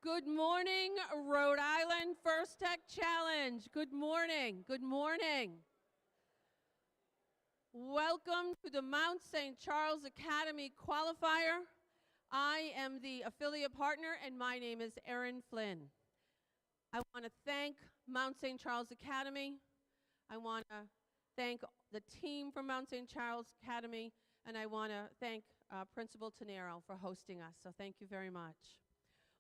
Good morning, Rhode Island First Tech Challenge. Good morning. Good morning. Welcome to the Mount St. Charles Academy Qualifier. I am the affiliate partner, and my name is Erin Flynn. I want to thank Mount St. Charles Academy. I want to thank the team from Mount St. Charles Academy, and I want to thank Principal Tenero for hosting us. So thank you very much.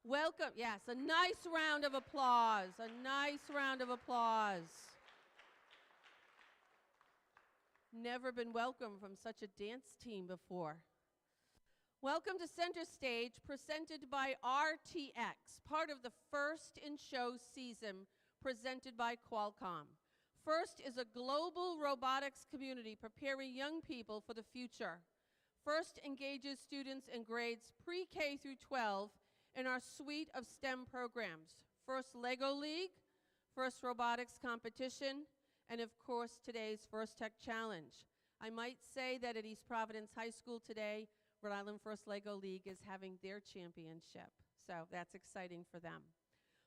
Welcome. Yes, a nice round of applause. A nice round of applause. Never been welcomed from such a dance team before. Welcome to Center Stage, presented by RTX, part of the First in Show season, presented by Qualcomm. First is a global robotics community preparing young people for the future. First engages students in grades pre-K through 12 in our suite of STEM programs. First Lego League, First Robotics Competition, and of course today's First Tech Challenge. I might say that at East Providence High School today, Rhode Island First Lego League is having their championship. So that's exciting for them.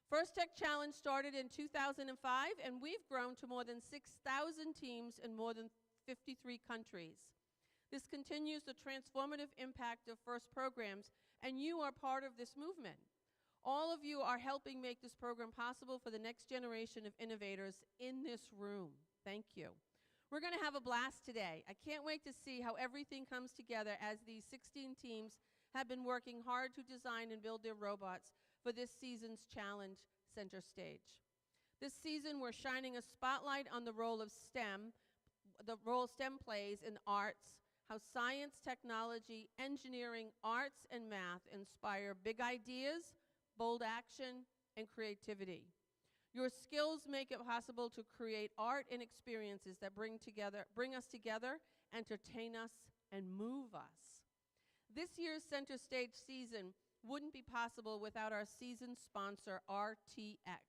First Tech Challenge started in 2005, and we've grown to more than 6,000 teams in more than 53 countries. This continues the transformative impact of FIRST programs, and you are part of this movement. All of you are helping make this program possible for the next generation of innovators in this room. Thank you. We're going to have a blast today. I can't wait to see how everything comes together as these 16 teams have been working hard to design and build their robots for this season's challenge center stage. This season, we're shining a spotlight on the role of STEM, the role STEM plays in arts, how science, technology, engineering, arts, and math inspire big ideas, bold action, and creativity. Your skills make it possible to create art and experiences that bring us together, entertain us, and move us. This year's Center Stage season wouldn't be possible without our season sponsor, RTX.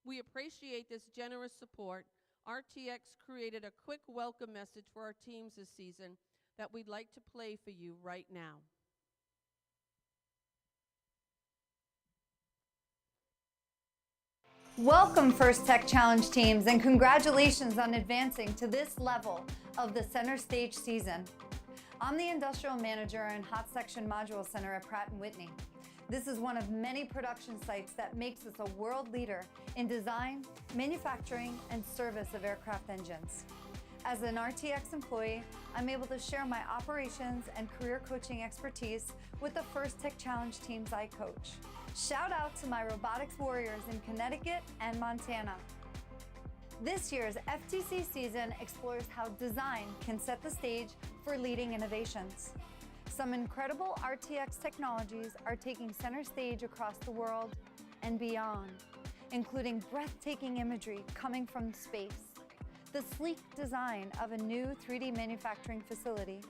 We appreciate this generous support. RTX created a quick welcome message for our teams this season that we'd like to play for you right now. Welcome, First Tech Challenge teams, and congratulations on advancing to this level of the Center Stage season. I'm the Industrial Manager and Hot Section Module Center at Pratt & Whitney. This is one of many production sites that makes us a world leader in design, manufacturing, and service of aircraft engines. As an RTX employee, I'm able to share my operations and career coaching expertise with the First Tech Challenge teams I coach. Shout out to my robotics warriors in Connecticut and Montana. This year's FTC season explores how design can set the stage for leading innovations. Some incredible RTX technologies are taking center stage across the world and beyond, including breathtaking imagery coming from space, the sleek design of a new 3D manufacturing facility,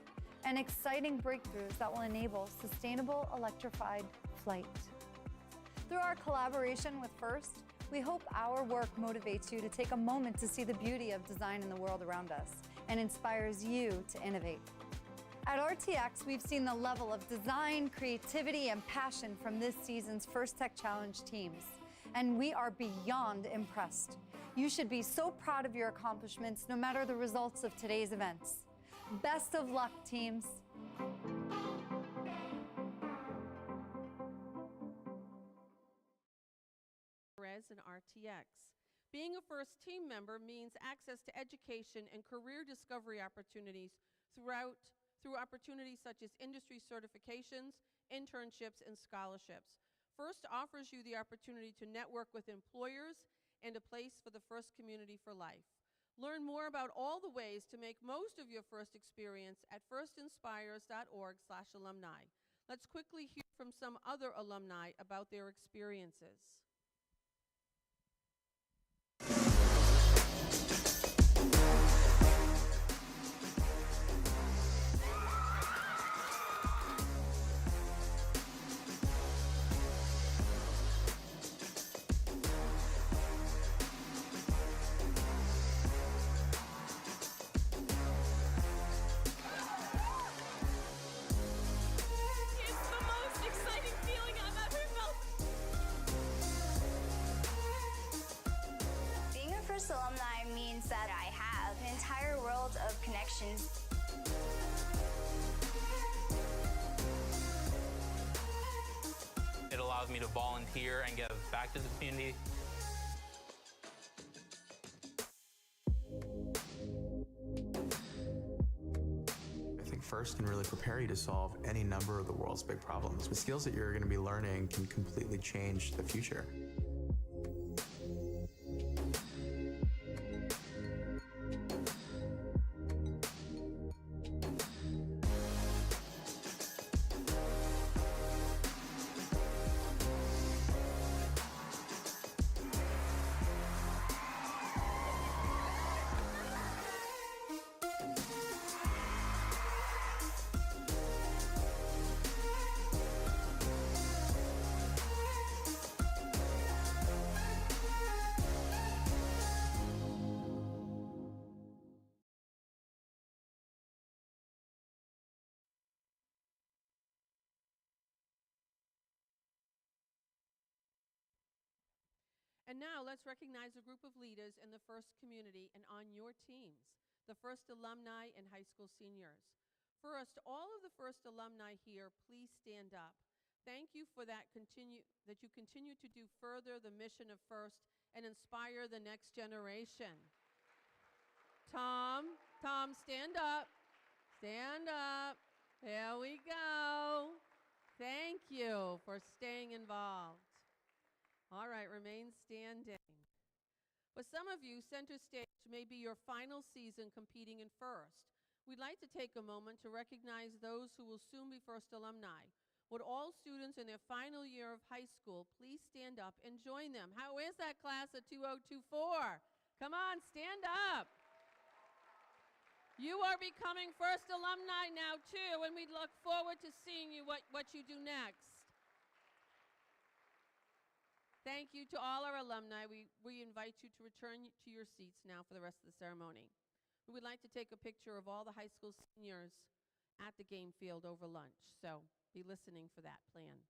and exciting breakthroughs that will enable sustainable electrified flight. Through our collaboration with FIRST, we hope our work motivates you to take a moment to see the beauty of design in the world around us and inspires you to innovate. At RTX, we've seen the level of design, creativity, and passion from this season's First Tech Challenge teams, and we are beyond impressed. You should be so proud of your accomplishments no matter the results of today's events. Best of luck, teams. And RTX. Being a FIRST team member means access to education and career discovery opportunities through opportunities such as industry certifications, internships, and scholarships. FIRST offers you the opportunity to network with employers and a place for the FIRST community for life. Learn more about all the ways to make most of your FIRST experience at firstinspires.org/alumni. Let's quickly hear from some other alumni about their experiences. It's the most exciting feeling I've ever felt. machine. It allows me to volunteer and give back to the community. I think FIRST can really prepare you to solve any number of the world's big problems. The skills that you're going to be learning can completely change the future. And now let's recognize a group of leaders in the FIRST community and on your teams, the FIRST alumni and high school seniors. First, all of the FIRST alumni here, please stand up. Thank you for that you continue to do further the mission of FIRST and inspire the next generation. Tom, stand up. Stand up. There we go. Thank you for staying involved. All right, remain standing. For some of you, center stage may be your final season competing in FIRST. We'd like to take a moment to recognize those who will soon be FIRST alumni. Would all students in their final year of high school please stand up and join them? How is that class of 2024? Come on, stand up. You are becoming FIRST alumni now too, and we look forward to seeing you what you do next. Thank you to all our alumni. We invite you to return to your seats now for the rest of the ceremony. We would like to take a picture of all the high school seniors at the game field over lunch, so be listening for that plan.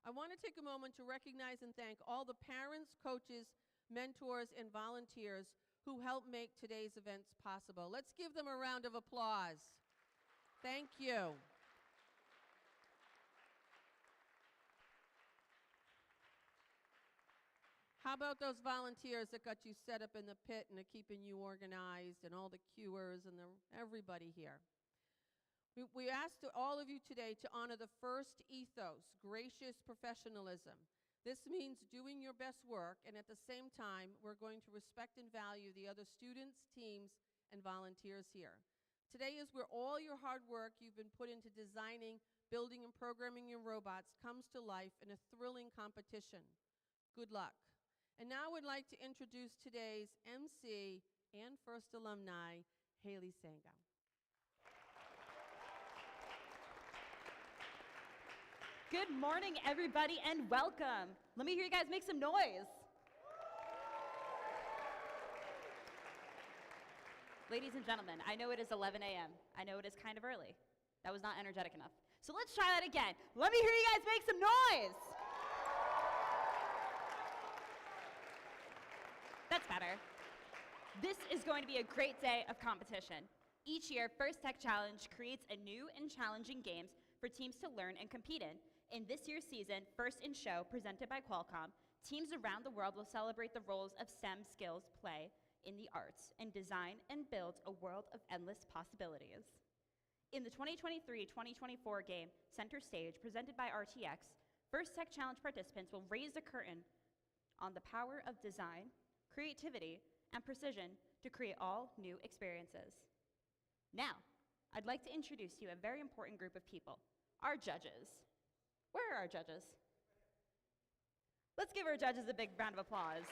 I want to take a moment to recognize and thank all the parents, coaches, mentors, and volunteers who help make today's events possible. Let's give them a round of applause. Thank you. How about those volunteers that got you set up in the pit and are keeping you organized, and all the cuers and everybody here? We ask all of you today to honor the FIRST ethos, gracious professionalism. This means doing your best work, and at the same time, we're going to respect and value the other students, teams, and volunteers here. Today is where all your hard work you've been put into designing, building, and programming your robots comes to life in a thrilling competition. Good luck. And now I would like to introduce today's MC and FIRST alumni, Haley Sanga. Good morning, everybody, and welcome. Let me hear you guys make some noise. Ladies and gentlemen, I know it is 11 a.m. I know it is kind of early. That was not energetic enough. So let's try that again. Let me hear you guys make some noise. That's better. This is going to be a great day of competition. Each year, FIRST Tech Challenge creates a new and challenging games for teams to learn and compete in. In this year's season, FIRST in Show, presented by Qualcomm, teams around the world will celebrate the roles of STEM skills play in the arts and design and build a world of endless possibilities. In the 2023-2024 game, Center Stage, presented by RTX, FIRST Tech Challenge participants will raise the curtain on the power of design, creativity, and precision to create all new experiences. Now, I'd like to introduce you a very important group of people, our judges. Where are our judges? Let's give our judges a big round of applause.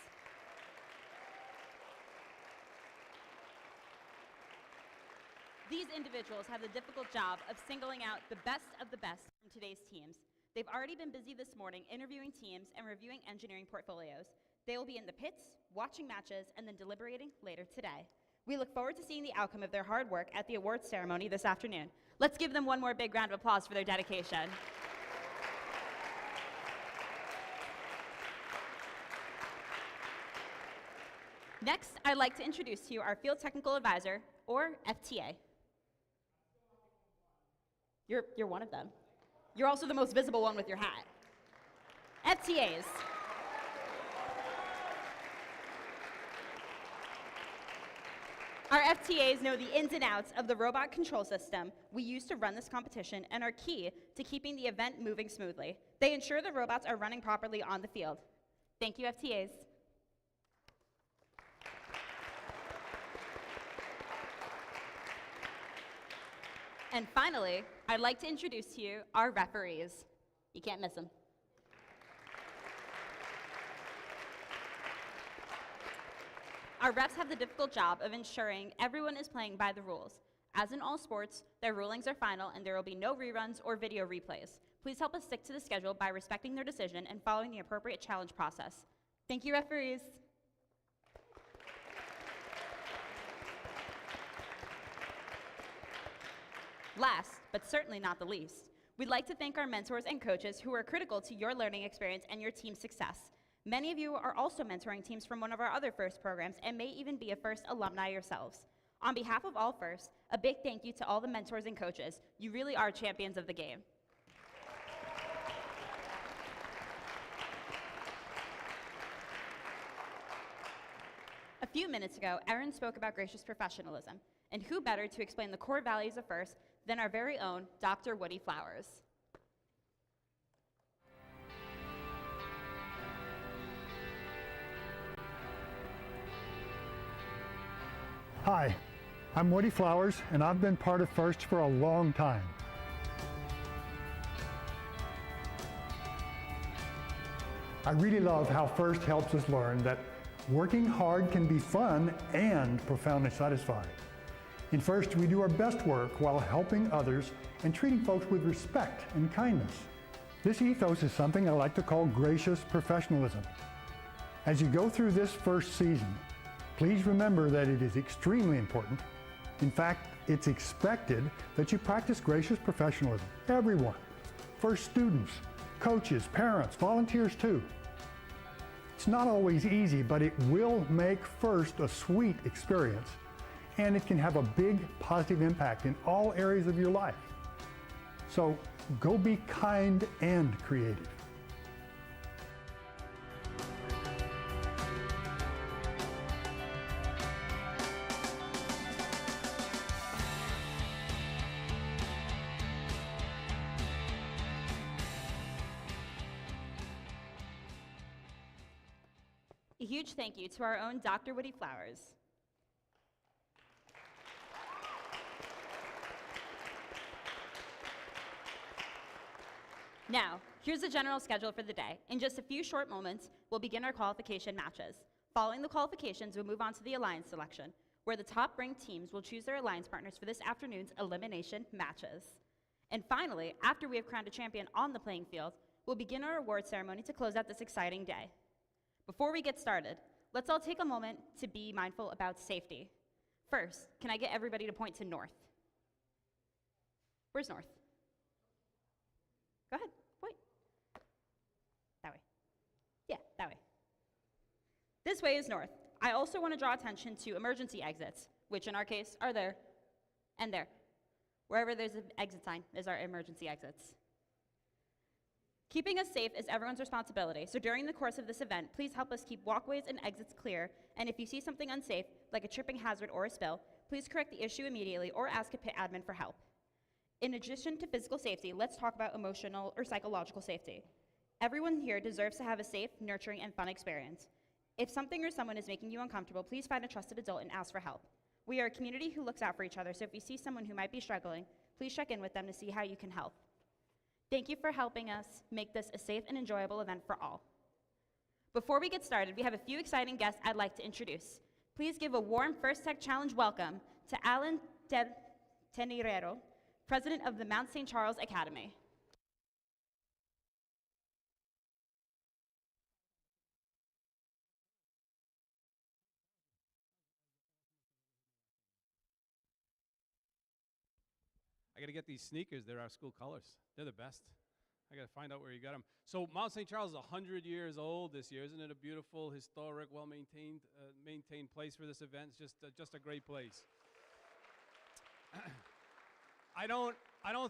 These individuals have the difficult job of singling out the best of the best from today's teams. They've already been busy this morning interviewing teams and reviewing engineering portfolios. They will be in the pits, watching matches, and then deliberating later today. We look forward to seeing the outcome of their hard work at the awards ceremony this afternoon. Let's give them one more big round of applause for their dedication. Next, I'd like to introduce to you our Field Technical Advisor, or FTA. You're one of them. You're also the most visible one with your hat. FTAs. Our FTAs know the ins and outs of the robot control system we use to run this competition and are key to keeping the event moving smoothly. They ensure the robots are running properly on the field. Thank you, FTAs. And finally, I'd like to introduce to you our referees. You can't miss them. Our refs have the difficult job of ensuring everyone is playing by the rules. As in all sports, their rulings are final and there will be no reruns or video replays. Please help us stick to the schedule by respecting their decision and following the appropriate challenge process. Thank you, referees. Last, but certainly not the least, we'd like to thank our mentors and coaches who are critical to your learning experience and your team's success. Many of you are also mentoring teams from one of our other FIRST programs and may even be a FIRST alumni yourselves. On behalf of all FIRST, a big thank you to all the mentors and coaches. You really are champions of the game. A few minutes ago, Erin spoke about gracious professionalism, and who better to explain the core values of FIRST than our very own Dr. Woody Flowers. Hi, I'm Woody Flowers, and I've been part of FIRST for a long time. I really love how FIRST helps us learn that working hard can be fun and profoundly satisfying. In FIRST, we do our best work while helping others and treating folks with respect and kindness. This ethos is something I like to call gracious professionalism. As you go through this first season, please remember that it is extremely important. In fact, it's expected that you practice gracious professionalism. Everyone. FIRST students, coaches, parents, volunteers too. It's not always easy, but it will make FIRST a sweet experience, and it can have a big positive impact in all areas of your life. So go be kind and creative. A huge thank you to our own Dr. Woody Flowers. Now, here's the general schedule for the day. In just a few short moments, we'll begin our qualification matches. Following the qualifications, we'll move on to the alliance selection, where the top-ranked teams will choose their alliance partners for this afternoon's elimination matches. And finally, after we have crowned a champion on the playing field, we'll begin our award ceremony to close out this exciting day. Before we get started, let's all take a moment to be mindful about safety. First, can I get everybody to point to north? Where's north? Go ahead, point. That way. Yeah, that way. This way is north. I also want to draw attention to emergency exits, which in our case are there and there. Wherever there's an exit sign is our emergency exits. Keeping us safe is everyone's responsibility, so during the course of this event, please help us keep walkways and exits clear, and if you see something unsafe, like a tripping hazard or a spill, please correct the issue immediately or ask a pit admin for help. In addition to physical safety, let's talk about emotional or psychological safety. Everyone here deserves to have a safe, nurturing, and fun experience. If something or someone is making you uncomfortable, please find a trusted adult and ask for help. We are a community who looks out for each other, so if you see someone who might be struggling, please check in with them to see how you can help. Thank you for helping us make this a safe and enjoyable event for all. Before we get started, we have a few exciting guests I'd like to introduce. Please give a warm First Tech Challenge welcome to Alan Tenirero, President of the Mount St. Charles Academy. I got to get these sneakers. They're our school colors. They're the best. I got to find out where you got them. So Mount St. Charles is 100 years old this year. Isn't it a beautiful, historic, well-maintained maintained place for this event? It's just a great place. I don't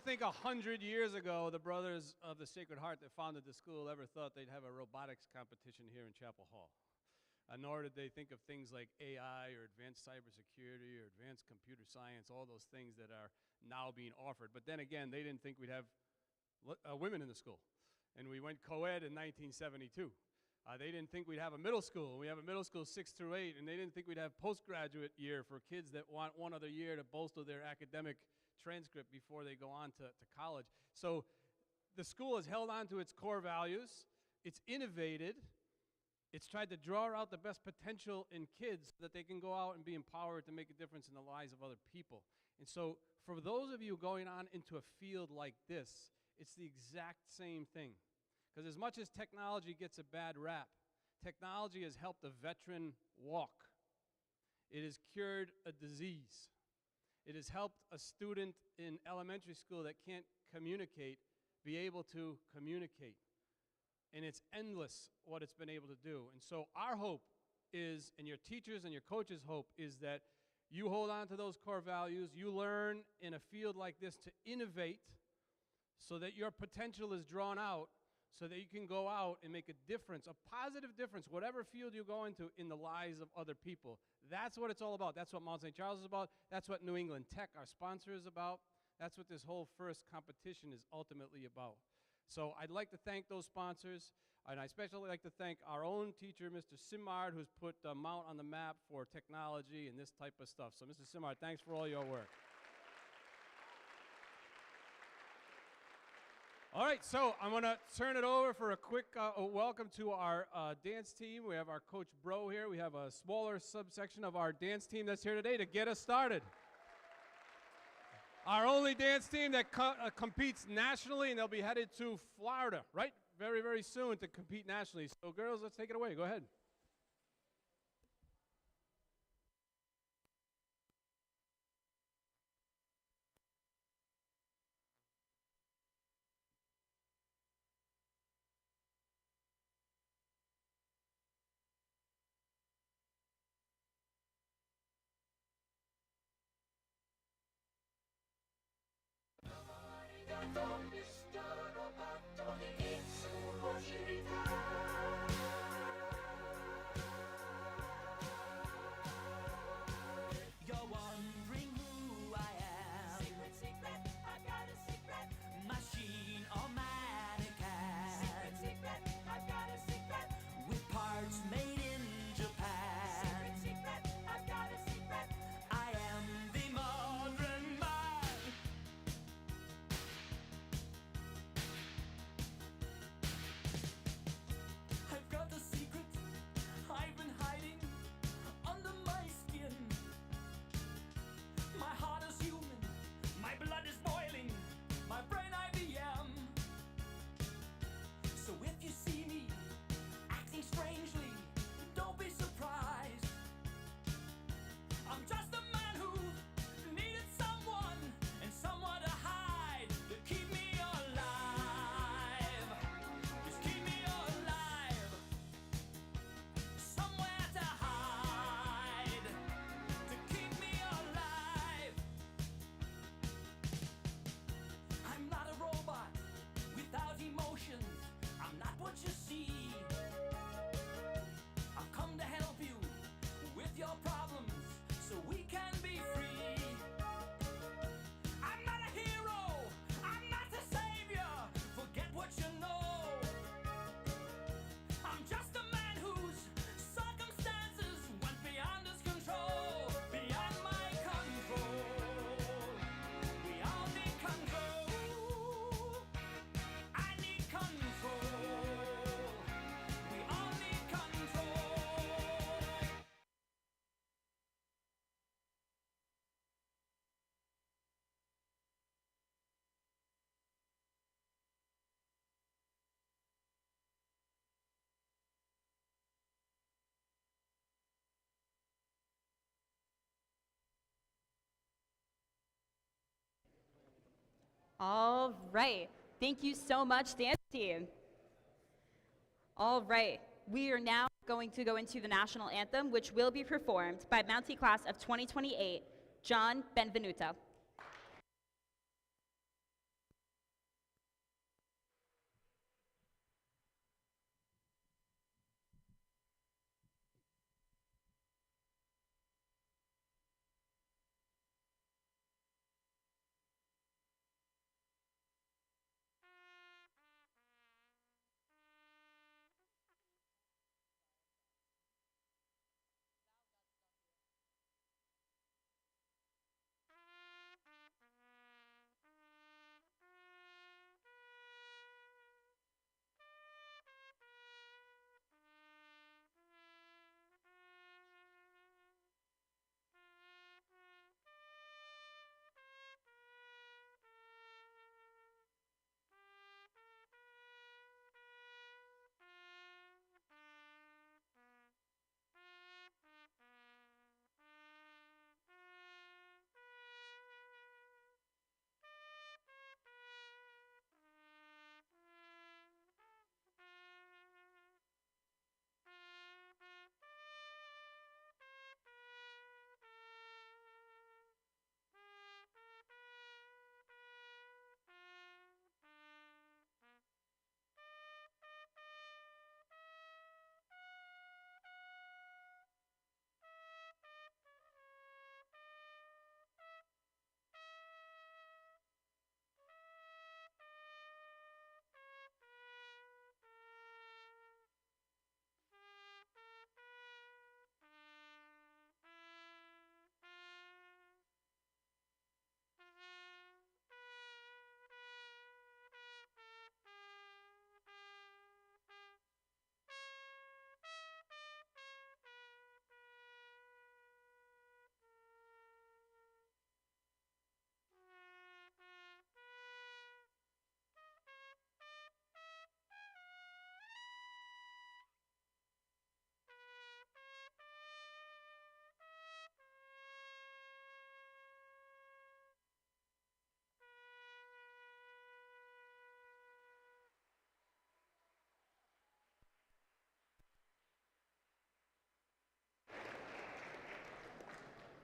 think 100 years ago the Brothers of the Sacred Heart that founded the school ever thought they'd have a robotics competition here in Chapel Hall. Nor did they think of things like AI or advanced cybersecurity or advanced computer science, all those things that are now being offered. But then again, they didn't think we'd have women in the school. And we went co-ed in 1972. They didn't think we'd have a middle school. We have a middle school 6 through 8, and they didn't think we'd have postgraduate year for kids that want one other year to bolster their academic transcript before they go on to college. So the school has held on to its core values. It's innovated. It's tried to draw out the best potential in kids so that they can go out and be empowered to make a difference in the lives of other people. And so for those of you going on into a field like this, it's the exact same thing. Because as much as technology gets a bad rap, technology has helped a veteran walk. It has cured a disease. It has helped a student in elementary school that can't communicate be able to communicate. And it's endless what it's been able to do. And so our hope is, and your teachers and your coaches' hope, is that you hold on to those core values, you learn in a field like this to innovate so that your potential is drawn out, so that you can go out and make a difference, a positive difference, whatever field you go into, in the lives of other people. That's what it's all about. That's what Mount St. Charles is about. That's what New England Tech, our sponsor, is about. That's what this whole first competition is ultimately about. So I'd like to thank those sponsors, and I especially like to thank our own teacher, Mr. Simard, who's put Mount on the map for technology and this type of stuff. So Mr. Simard, thanks for all your work. All right, so I'm going to turn it over for a quick welcome to our dance team. We have our Coach Bro here. We have a smaller subsection of our dance team that's here today to get us started. Our only dance team that competes nationally, and they'll be headed to Florida, right? Very, very soon to compete nationally. So girls, let's take it away. Go ahead. You're wondering who I am. Secret, secret, I got a secret. Machine or mannequin. Secret, secret, I got a secret. With parts made in Japan. Secret, secret, I got a secret. I am the modern man. I've got a secret I've been hiding under my skin. My heart is human, my blood is boiling, my brain IBM. So if you see me acting strangely, don't be surprised. I'm just a man who needed someone and someone to hide to keep me alive. Just keep me alive. Somewhere to hide to keep me alive. I'm not a robot without emotions. I'm not what you see. I've come to help you with your problems so we can be free. I'm not a hero. I'm not a savior. Forget what you know. I'm just a man whose circumstances went beyond his control, beyond my control. We all need control. I need control. We all need control. All right. Thank you so much, dance team. All right, we are now going to go into the national anthem, which will be performed by Mountie Class of 2028, John Benvenuto.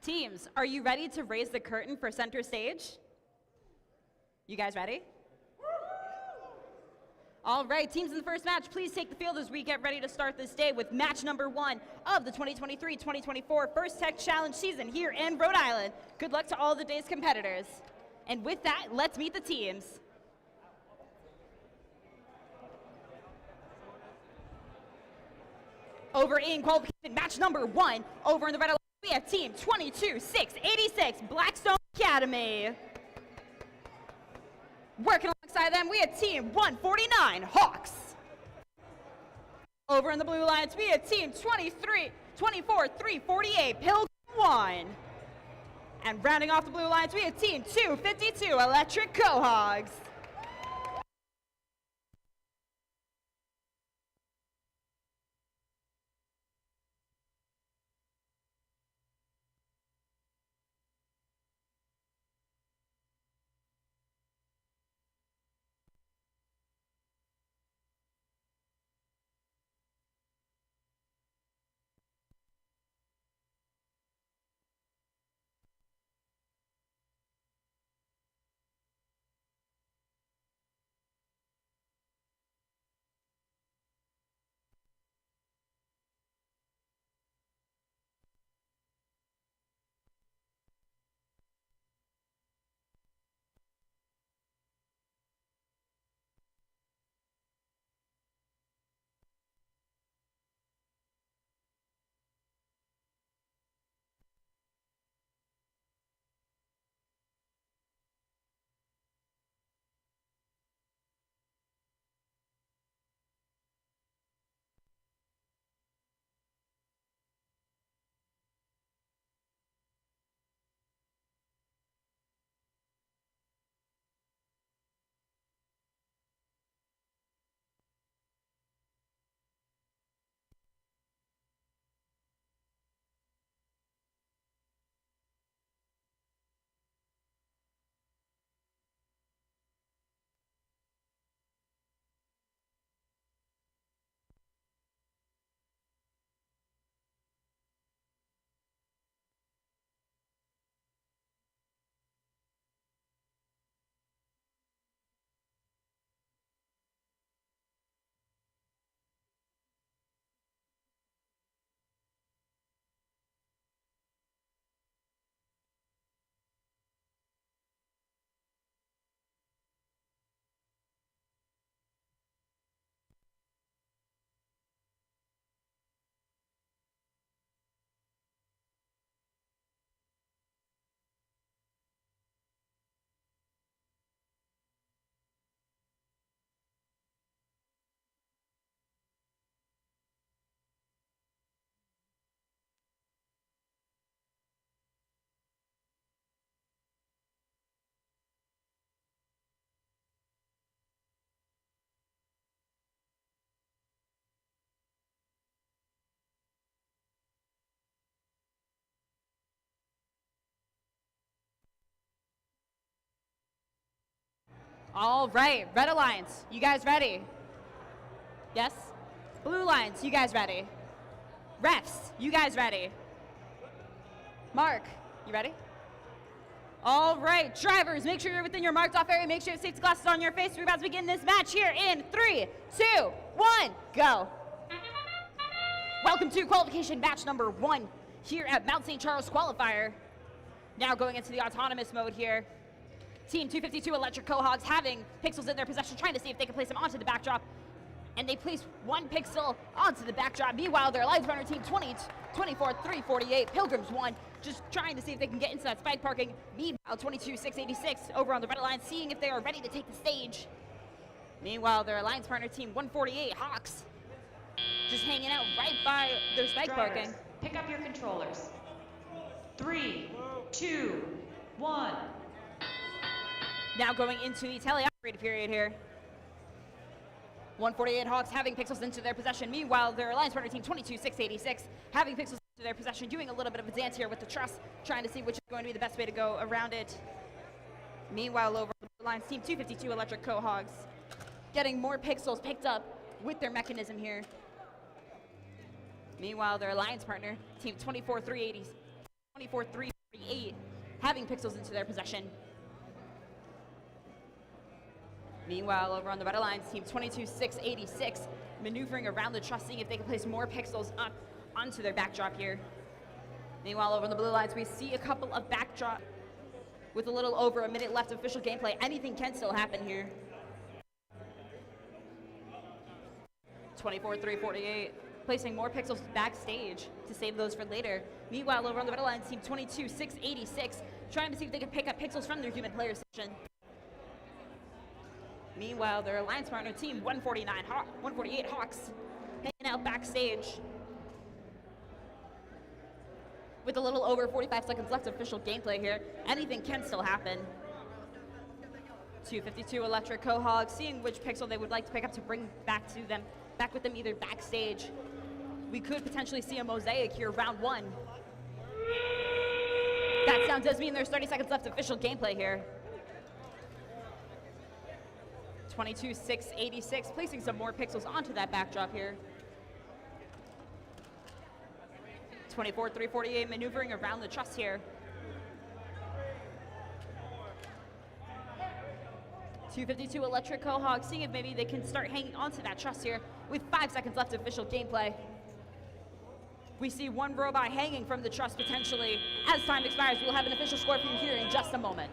Teams, are you ready to raise the curtain for center stage? You guys ready? All right, teams in the first match, please take the field as we get ready to start this day with match number 1 of the 2023-2024 First Tech Challenge season here in Rhode Island. Good luck to all the day's competitors. And with that, let's meet the teams. Over in qualification, match number 1, over in the red, we have team 22-686, Blackstone Academy. Working alongside them, we have team 149, Hawks. Over in the blue lines, we have team 24-348, Pilgrim 1. And rounding off the blue lines, we have team 252, Electric Cohogs. All right, Red Alliance, you guys ready? Yes? Blue Alliance, you guys ready? Refs, you guys ready? Mark, you ready? All right, drivers, make sure you're within your marked off area. Make sure you have safety glasses on your face. We're about to begin this match here in 3, 2, 1, go. Welcome to qualification match number 1 here at Mount St. Charles Qualifier. Now going into the autonomous mode here. Team 252 Electric Cohogs having pixels in their possession, trying to see if they can place them onto the backdrop. And they place 1 pixel onto the backdrop. Meanwhile, their alliance partner team 24-348, Pilgrims 1, just trying to see if they can get into that spike parking. Meanwhile, 22-686 over on the Red Alliance, seeing if they are ready to take the stage. Meanwhile, their alliance partner team 148, Hawks, just hanging out right by their spike parking. Pick up your controllers. 3, 2, 1. Now going into the teleoperated period here. 148 Hawks having pixels into their possession. Meanwhile, their alliance partner team 22-686 having pixels into their possession, doing a little bit of a dance here with the truss, trying to see which is going to be the best way to go around it. Meanwhile, over the alliance team 252 Electric Cohogs getting more pixels picked up with their mechanism here. Meanwhile, their alliance partner team 24-348 having pixels into their possession. Meanwhile, over on the Red Alliance team 22-686 maneuvering around the truss, seeing if they can place more pixels up onto their backdrop here. Meanwhile, over on the Blue Alliance, we see a couple of backdrop with a little over a minute left of official gameplay. Anything can still happen here. 24-348 placing more pixels backstage to save those for later. Meanwhile, over on the Red Alliance team 22-686 trying to see if they can pick up pixels from their human player section. Meanwhile, their alliance partner team 148 Hawks hanging out backstage with a little over 45 seconds left of official gameplay here. Anything can still happen. 252 Electric Cohogs seeing which pixel they would like to pick up to bring back with them either backstage. We could potentially see a mosaic here, round 1. That sound does mean there's 30 seconds left of official gameplay here. 22-686 placing some more pixels onto that backdrop here. 24-348 maneuvering around the truss here. 252 Electric Cohogs seeing if maybe they can start hanging onto that truss here with 5 seconds left of official gameplay. We see one robot hanging from the truss potentially. As time expires, we'll have an official score for you here in just a moment.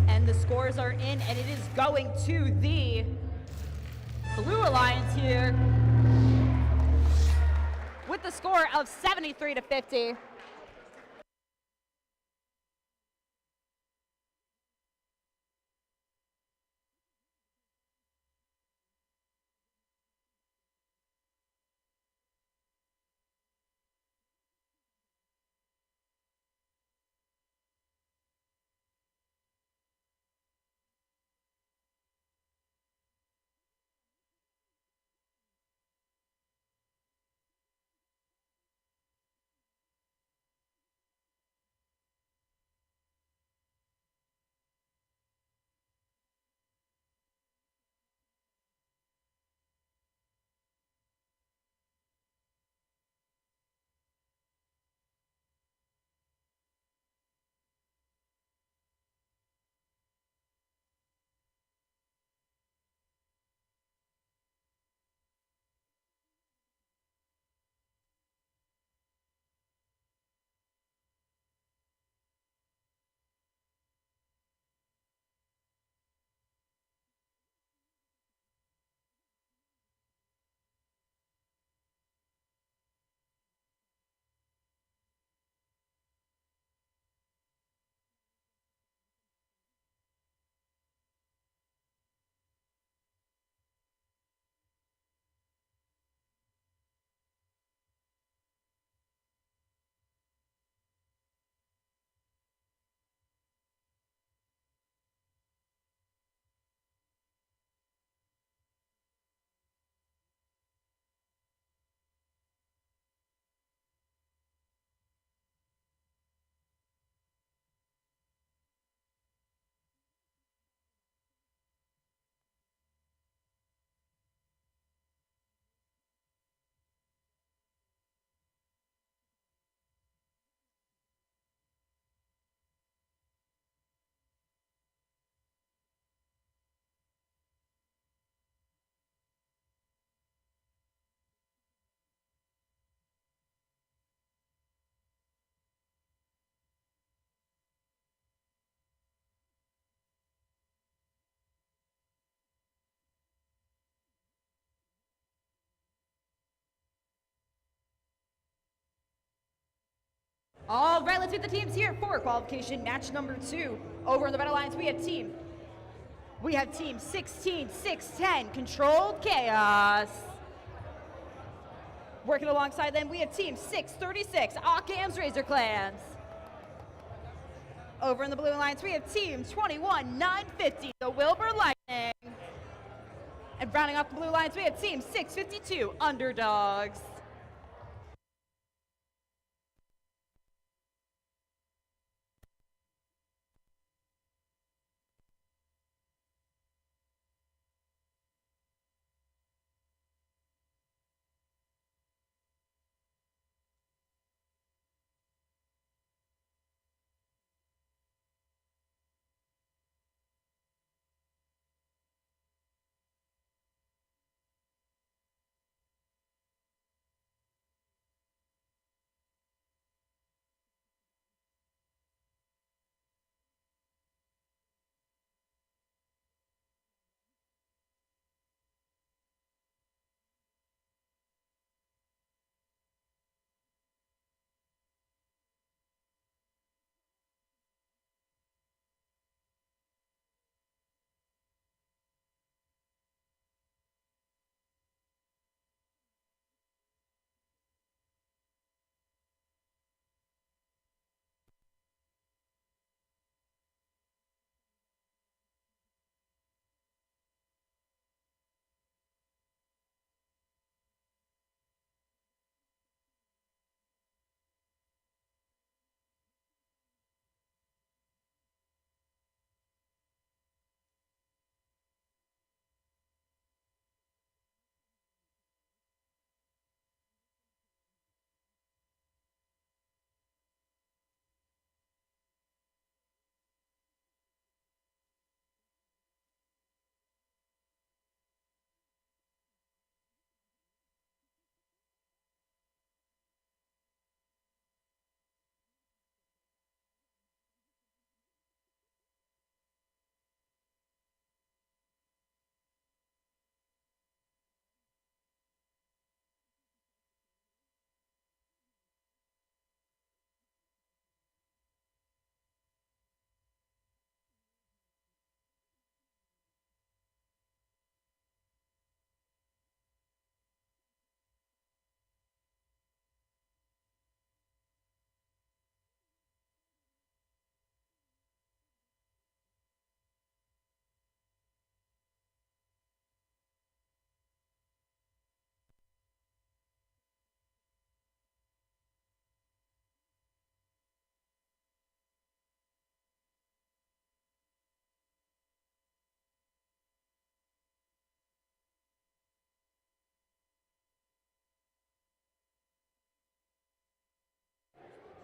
And the scores are in, and it is going to the Blue Alliance here with the score of 73-50. All right, let's meet the teams here for qualification match number 2. Over on the Red Alliance, we have team 16-610, Controlled Chaos. Working alongside them, we have team 636, Occam's Razor Clans. Over in the Blue Alliance, we have team 21-950, the Wilbur Lightning. And rounding off the Blue Alliance, we have team 652, Underdogs.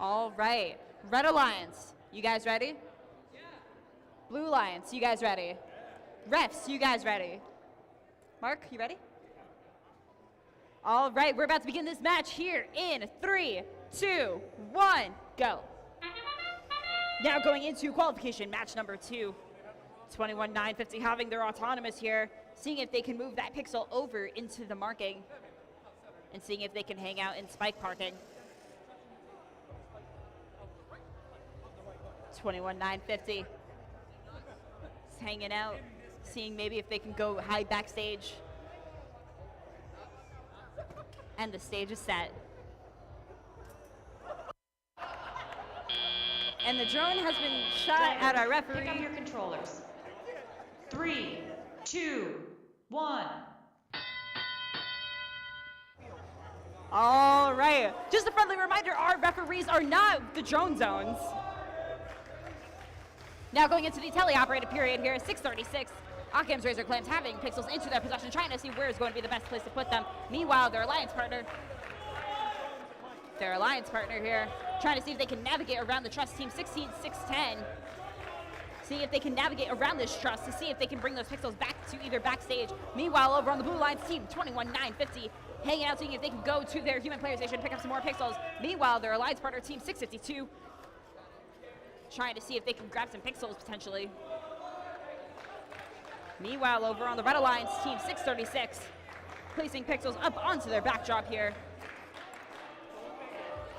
All right, Red Alliance, you guys ready? Yeah. Blue Alliance, you guys ready? Refs, you guys ready? Mark, you ready? All right, we're about to begin this match here in 3, 2, 1, go. Now going into qualification match number 2. 21-950 having their autonomous here, seeing if they can move that pixel over into the marking and seeing if they can hang out in spike parking. 21-950 is hanging out, seeing maybe if they can go high backstage. And the stage is set. And the drone has been shot at our referee. Pick up your controllers. 3, 2, 1. All right, just a friendly reminder, our referees are not the drone zones. Now going into the teleoperated period here, 6:36. Occam's Razor Clans having pixels into their possession, trying to see where is going to be the best place to put them. Meanwhile, their alliance partner here, trying to see if they can navigate around the truss. Team 16-610, see if they can navigate around this truss to see if they can bring those pixels back to either backstage. Meanwhile, over on the Blue Alliance team, 21-950, hanging out, seeing if they can go to their human player station, pick up some more pixels. Meanwhile, their alliance partner team 652, trying to see if they can grab some pixels potentially. Meanwhile, over on the Red Alliance team 636, placing pixels up onto their backdrop here.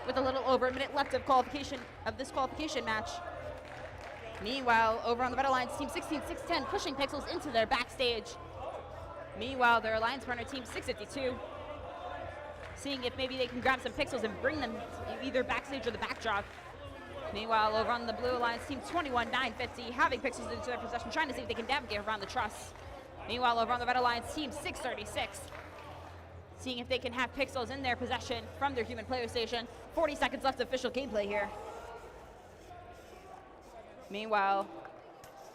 with a little over a minute left of this qualification match. Meanwhile, over on the Red Alliance, Team 16-610 pushing Pixels into their backstage. Meanwhile, their Alliance partner, Team 652, seeing if maybe they can grab some Pixels and bring them either backstage or the backdrop. Meanwhile, over on the Blue Alliance, Team 21-950 having Pixels into their possession, trying to see if they can navigate around the truss. Meanwhile, over on the Red Alliance, Team 636, seeing if they can have Pixels in their possession from their human player station. 40 seconds left of official gameplay here. Meanwhile,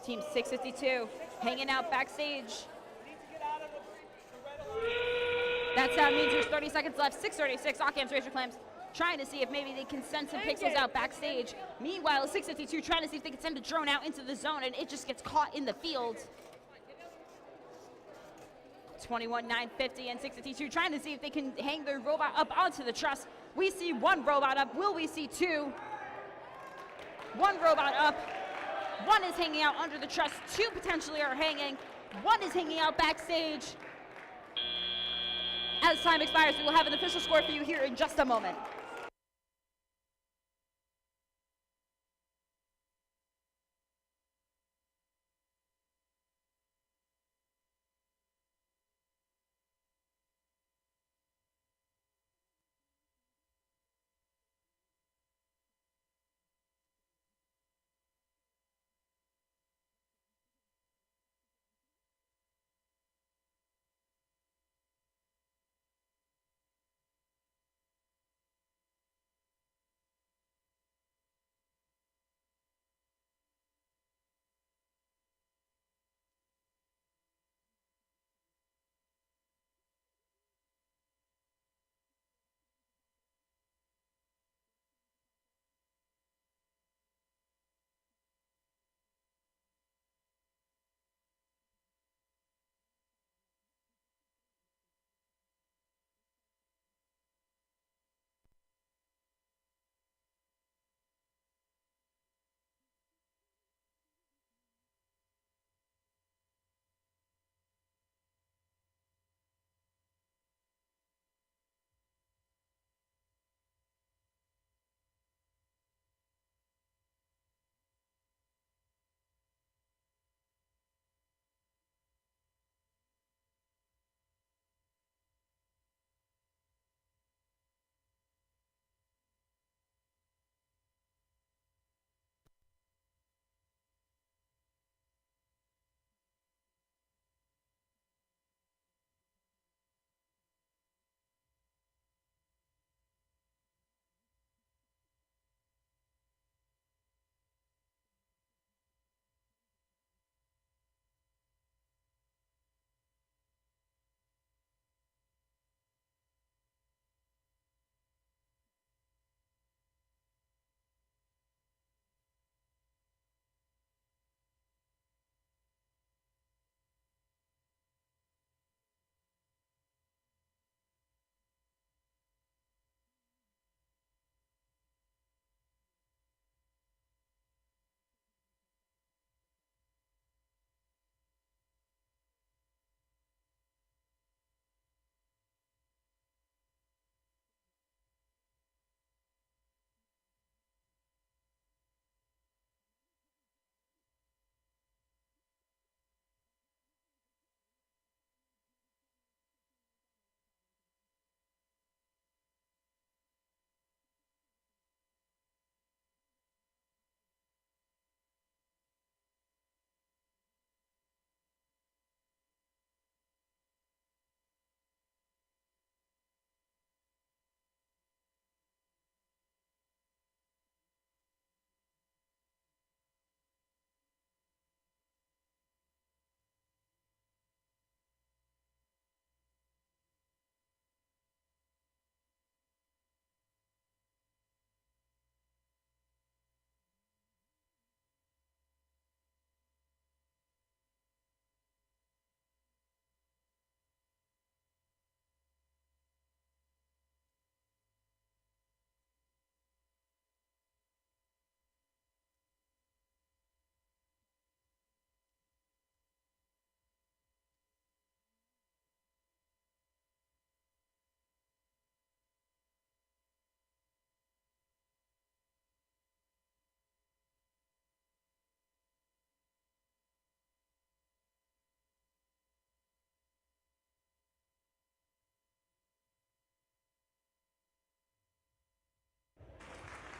Team 652 hanging out backstage. That sound means there's 30 seconds left. 636, Occam's Razor Clams trying to see if maybe they can send some Pixels out backstage. Meanwhile, 652 trying to see if they can send a drone out into the zone, and it just gets caught in the field. 21-950 and 652 trying to see if they can hang their robot up onto the truss. We see one robot up. Will we see two? One robot up. One is hanging out under the truss. Two potentially are hanging. One is hanging out backstage. As time expires, we will have an official score for you here in just a moment.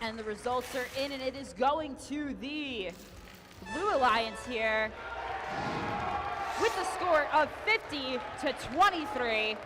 And the results are in, and it is going to the Blue Alliance here with the score of 50-23.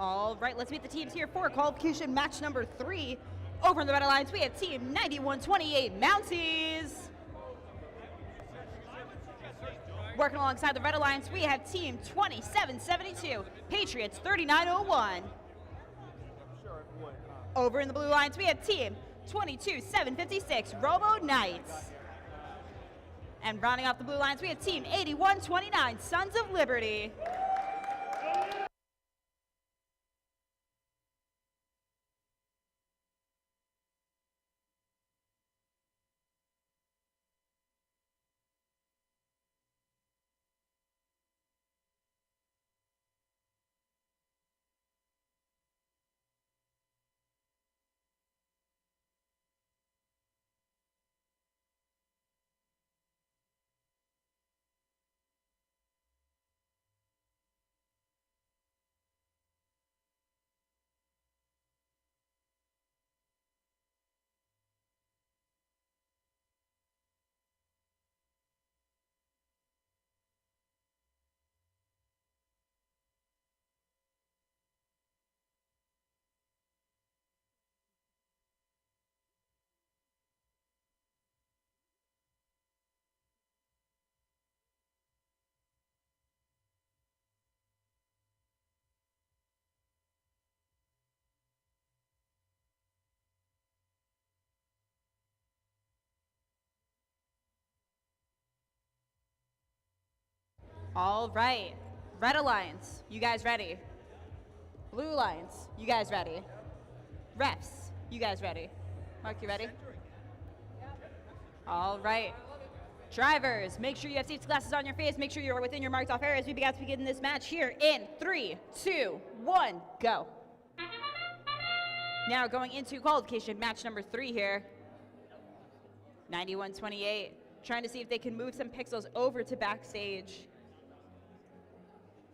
All right, let's meet the teams here for qualification match number 3. Over in the Red Alliance, we have team 9128 Mounties. Working alongside the Red Alliance, we have team 2772 Patriots 3901. Over in the Blue Alliance, we have team 22756 Robo Knights. And rounding off the Blue Alliance, we have team 8129 Sons of Liberty. All right, Red Alliance, you guys ready? Blue Alliance, you guys ready? Refs, you guys ready? Mark, you ready? All right. Drivers, make sure you have safety glasses on your face. Make sure you're within your marked off areas. We begin this match here in 3, 2, 1, go. Now going into qualification match number 3 here. 91-28, trying to see if they can move some pixels over to backstage.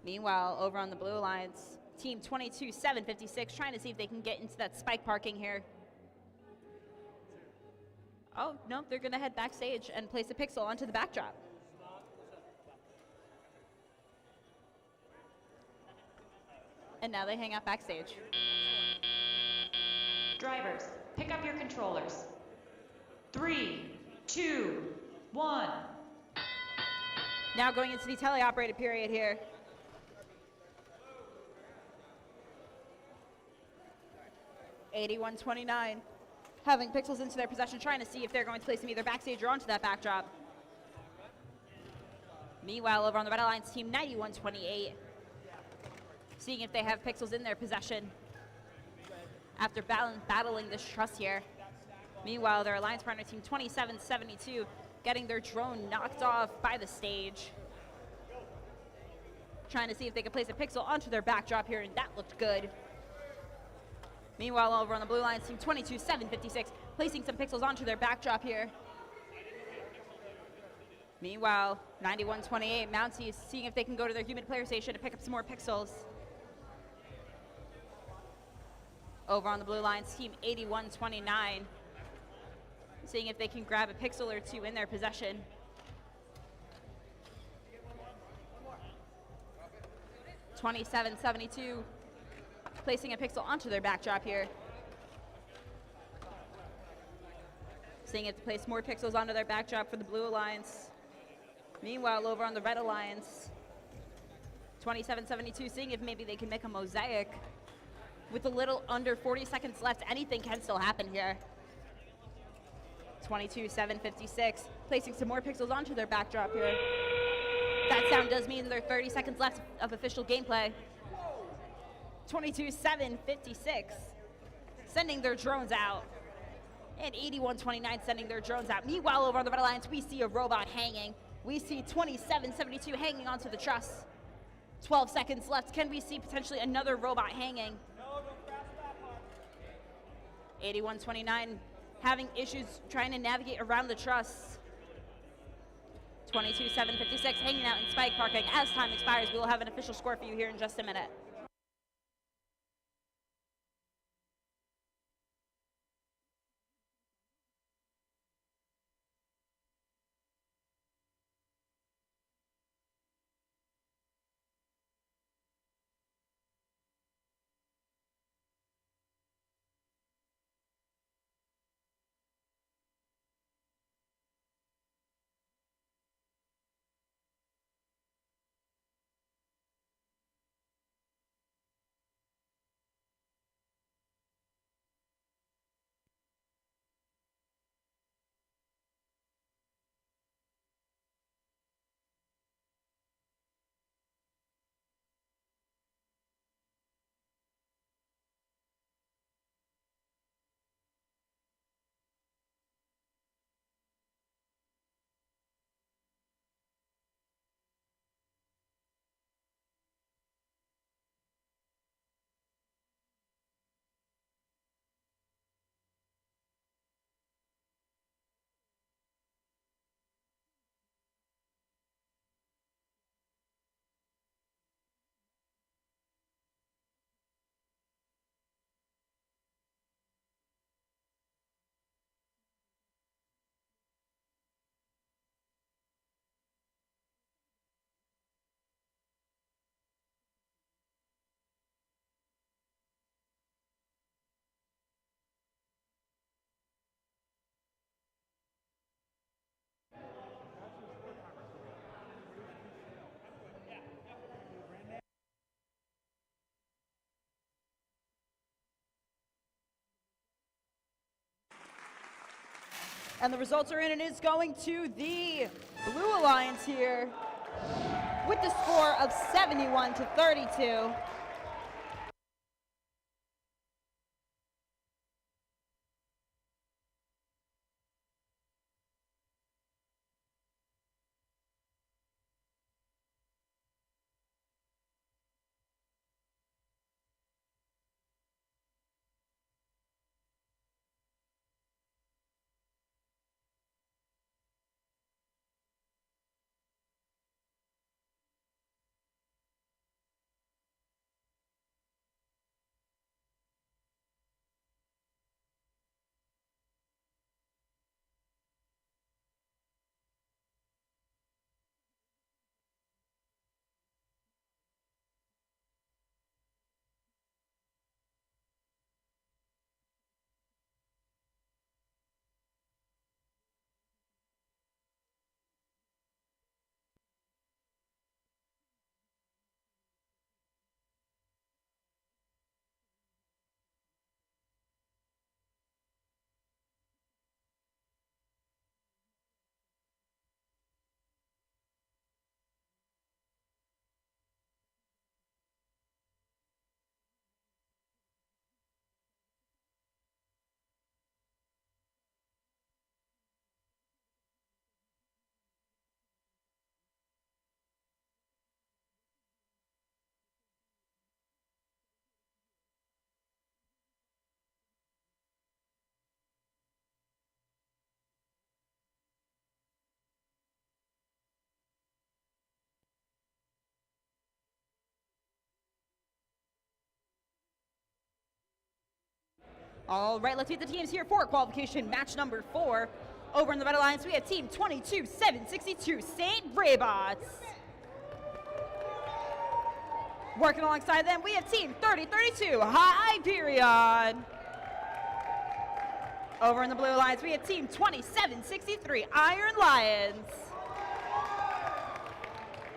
Meanwhile, over on the Blue Alliance, team 22-756, trying to see if they can get into that spike parking here. Oh, no, they're gonna head backstage and place a pixel onto the backdrop. And now they hang out backstage. Drivers, pick up your controllers. 3, 2, 1. Now going into the teleoperated period here. $81-29, having pixels into their possession, trying to see if they're going to place them either backstage or onto that backdrop. Meanwhile, over on the Red Alliance team, 91-28, seeing if they have pixels in their possession after battling this truss here. Meanwhile, their alliance partner team, 27-72, getting their drone knocked off by the stage. Trying to see if they can place a pixel onto their backdrop here, and that looked good. Meanwhile, over on the Blue Alliance team, 22-756, placing some pixels onto their backdrop here. Meanwhile, 91-28, Mounties seeing if they can go to their human player station to pick up some more pixels. Over on the Blue Alliance team, 81-29, seeing if they can grab a pixel or two in their possession. $27-72, placing a pixel onto their backdrop here. Seeing if they place more pixels onto their backdrop for the Blue Alliance. Meanwhile, over on the Red Alliance, 27-72, seeing if maybe they can make a mosaic. With a little under 40 seconds left, anything can still happen here. 22-756, placing some more pixels onto their backdrop here. That sound does mean there are 30 seconds left of official gameplay. 22-756, sending their drones out. And 81-29 sending their drones out. Meanwhile, over on the Red Alliance, we see a robot hanging. We see 27-72 hanging onto the truss. 12 seconds left. Can we see potentially another robot hanging? 81-29 having issues trying to navigate around the truss. 22-756 hanging out in spike parking. As time expires, we will have an official score for you here in just a minute. And the results are in, and it's going to the Blue Alliance here with the score of 71-32. All right, let's meet the teams here for qualification match number 4. Over in the Red Alliance, we have team 22-762 St. Robots. Working alongside them, we have team 3032 Hyperion. Over in the Blue Alliance, we have team 2763 Iron Lions.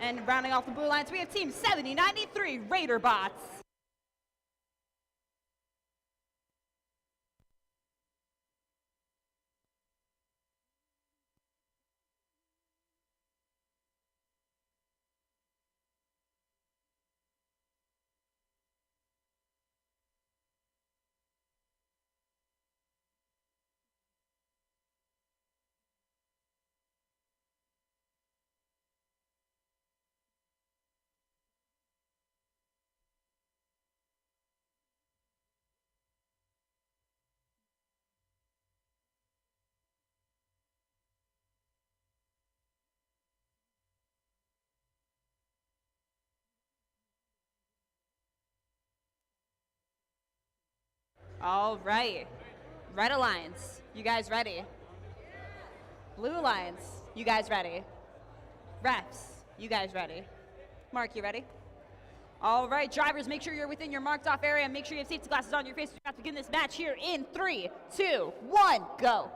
And rounding off the Blue Alliance, we have team 7093 Raider Bots. All right. Red Alliance, you guys ready? Blue Alliance, you guys ready? Refs, you guys ready? Mark, you ready? All right, drivers, make sure you're within your marked off area. Make sure you have safety glasses on your face. We're about to begin this match here in 3, 2, 1, go.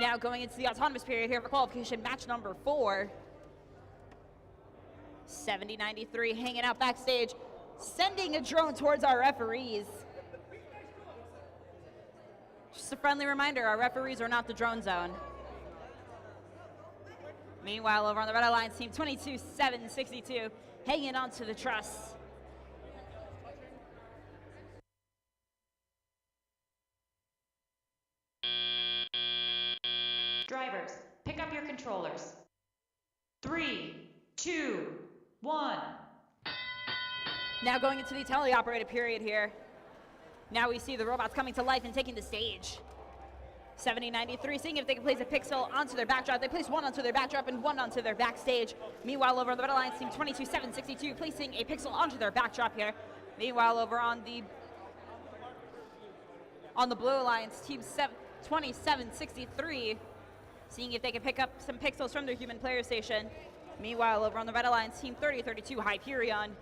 Now going into the autonomous period here for qualification match number 4. 7093 hanging out backstage, sending a drone towards our referees. Just a friendly reminder, our referees are not the drone zone. Meanwhile, over on the Red Alliance, team 22-762, hanging on to the truss. Drivers, pick up your controllers. 3, 2, 1. Now going into the teleoperated period here. Now we see the robots coming to life and taking the stage. 7093 seeing if they can place a pixel onto their backdrop. They place one onto their backdrop and one onto their backstage. Meanwhile, over on the Red Alliance, team 22-762 placing a pixel onto their backdrop here. Meanwhile, over on the Blue Alliance, team 2763 seeing if they can pick up some pixels from their human player station. Meanwhile, over on the Red Alliance, team 3032 Hyperion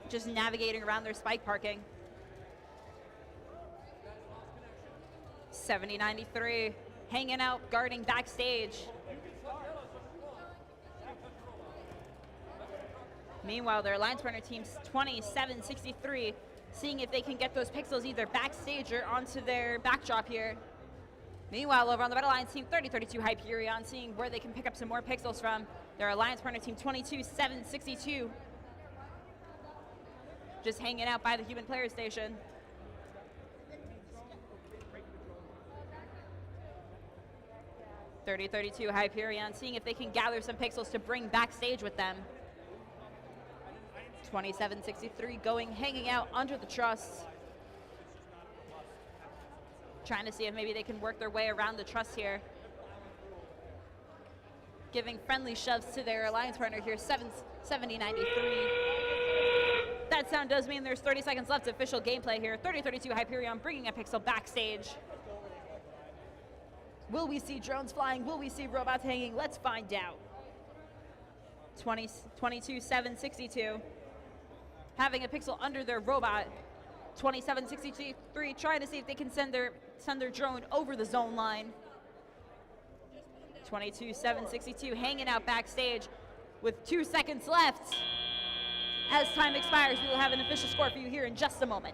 just navigating around their spike parking. 7093 hanging out, guarding backstage. Meanwhile, their alliance partner teams 2763 seeing if they can get those pixels either backstage or onto their backdrop here. Meanwhile, over on the Red Alliance, team 3032 Hyperion seeing where they can pick up some more pixels from. Their alliance partner team 22-762 just hanging out by the human player station. .3032 Hyperion seeing if they can gather some pixels to bring backstage with them. 2763 hanging out under the truss. Trying to see if maybe they can work their way around the truss here. Giving friendly shoves to their alliance partner here, 7093. That sound does mean there's 30 seconds left to official gameplay here. 3032 Hyperion bringing a pixel backstage. Will we see drones flying? Will we see robots hanging? Let's find out. 22-762 having a pixel under their robot. 2763 trying to see if they can send their drone over the zone line. 22-762 hanging out backstage with 2 seconds left. As time expires, we will have an official score for you here in just a moment.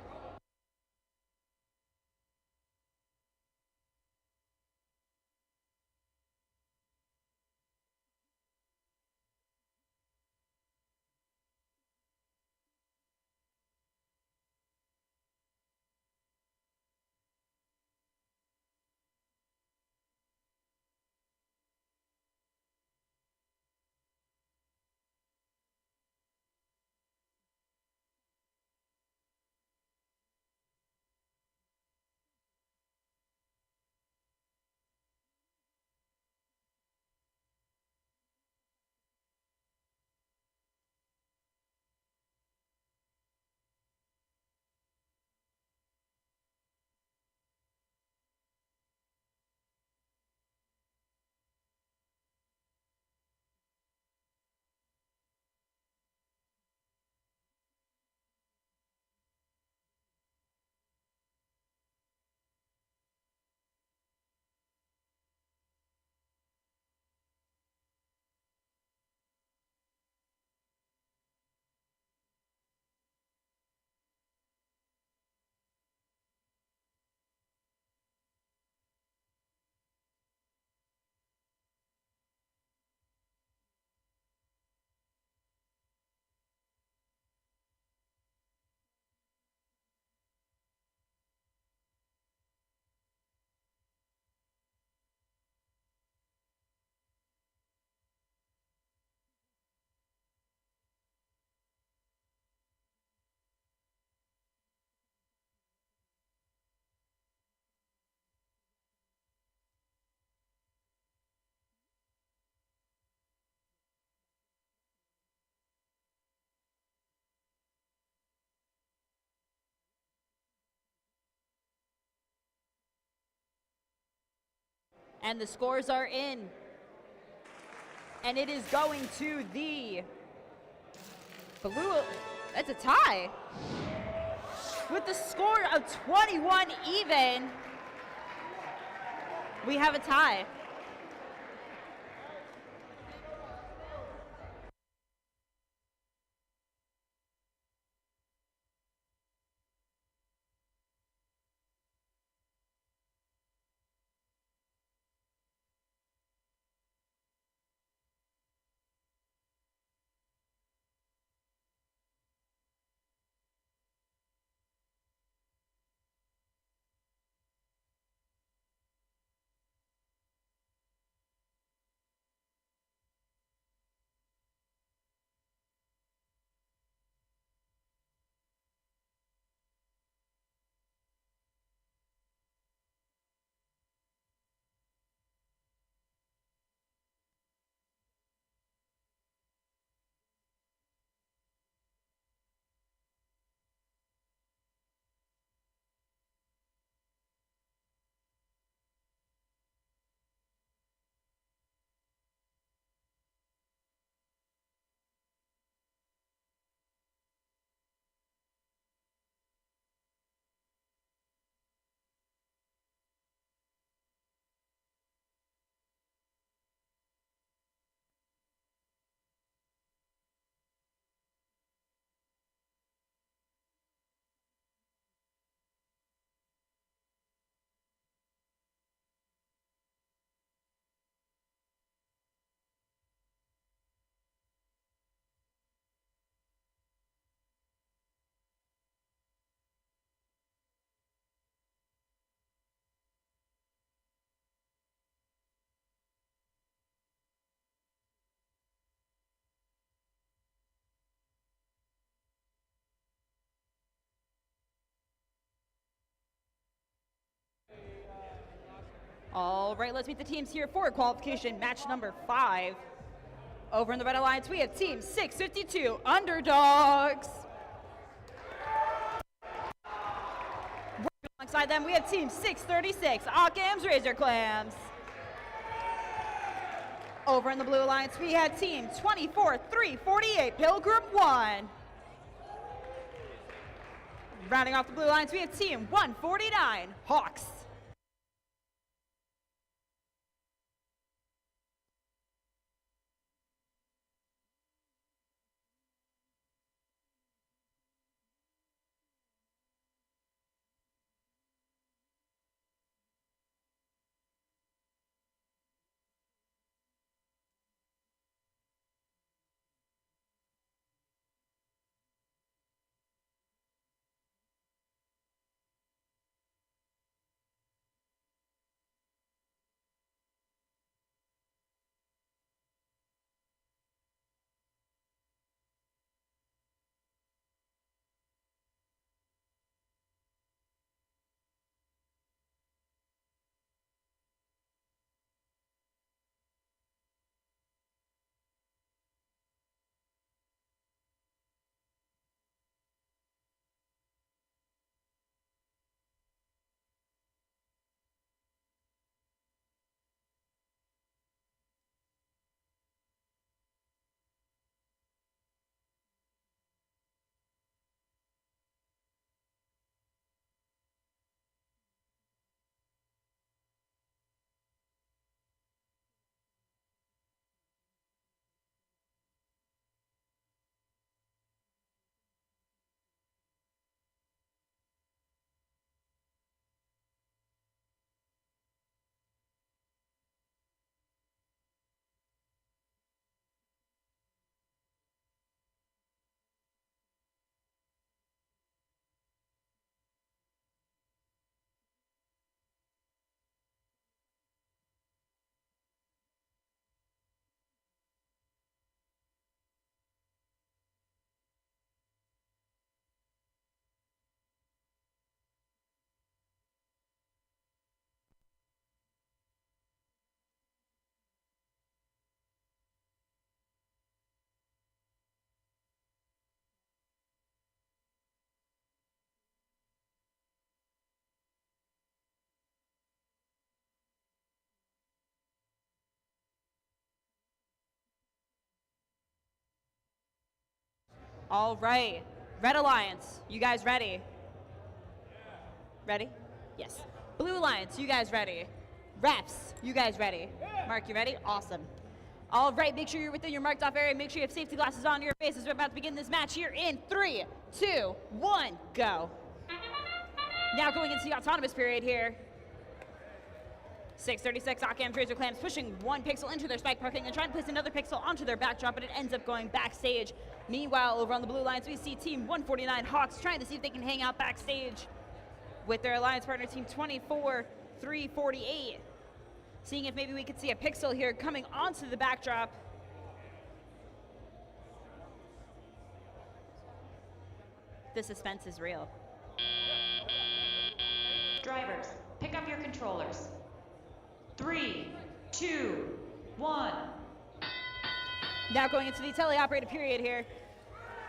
And the scores are in. And it is going to the blue. That's a tie. With the score of 21 even, we have a tie. All right, let's meet the teams here for qualification match number 5. Over in the Red Alliance, we have Team 652 Underdogs. Right alongside them, we have Team 636 Occam's Razor Clams. Over in the Blue Alliance, we have Team 24348 Pilgrim 1. Rounding off the Blue Alliance, we have Team 149 Hawks. All right, Red Alliance, you guys ready? Ready? Yes. Blue Alliance, you guys ready? Refs, you guys ready? Mark, you ready? Awesome. All right, make sure you're within your marked off area. Make sure you have safety glasses on your faces. We're about to begin this match here in 3, 2, 1, go. Now going into the autonomous period here. 636 Occam's Razor Clams pushing 1 pixel into their spike parking and trying to place another pixel onto their backdrop, but it ends up going backstage. Meanwhile, over on the blue alliance, we see Team 149 Hawks trying to see if they can hang out backstage with their alliance partner, Team 24-348. Seeing if maybe we could see a pixel here coming onto the backdrop. The suspense is real. Drivers, pick up your controllers. 3, 2, 1. Now going into the teleoperated period here.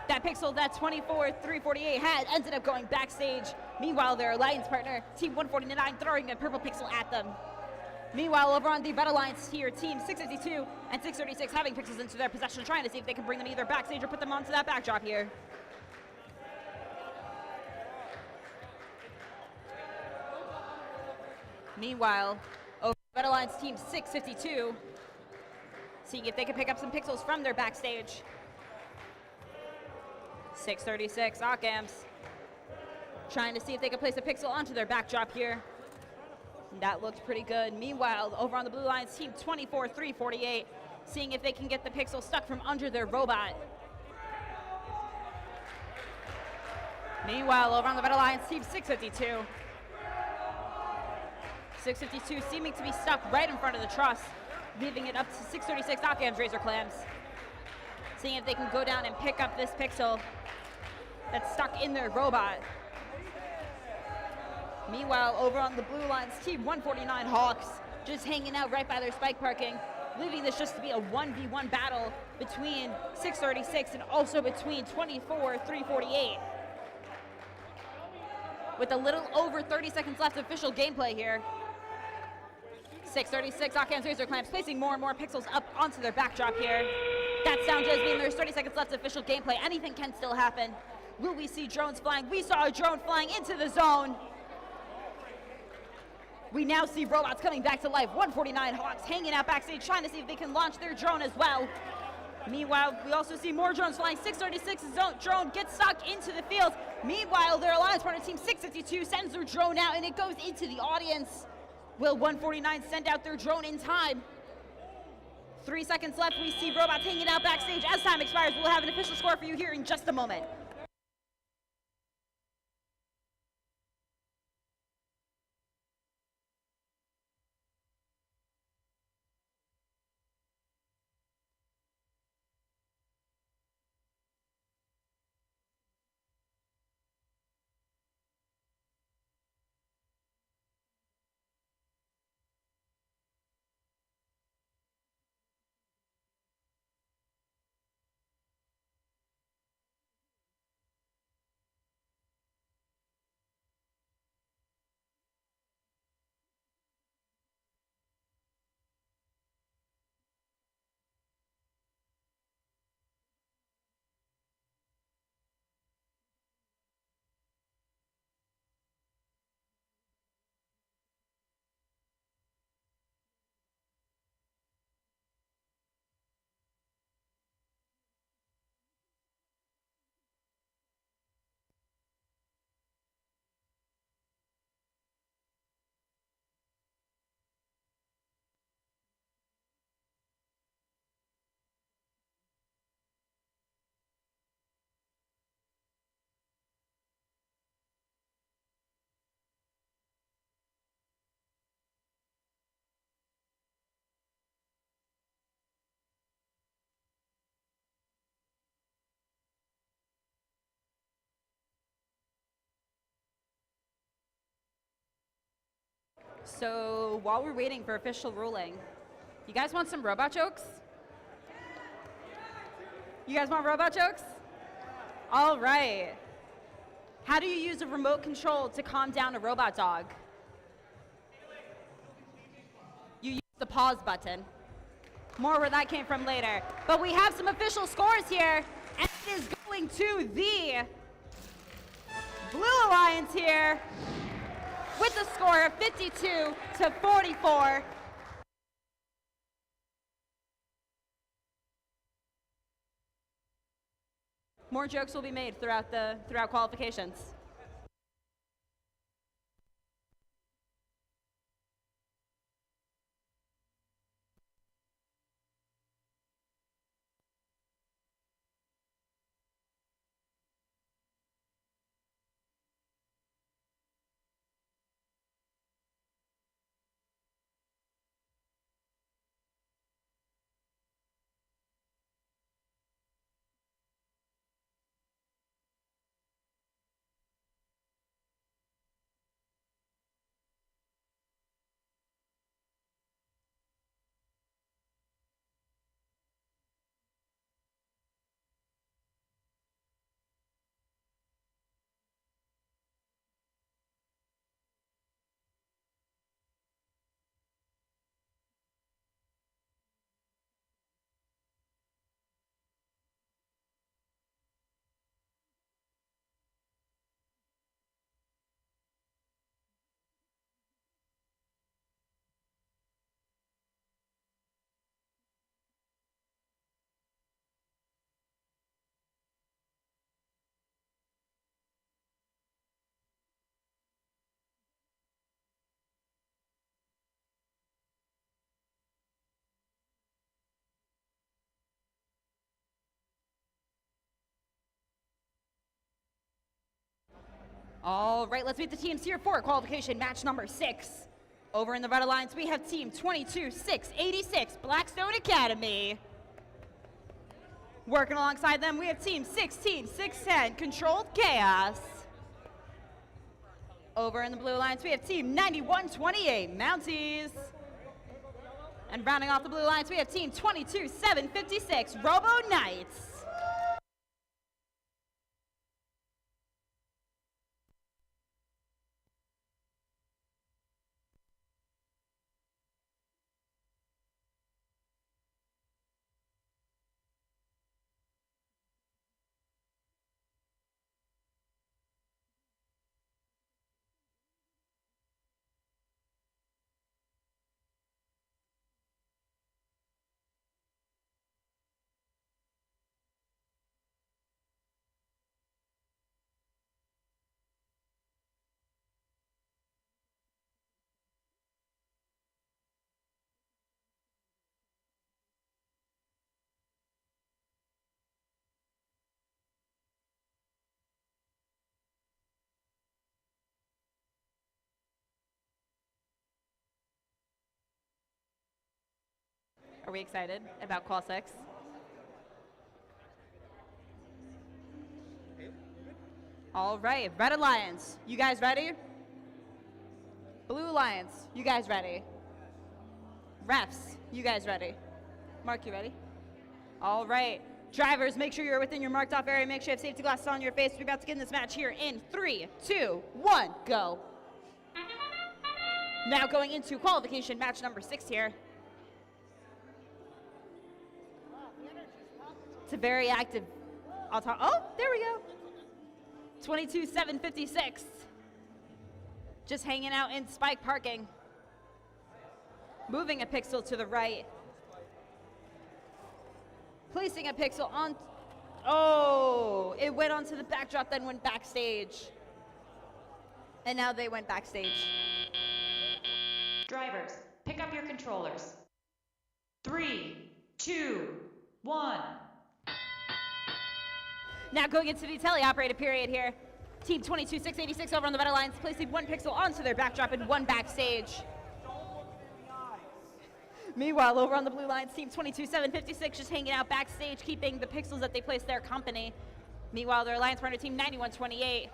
That pixel that 24-348 had ended up going backstage. Meanwhile, their alliance partner, Team 149, throwing a purple pixel at them. Meanwhile, over on the Red Alliance here, Team 652 and 636 having pixels into their possession, trying to see if they can bring them either backstage or put them onto that backdrop here. Meanwhile, over Red Alliance Team 652, seeing if they can pick up some pixels from their backstage. 636 Occams trying to see if they can place a pixel onto their backdrop here. That looked pretty good. Meanwhile, over on the Blue Alliance Team 24-348, seeing if they can get the pixel stuck from under their robot. Meanwhile, over on the Red Alliance Team 652. 652 seeming to be stuck right in front of the truss, leaving it up to 636 Occam's Razor Clams. Seeing if they can go down and pick up this pixel that's stuck in their robot. Meanwhile, over on the Blue Alliance Team 149 Hawks, just hanging out right by their spike parking, leaving this just to be a 1v1 battle between 636 and also between 24-348. With a little over 30 seconds left of official gameplay here. 636 Occam's Razor Clamps placing more and more pixels up onto their backdrop here. That sound does mean there's 30 seconds left of official gameplay. Anything can still happen. Will we see drones flying? We saw a drone flying into the zone. We now see robots coming back to life. 149 Hawks hanging out backstage, trying to see if they can launch their drone as well. Meanwhile, we also see more drones flying. 636's drone gets sucked into the field. Meanwhile, their alliance partner, Team 652, sends their drone out, and it goes into the audience. Will 149 send out their drone in time? 3 seconds left. We see robots hanging out backstage. As time expires, we'll have an official score for you here in just a moment. So while we're waiting for official ruling, you guys want some robot jokes? You guys want robot jokes? All right. How do you use a remote control to calm down a robot dog? You use the pause button. More where that came from later. But we have some official scores here, and it is going traveling to the Blue Alliance here with a score of 52-44. More jokes will be made throughout qualifications. All right, let's meet the teams here for qualification match number 6. Over in the Red Alliance, we have team 22-686, Blackstone Academy. Working alongside them, we have team 16-610, Controlled Chaos. Over in the Blue Alliance, we have team 9128, Mounties. And rounding off the Blue Alliance, we have team 22-756, Robo Knights. Are we excited about Qual 6? All right, Red Alliance, you guys ready? Blue Alliance, you guys ready? Refs, you guys ready? Mark, you ready? All right, drivers, make sure you're within your marked off area. Make sure you have safety glasses on your face. We're about to get in this match here in 3, 2, 1, go. Now going into qualification match number 6 here. It's a very active, oh, there we go. 22-756. Just hanging out in spike parking. Moving a pixel to the right. Placing a pixel on, oh, it went onto the backdrop, then went backstage. And now they went backstage. Drivers, pick up your controllers. 3, 2, 1. Now going into the teleoperated period here. Team 22-686 over on the Red Alliance, placing one pixel onto their backdrop and one backstage. Meanwhile, over on the Blue Alliance, Team 22-756 just hanging out backstage, keeping the pixels that they placed their company. Meanwhile, their alliance partner, Team 9128,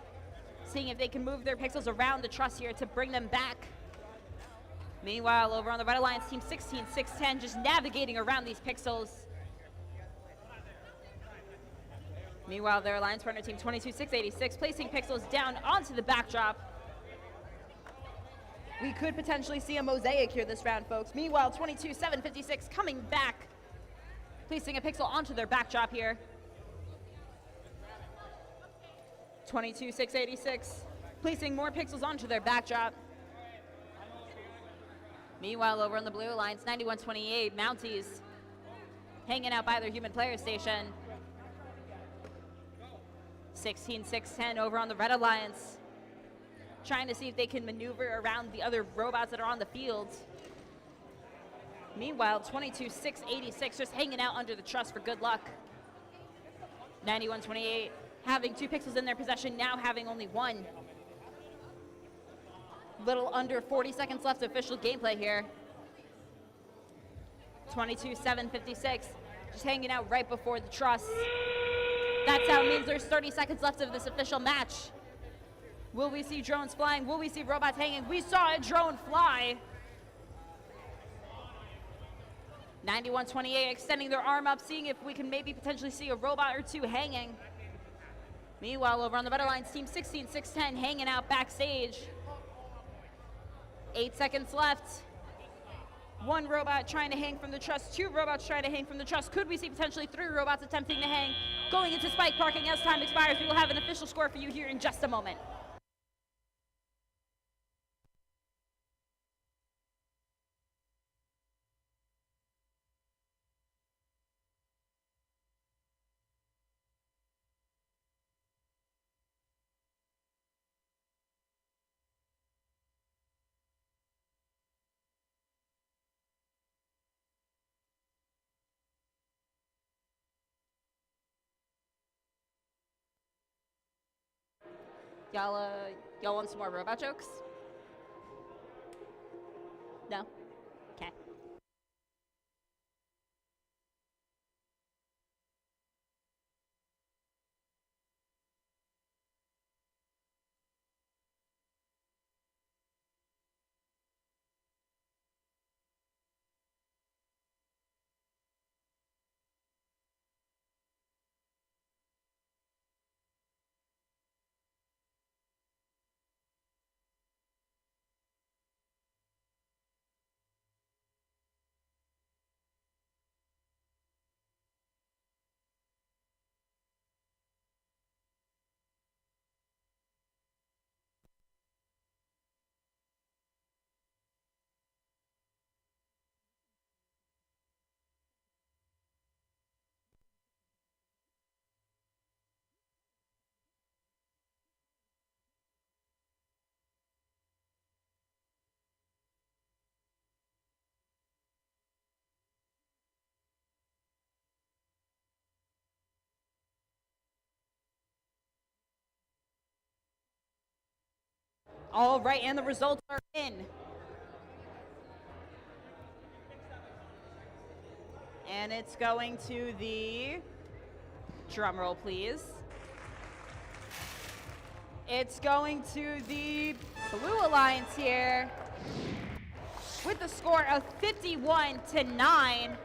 seeing if they can move their pixels around the truss here to bring them back. Meanwhile, over on the Red Alliance, Team 16-610 just navigating around these pixels. Meanwhile, their alliance partner, Team 22-686, placing pixels down onto the backdrop. We could potentially see a mosaic here this round, folks. Meanwhile, 22-756 coming back, placing a pixel onto their backdrop here. 22,686, placing more pixels onto their backdrop. Meanwhile, over on the Blue Alliance, 9128, Mounties hanging out by their human player station. 16,610 over on the Red Alliance, trying to see if they can maneuver around the other robots that are on the field. Meanwhile, 22,686 just hanging out under the truss for good luck. 9128 having 2 pixels in their possession, now having only 1. Little under 40 seconds left of official gameplay here. 22,756 just hanging out right before the truss. That sound means there's 30 seconds left of this official match. Will we see drones flying? Will we see robots hanging? We saw a drone fly. 9128 extending their arm up, seeing if we can maybe potentially see a robot or 2 hanging. Meanwhile, over on the Red Alliance, team 16,610 hanging out backstage. 8 seconds left. 1 robot trying to hang from the truss, 2 robots trying to hang from the truss. Could we see potentially 3 robots attempting to hang? Going into spike parking as time expires. We will have an official score for you here in just a moment. Y'all want some more robot jokes? No? Okay. All right, and the results are in. And it's going to the, drum roll please. It's going to the Blue Alliance here with the score of 51-9.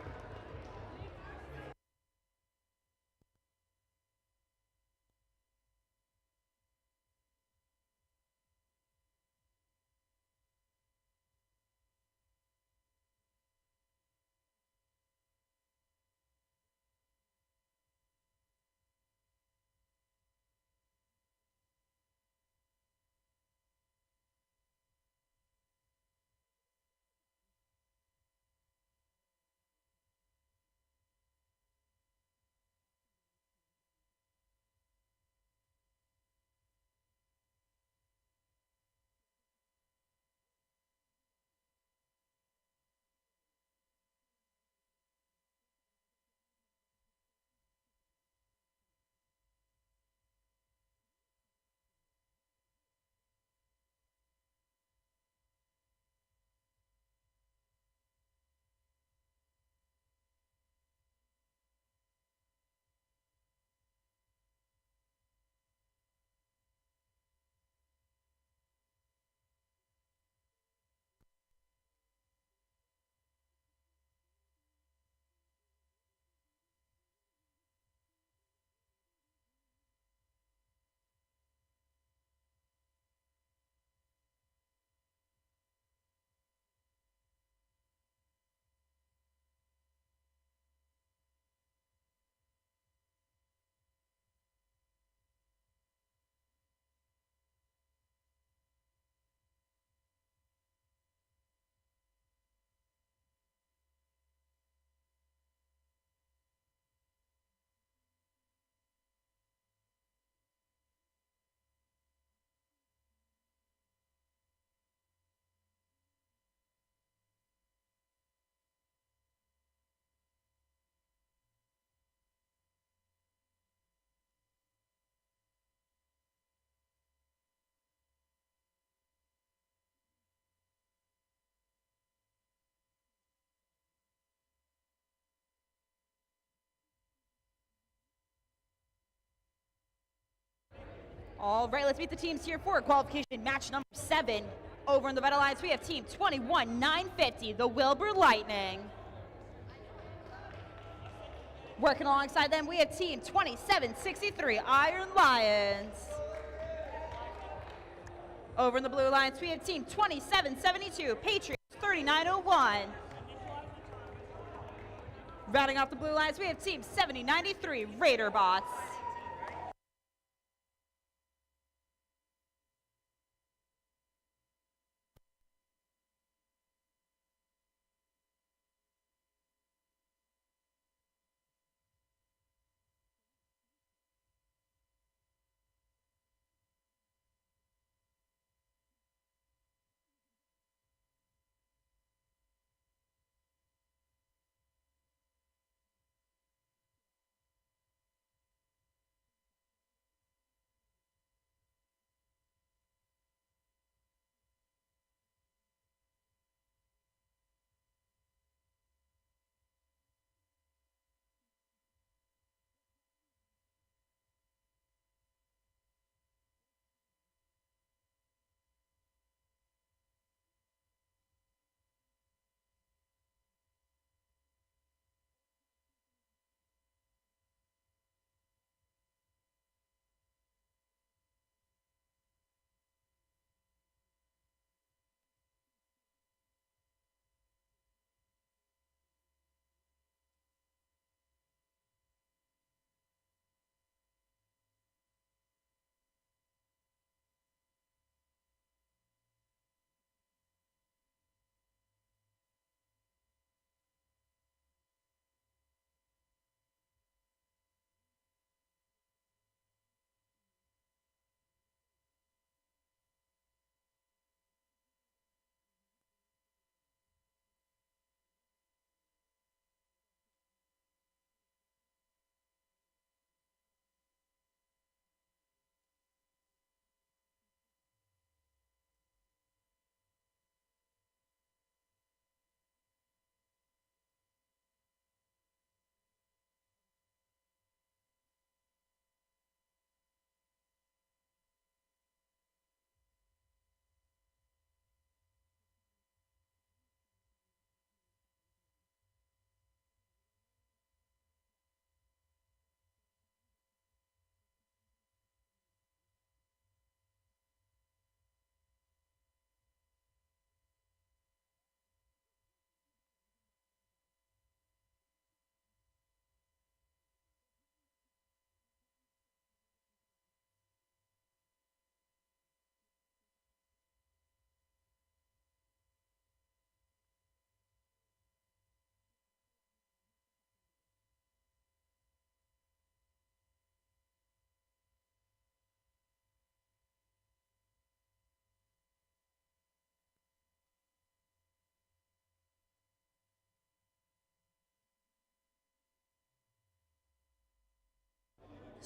All right, let's meet the teams here for qualification match number 7. Over in the Red Alliance, we have team 21-950, the Wilbur Lightning. Working alongside them, we have team 2763, Iron Lions. Over in the Blue Alliance, we have team 2772, Patriots 3901. Rounding off the Blue Alliance, we have team 7093, Raider Bots.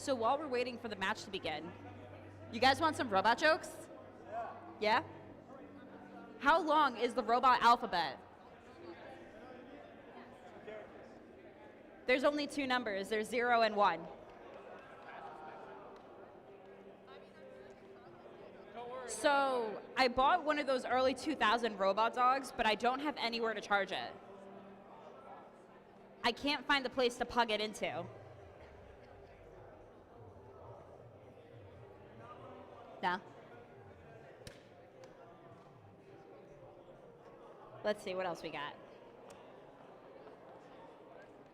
So while we're waiting for the match to begin, you guys want some robot jokes? Yeah? How long is the robot alphabet? There's only 2 numbers. There's 0 and 1. So I bought one of those early 2000 robot dogs, but I don't have anywhere to charge it. I can't find the place to plug it into. No? Let's see what else we got.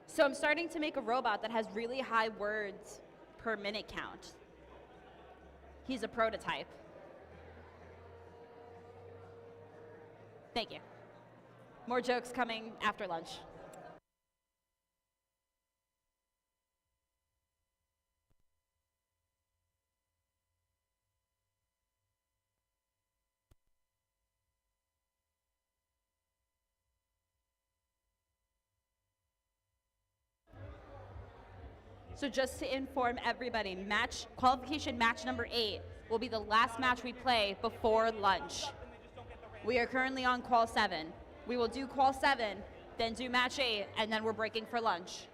So I'm starting to make a robot that has really high words per minute count. He's a prototype. Thank you. More jokes coming after lunch. So just to inform everybody, qualification match number 8 will be the last match we play before lunch. We are currently on qual 7. We will do qual 7, then do match 8, and then we're breaking for lunch.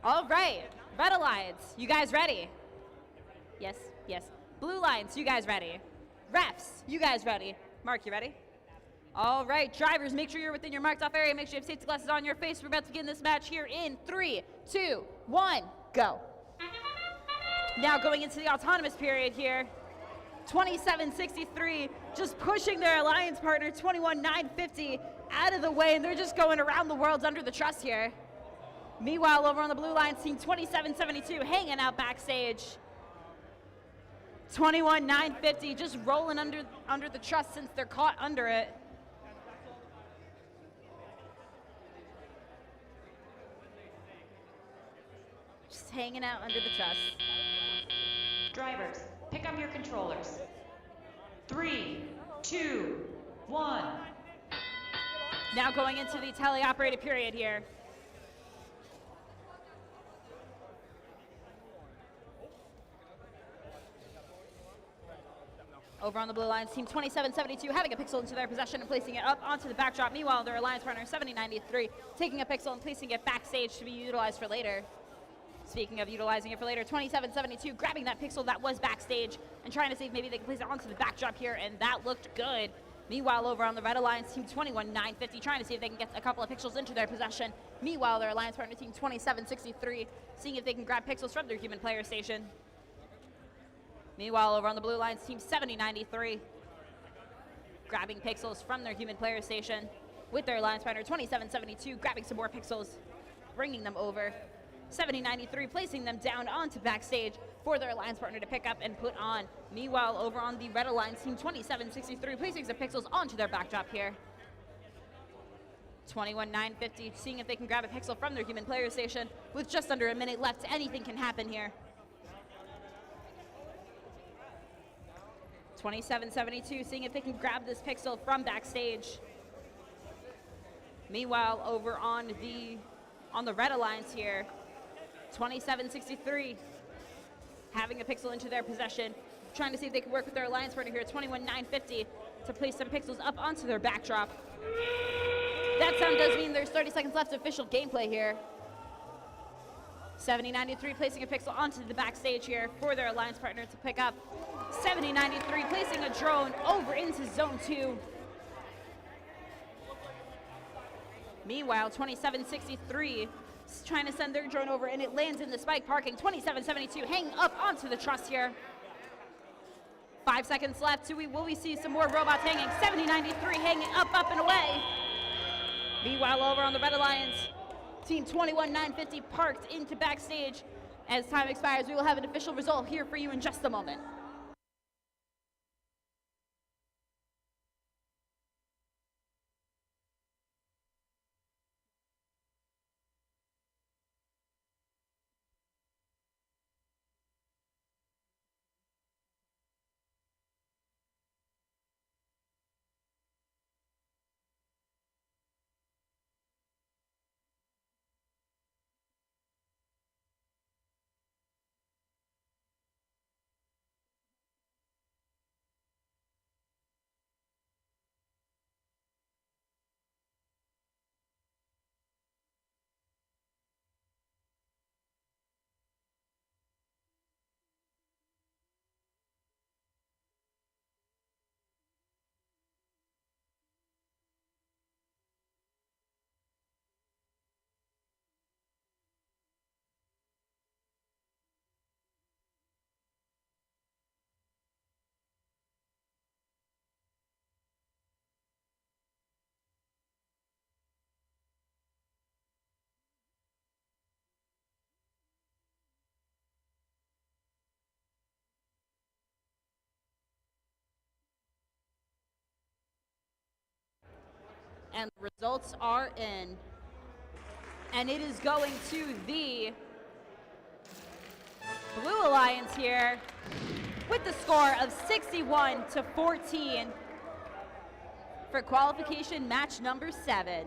All right, Red Alliance, you guys ready? Yes, yes. Blue Alliance, you guys ready? Refs, you guys ready? Mark, you ready? All right, drivers, make sure you're within your marked off area. Make sure you have safety glasses on your face. We're about to begin this match here in 3, 2, 1, go. Now going into the autonomous period here. 2763 just pushing their alliance partner 21950 out of the way, and they're just going around the world under the truss here. Meanwhile, over on the Blue Alliance team, 2772 hanging out backstage. 21950 just rolling under the truss since they're caught under it. Just hanging out under the truss. Drivers, pick up your controllers. 3, 2, 1. Now going into the teleoperated period here. Over on the Blue Alliance team, 2772 having a pixel into their possession and placing it up onto the backdrop. Meanwhile, their alliance partner, 7093, taking a pixel and placing it backstage to be utilized for later. Speaking of utilizing it for later, 2772 grabbing that pixel that was backstage and trying to see if maybe they can place it onto the backdrop here, and that looked good. Meanwhile, over on the Red Alliance team, 21950 trying to see if they can get a couple of pixels into their possession. Meanwhile, their alliance partner team, 2763, seeing if they can grab pixels from their human player station. Meanwhile, over on the Blue Alliance team, 7093 grabbing pixels from their human player station with their alliance partner, 2772 grabbing some more pixels, bringing them over. 7093 placing them down onto backstage for their alliance partner to pick up and put on. Meanwhile, over on the Red Alliance team, 2763 placing some pixels onto their backdrop here. 21950 seeing if they can grab a pixel from their human player station with just under a minute left. Anything can happen here. 2772 seeing if they can grab this pixel from backstage. Meanwhile, over on the Red Alliance here, 2763 having a pixel into their possession, trying to see if they can work with their alliance partner here, 21950, to place some pixels up onto their backdrop. That sound does mean there's 30 seconds left of official gameplay here. 7093 placing a pixel onto the backstage here for their alliance partner to pick up. 7093 placing a drone over into zone 2. Meanwhile, 2763 is trying to send their drone over, and it lands in the spike parking. 2772 hanging up onto the truss here. 5 seconds left. Will we see some more robots hanging? 7093 hanging up and away. Meanwhile, over on the Red Alliance, team 21950 parked into backstage. As time expires, we will have an official result here for you in just a moment. And the results are in. And it is going to the Blue Alliance here with the score of 61-14 for qualification match number 7.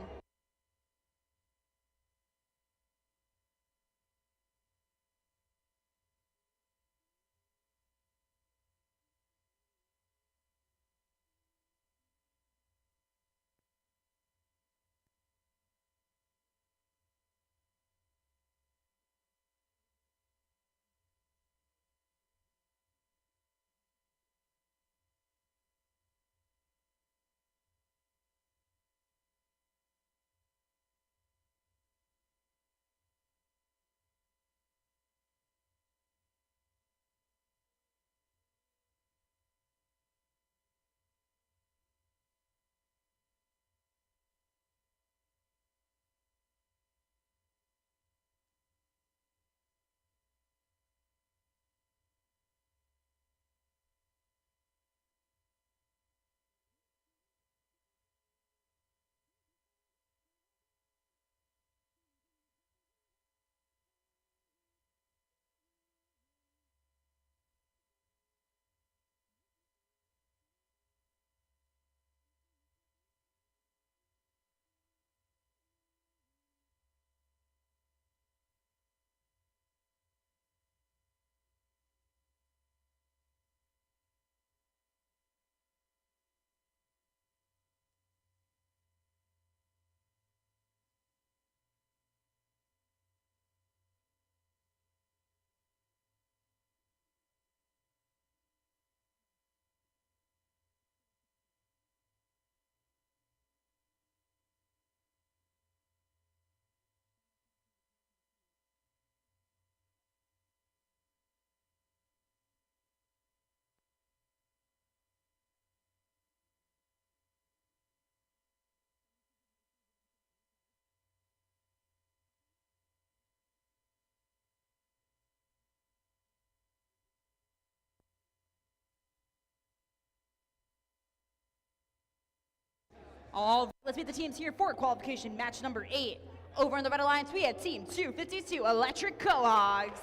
Let's meet the teams here for qualification match number 8. Over on the Red Alliance, we have Team 252 Electric Cohogs.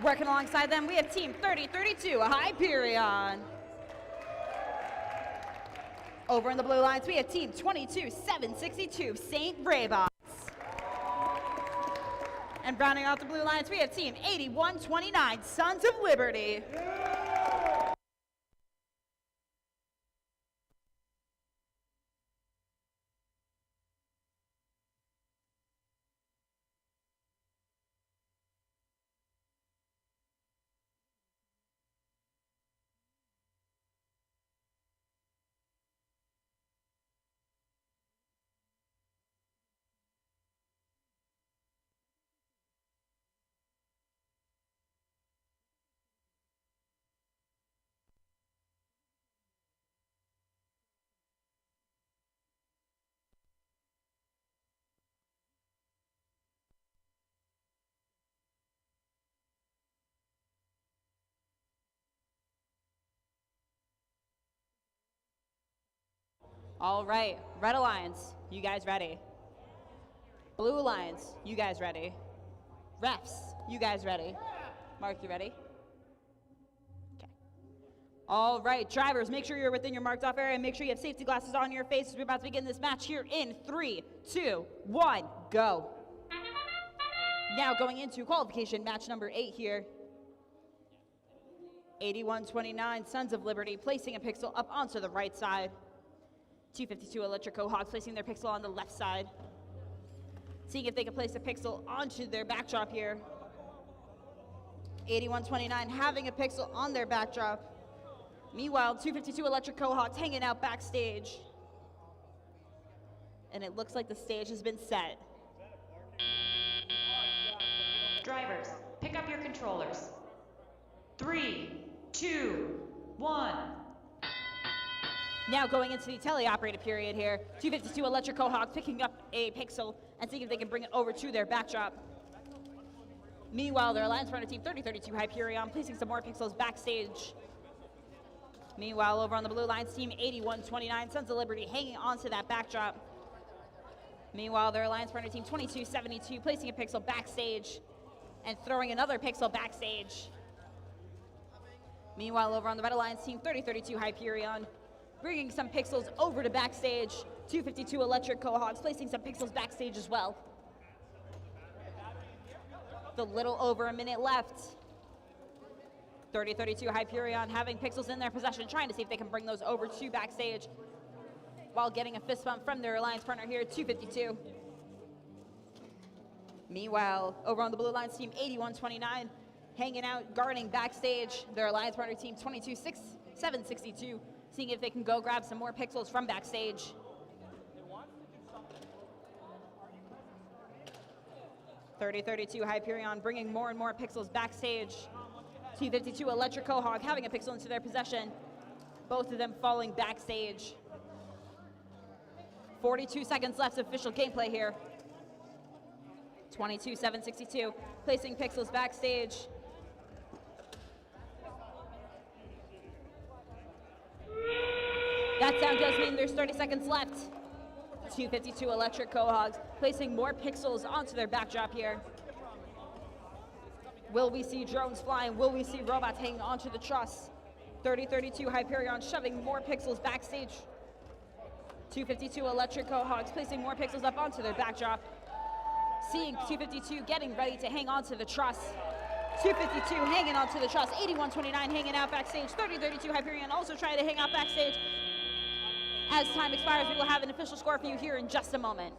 Working alongside them, we have Team 3032 Hyperion. Over in the Blue Alliance, we have Team 22762 St. Robots. And rounding out the Blue Alliance, we have Team 8129 Sons of Liberty. All right, Red Alliance, you guys ready? Blue Alliance, you guys ready? Refs, you guys ready? Mark, you ready? Okay. All right, drivers, make sure you're within your marked off area and make sure you have safety glasses on your faces. We're about to begin this match here in 3, 2, 1, go. Now going into qualification match number 8 here. 8129 Sons of Liberty placing a pixel up onto the right side. 252 Electric Cohogs placing their pixel on the left side. Seeing if they can place a pixel onto their backdrop here. 8129 having a pixel on their backdrop. Meanwhile, 252 Electric Cohogs hanging out backstage. And it looks like the stage has been set. Drivers, pick up your controllers. 3, 2, 1. Now going into the teleoperated period here, 252 Electric Cohogs picking up a pixel and seeing if they can bring it over to their backdrop. Meanwhile, their alliance partner team 3032 Hyperion placing some more pixels backstage. Meanwhile, over on the Blue Alliance team 8129 Sons of Liberty hanging onto that backdrop. Meanwhile, their alliance partner team 2272 placing a pixel backstage and throwing another pixel backstage. Meanwhile, over on the Red Alliance team 3032 Hyperion bringing some pixels over to backstage. 252 Electric Cohogs placing some pixels backstage as well. The little over a minute left. 3032 Hyperion having pixels in their possession, trying to see if they can bring those over to backstage while getting a fist bump from their alliance partner here, 252. Meanwhile, over on the Blue Alliance team 8129 hanging out, guarding backstage. Their alliance partner team 22762 seeing if they can go grab some more pixels from backstage. .3032 Hyperion bringing more and more pixels backstage. 252 Electric Cohog having a pixel into their possession. Both of them falling backstage. 42 seconds left of official gameplay here. 22-762 placing pixels backstage. That sound does mean there's 30 seconds left. 252 Electric Cohogs placing more pixels onto their backdrop here. Will we see drones flying? Will we see robots hanging onto the truss? 3032 Hyperion shoving more pixels backstage. 252 Electric Cohogs placing more pixels up onto their backdrop. Seeing 252 getting ready to hang onto the truss. 252 hanging onto the truss. 8129 hanging out backstage. 3032 Hyperion also trying to hang out backstage. As time expires, we will have an official score for you here in just a moment.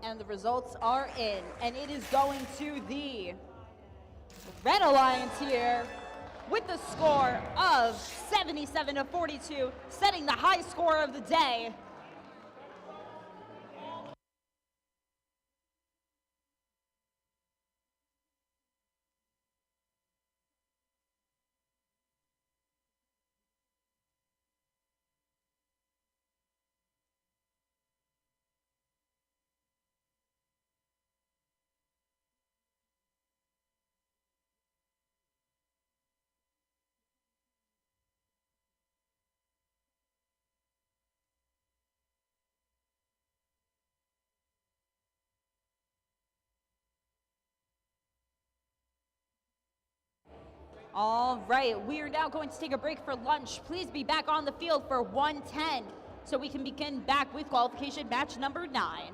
And the results are in, and it is going to the Red Alliance here with the score of 77-42, setting the high score of the day. All right, we are now going to take a break for lunch. Please be back on the field for 1:10 so we can begin back with qualification match number 9.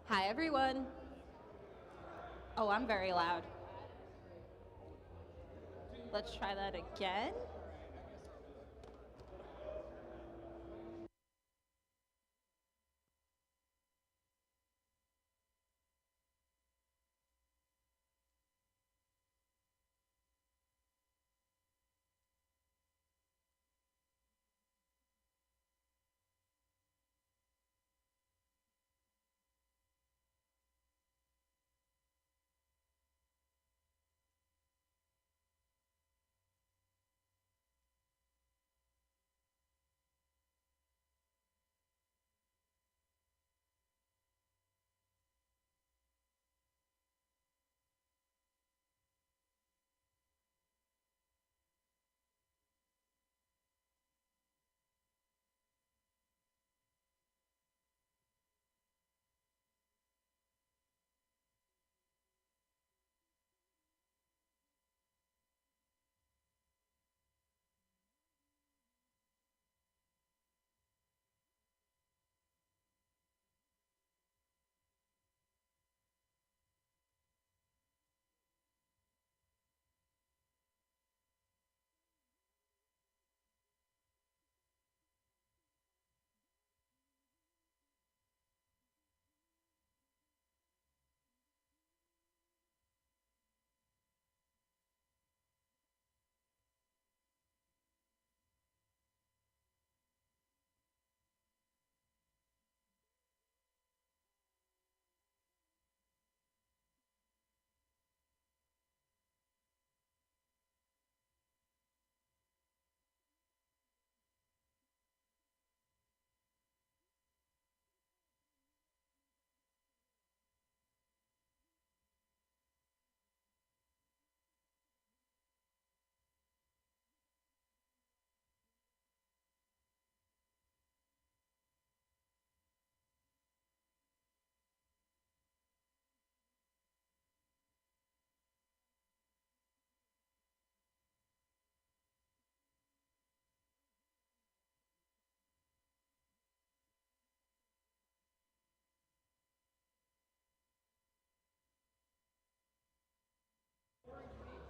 Hi, everyone. Oh, I'm very loud. Let's try that again.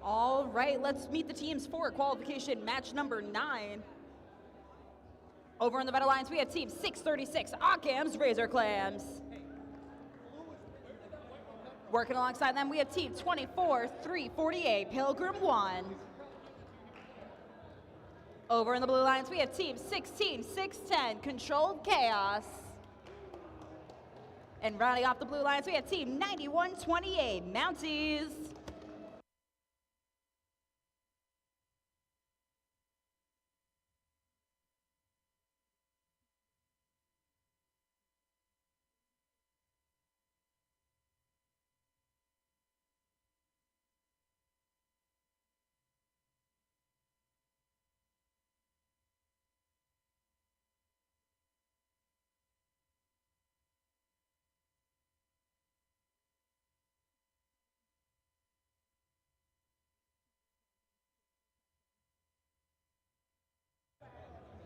All right, let's meet the teams for qualification match number 9. Over on the Battle Lines, we have team 636, Occam's Razor Clams. Working alongside them, we have team 24-348, Pilgrim 1. Over in the blue lines, we have team 16-610, Controlled Chaos. And rounding off the blue lines, we have team 91-28, Mounties.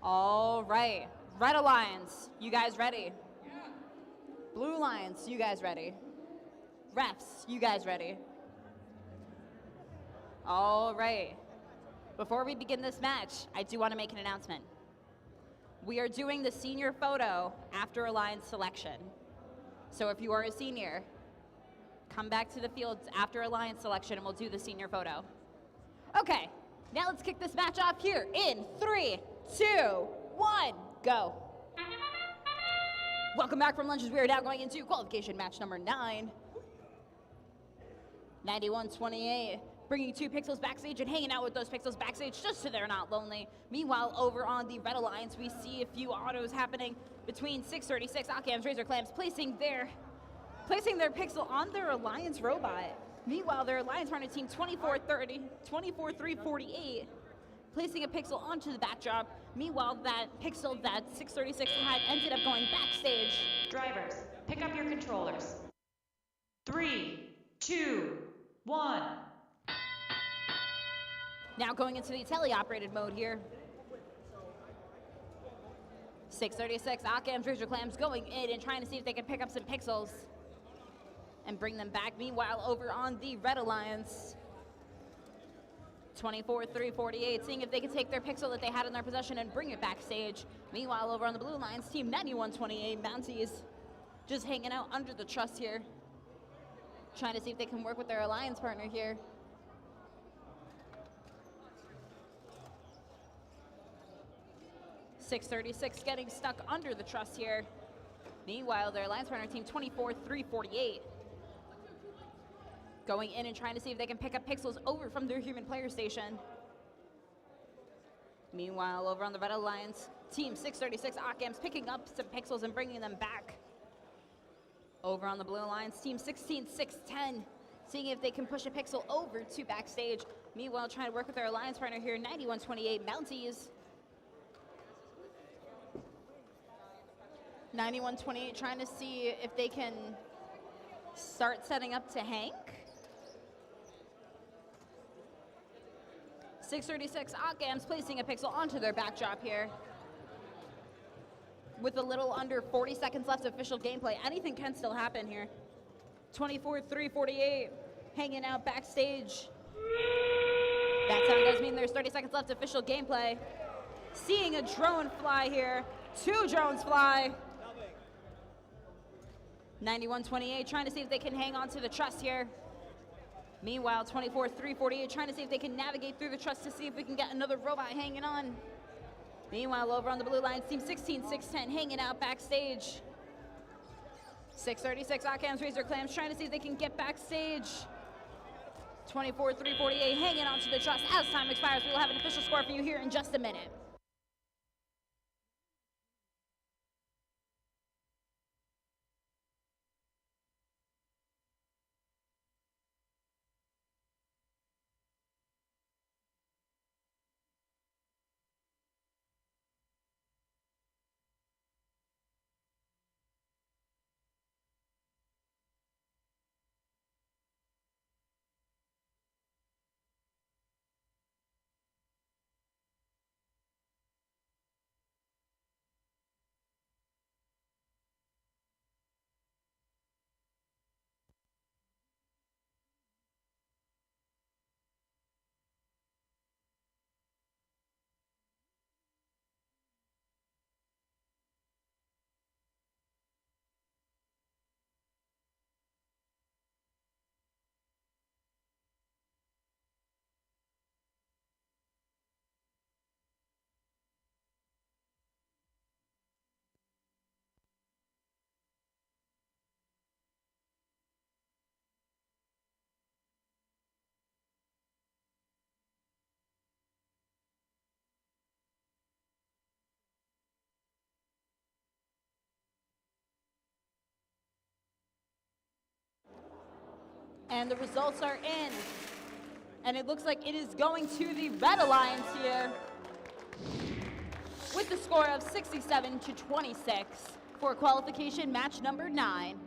All right, Red Alliance, you guys ready? Blue Alliance, you guys ready? Refs, you guys ready? All right. Before we begin this match, I do want to make an announcement. We are doing the senior photo after Alliance selection. So if you are a senior, come back to the field after Alliance selection and we'll do the senior photo. Okay, now let's kick this match off here in 3, 2, 1, go. Welcome back from lunches. We are now going into qualification match number 9. 91-28, bringing 2 pixels backstage and hanging out with those pixels backstage just so they're not lonely. Meanwhile, over on the Red Alliance, we see a few autos happening between 636, Occam's Razor Clams, placing their pixel on their Alliance robot. Meanwhile, their Alliance partner team 24-348, placing a pixel onto the backdrop. Meanwhile, that pixel that 636 had ended up going backstage. Drivers, pick up your controllers. 3, 2, 1. Now going into the tele-operated mode here. 636, Occam's Razor Clams going in and trying to see if they can pick up some pixels. and bring them back. Meanwhile, over on the Red Alliance, 24-3-48, seeing if they can take their pixel that they had in their possession and bring it backstage. Meanwhile, over on the Blue Alliance team, 91-28, Mounties just hanging out under the truss here, trying to see if they can work with their alliance partner here. .636 getting stuck under the truss here. Meanwhile, their alliance partner team, 24-3-48, going in and trying to see if they can pick up pixels over from their human player station. Meanwhile, over on the Red Alliance, team 636 Occam's picking up some pixels and bringing them back. Over on the Blue Alliance, team 16-610, seeing if they can push a pixel over to backstage. Meanwhile, trying to work with their alliance partner here, 91-28 Mounties. 91-28 trying to see if they can start setting up to Hank. 636 Occam's placing a pixel onto their backdrop here. With a little under 40 seconds left of official gameplay, anything can still happen here. 24-3-48, hanging out backstage. That sound does mean there's 30 seconds left of official gameplay. Seeing a drone fly here, 2 drones fly. 91-28 trying to see if they can hang on to the truss here. Meanwhile, 24-3-48 trying to see if they can navigate through the truss to see if we can get another robot hanging on. Meanwhile, over on the Blue Alliance team, 16-610 hanging out backstage. 636 Occam's Razor Clams trying to see if they can get backstage. 24-3-48 hanging on to the truss. As time expires, we will have an official score for you here in just a minute. And the results are in. And it looks like it is going to the Red Alliance here with the score of 67-26 for qualification match number 9.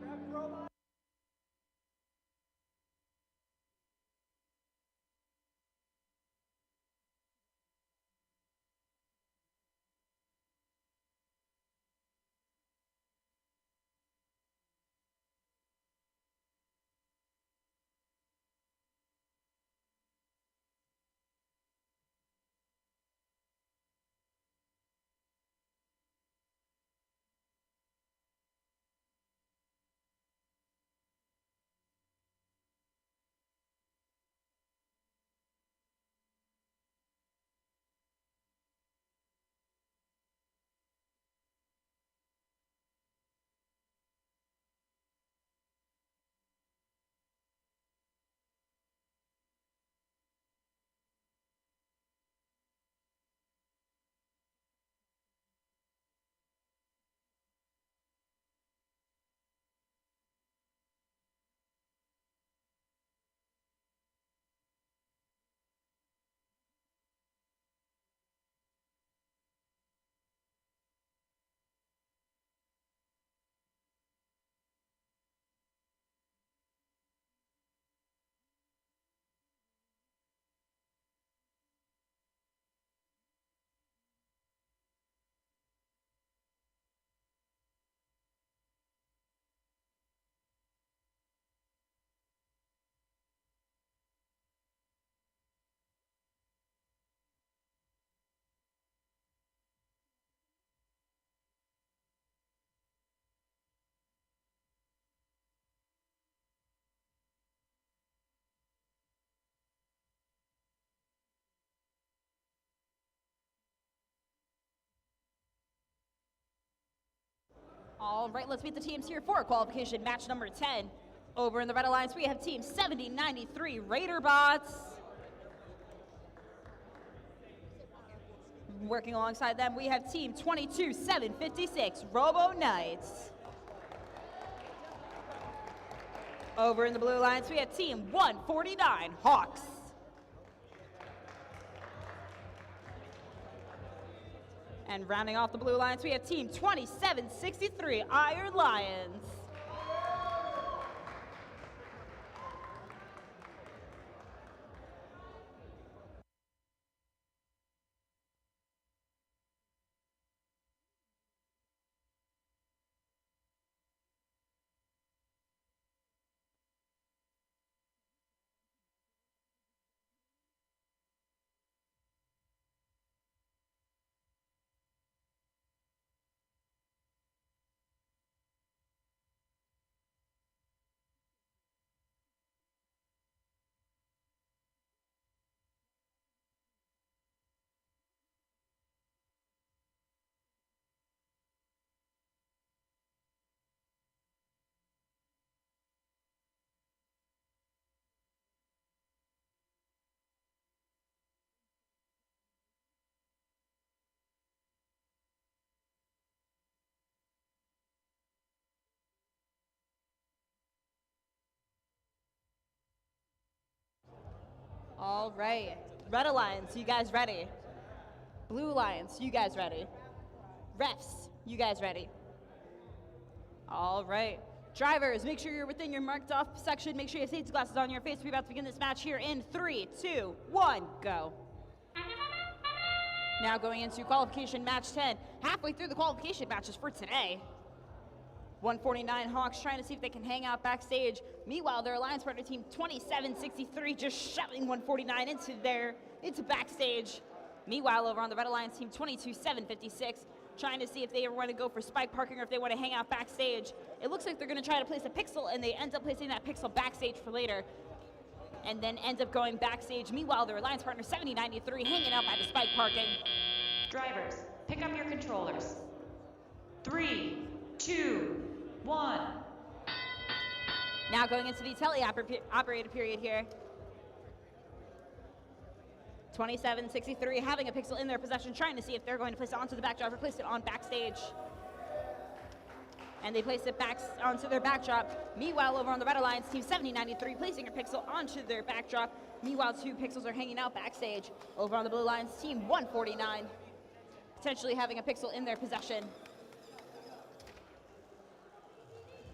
All right, let's meet the teams here for qualification match number 10. Over in the Red Alliance, we have team 7093 Raider Bots. Working alongside them, we have team 22756 Robo Knights. Over in the Blue Alliance, we have team 149 Hawks. And rounding off the Blue Alliance, we have team 2763 Iron Lions. All right, Red Alliance, you guys ready? Blue Alliance, you guys ready? Refs, you guys ready? All right. Drivers, make sure you're within your marked off section. Make sure you have safety glasses on your face. We're about to begin this match here in 3, 2, 1, go. Now going into qualification match 10. Halfway through the qualification matches for today. 149 Hawks trying to see if they can hang out backstage. Meanwhile, their alliance partner team 2763 just shoving 149 into backstage. Meanwhile, over on the Red Alliance team 22756 trying to see if they want to go for spike parking or if they want to hang out backstage. It looks like they're going to try to place a pixel, and they end up placing that pixel backstage for later, and then end up going backstage. Meanwhile, their alliance partner 7093 hanging out by the spike parking. Drivers, pick up your controllers. 3, 2, 1. Now going into the tele-operated period here. 2763 having a pixel in their possession, trying to see if they're going to place it onto the backdrop or place it on backstage. And they place it back onto their backdrop. Meanwhile, over on the Red Alliance, team 7093 placing a pixel onto their backdrop. Meanwhile, 2 pixels are hanging out backstage. Over on the Blue Alliance, team 149 potentially having a pixel in their possession.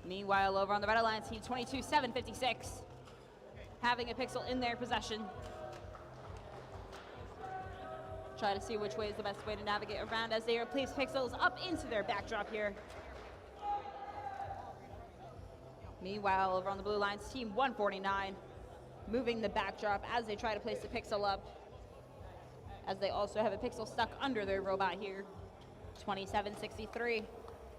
Meanwhile, over on the Red Alliance, team 22756 having a pixel in their possession. Try to see which way is the best way to navigate around as they place pixels up into their backdrop here. Meanwhile, over on the Blue Alliance, team 149 moving the backdrop as they try to place the pixel up, as they also have a pixel stuck under their robot here. 2763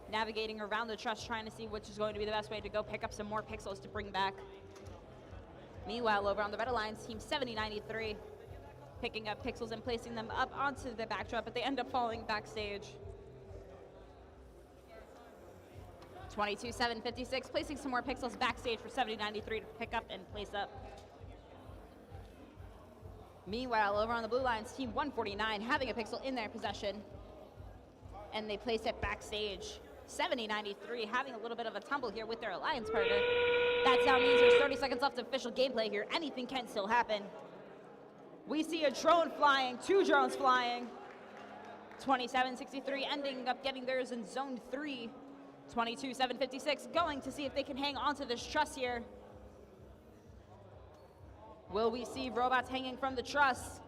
navigating around the truss, trying to see which is going to be the best way to go pick up some more pixels to bring back. Meanwhile, over on the Red Alliance, team 7093 picking up pixels and placing them up onto the backdrop, but they end up falling backstage. 22756 placing some more pixels backstage for 7093 to pick up and place up. Meanwhile, over on the Blue Alliance, team 149 having a pixel in their possession, and they place it backstage. 7093 having a little bit of a tumble here with their alliance partner. That sound means there's 30 seconds left of official gameplay here. Anything can still happen. We see a drone flying, 2 drones flying. 2763 ending up getting theirs in zone 3. 22756 going to see if they can hang onto this truss here. Will we see robots hanging from the truss?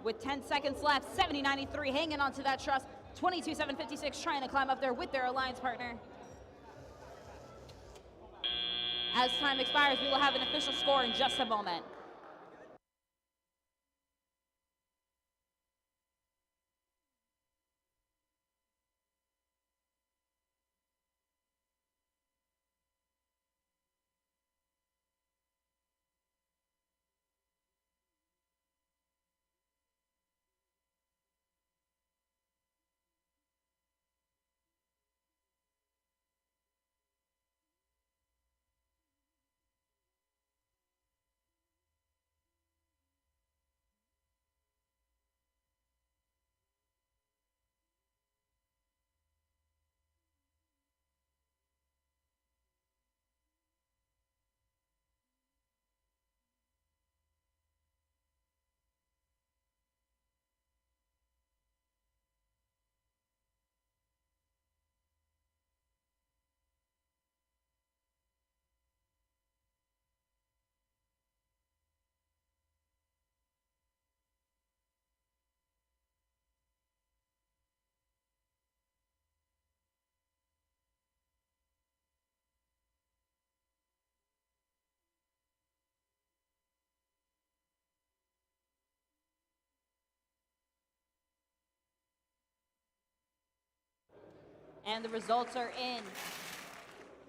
With 10 seconds left, 7093 hanging onto that truss. 22756 trying to climb up there with their alliance partner. As time expires, we will have an official score in just a moment. And the results are in.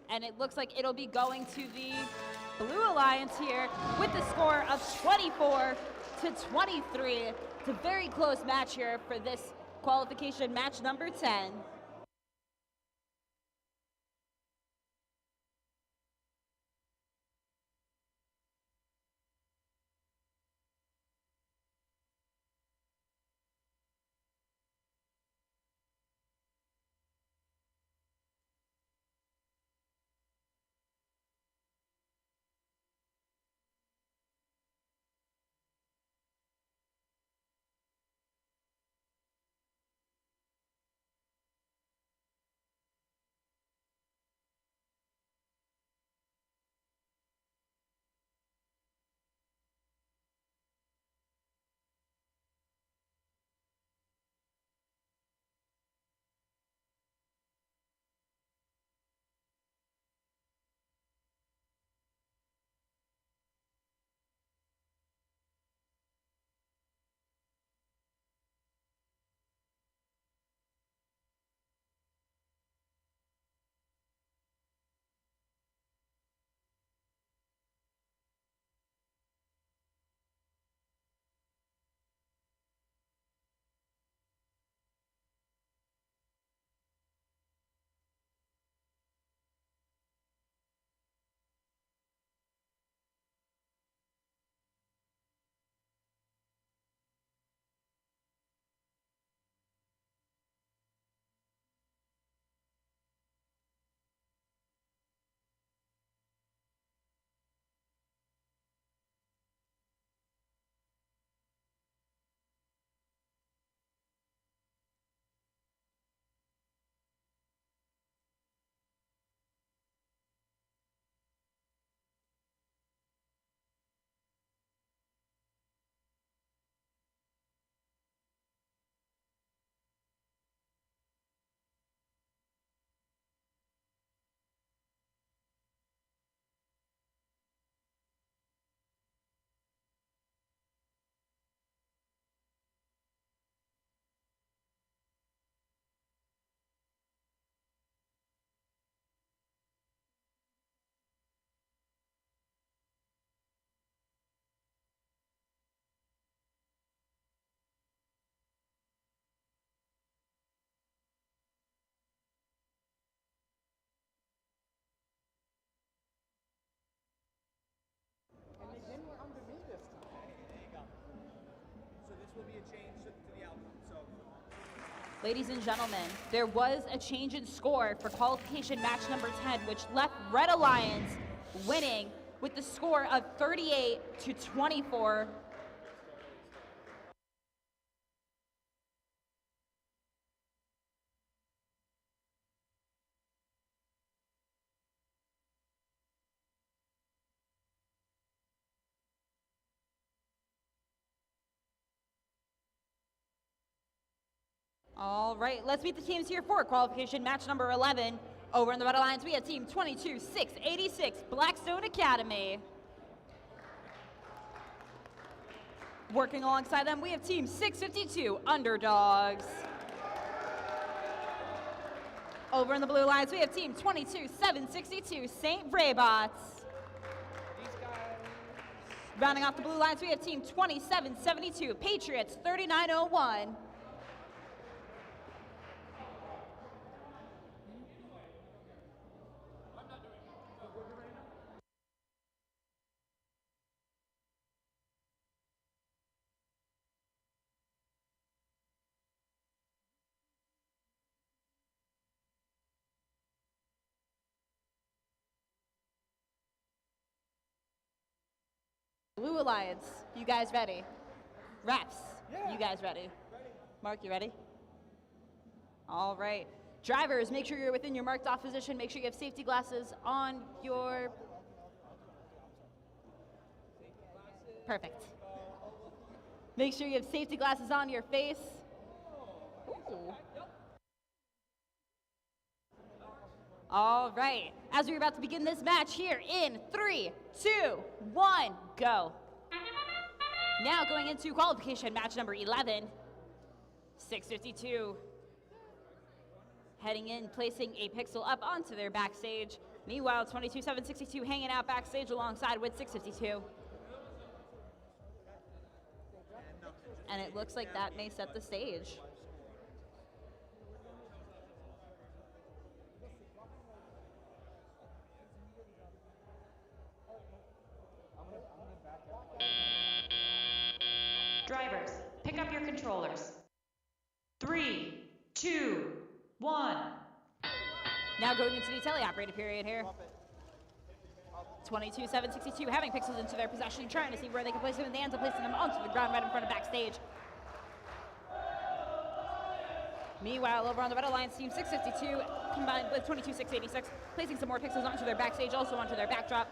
And it looks like it'll be going to the Blue Alliance here with the score of 24 to 23. It's a very close match here for this qualification match number 10. Ladies and gentlemen, there was a change in score for qualification match number 10, which left Red Alliance winning with the score of 38 to 24. All right, let's meet the teams here for qualification match number 11. Over in the Red Alliance, we have team 22-686, Blackstone Academy. Working alongside them, we have team 652, Underdogs. Over in the Blue Alliance, we have team 22-762, St. Robots. Rounding off the Blue Alliance, we have team 2772, Patriots 3901. Blue Alliance, you guys ready? Refs, you guys ready? Mark, you ready? All right. Drivers, make sure you're within your marked off position. Make sure you have safety glasses on your... Perfect. Make sure you have safety glasses on your face. Ooh. All right, as we're about to begin this match here in 3, 2, 1, go. Now going into qualification match number 11, 652. heading in, placing a pixel up onto their backstage. Meanwhile, 22-762 hanging out backstage alongside with 652. And it looks like that may set the stage. Drivers, pick up your controllers. 3, 2, 1. Now going into the teleoperated period here. 22-762 having pixels into their possession, trying to see where they can place them, and they end up placing them onto the ground right in front of backstage. Meanwhile, over on the Red Alliance team, 652 combined with 22-686, placing some more pixels onto their backstage, also onto their backdrop.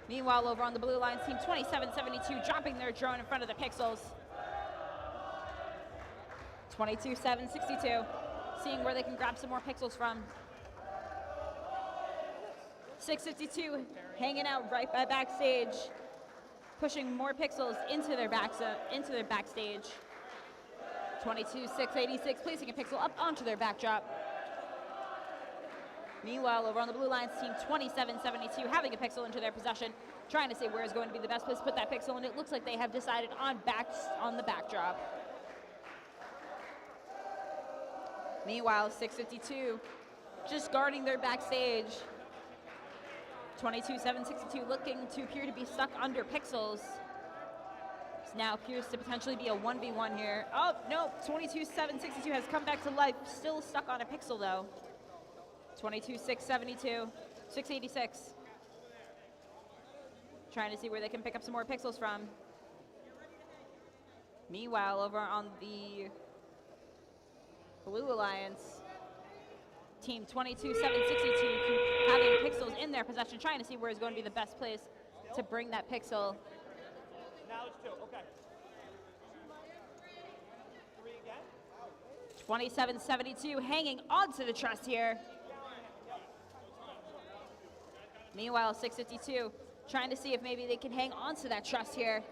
Meanwhile, over on the Blue Alliance team, 27-72 dropping their drone in front of the pixels. 22-762, seeing where they can grab some more pixels from. 652 hanging out right by backstage, pushing more pixels into their backstage. 22-686 placing a pixel up onto their backdrop. Meanwhile, over on the Blue Alliance team, 27-72 having a pixel into their possession, trying to see where is going to be the best place to put that pixel, and it looks like they have decided on the backdrop. Meanwhile, 652 just guarding their backstage. 22-762 looking to appear to be stuck under pixels. This now appears to potentially be a 1v1 here. Oh, no, 22-762 has come back to life, still stuck on a pixel though. 22-672, 686. Trying to see where they can pick up some more pixels from. Meanwhile, over on the Blue Alliance, team 22-762 having pixels in their possession, trying to see where is going to be the best place to bring that pixel. Now it's 2, okay. 3 again. 27-72 hanging onto the truss here. Meanwhile, 652 trying to see if maybe they can hang onto that truss here.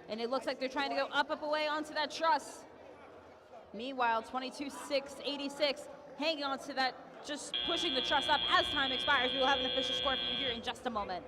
And it looks like they're trying to go up away onto that truss. Meanwhile, 22-686 hanging on to that, just pushing the truss up. As time expires, we will have an official score for you here in just a moment.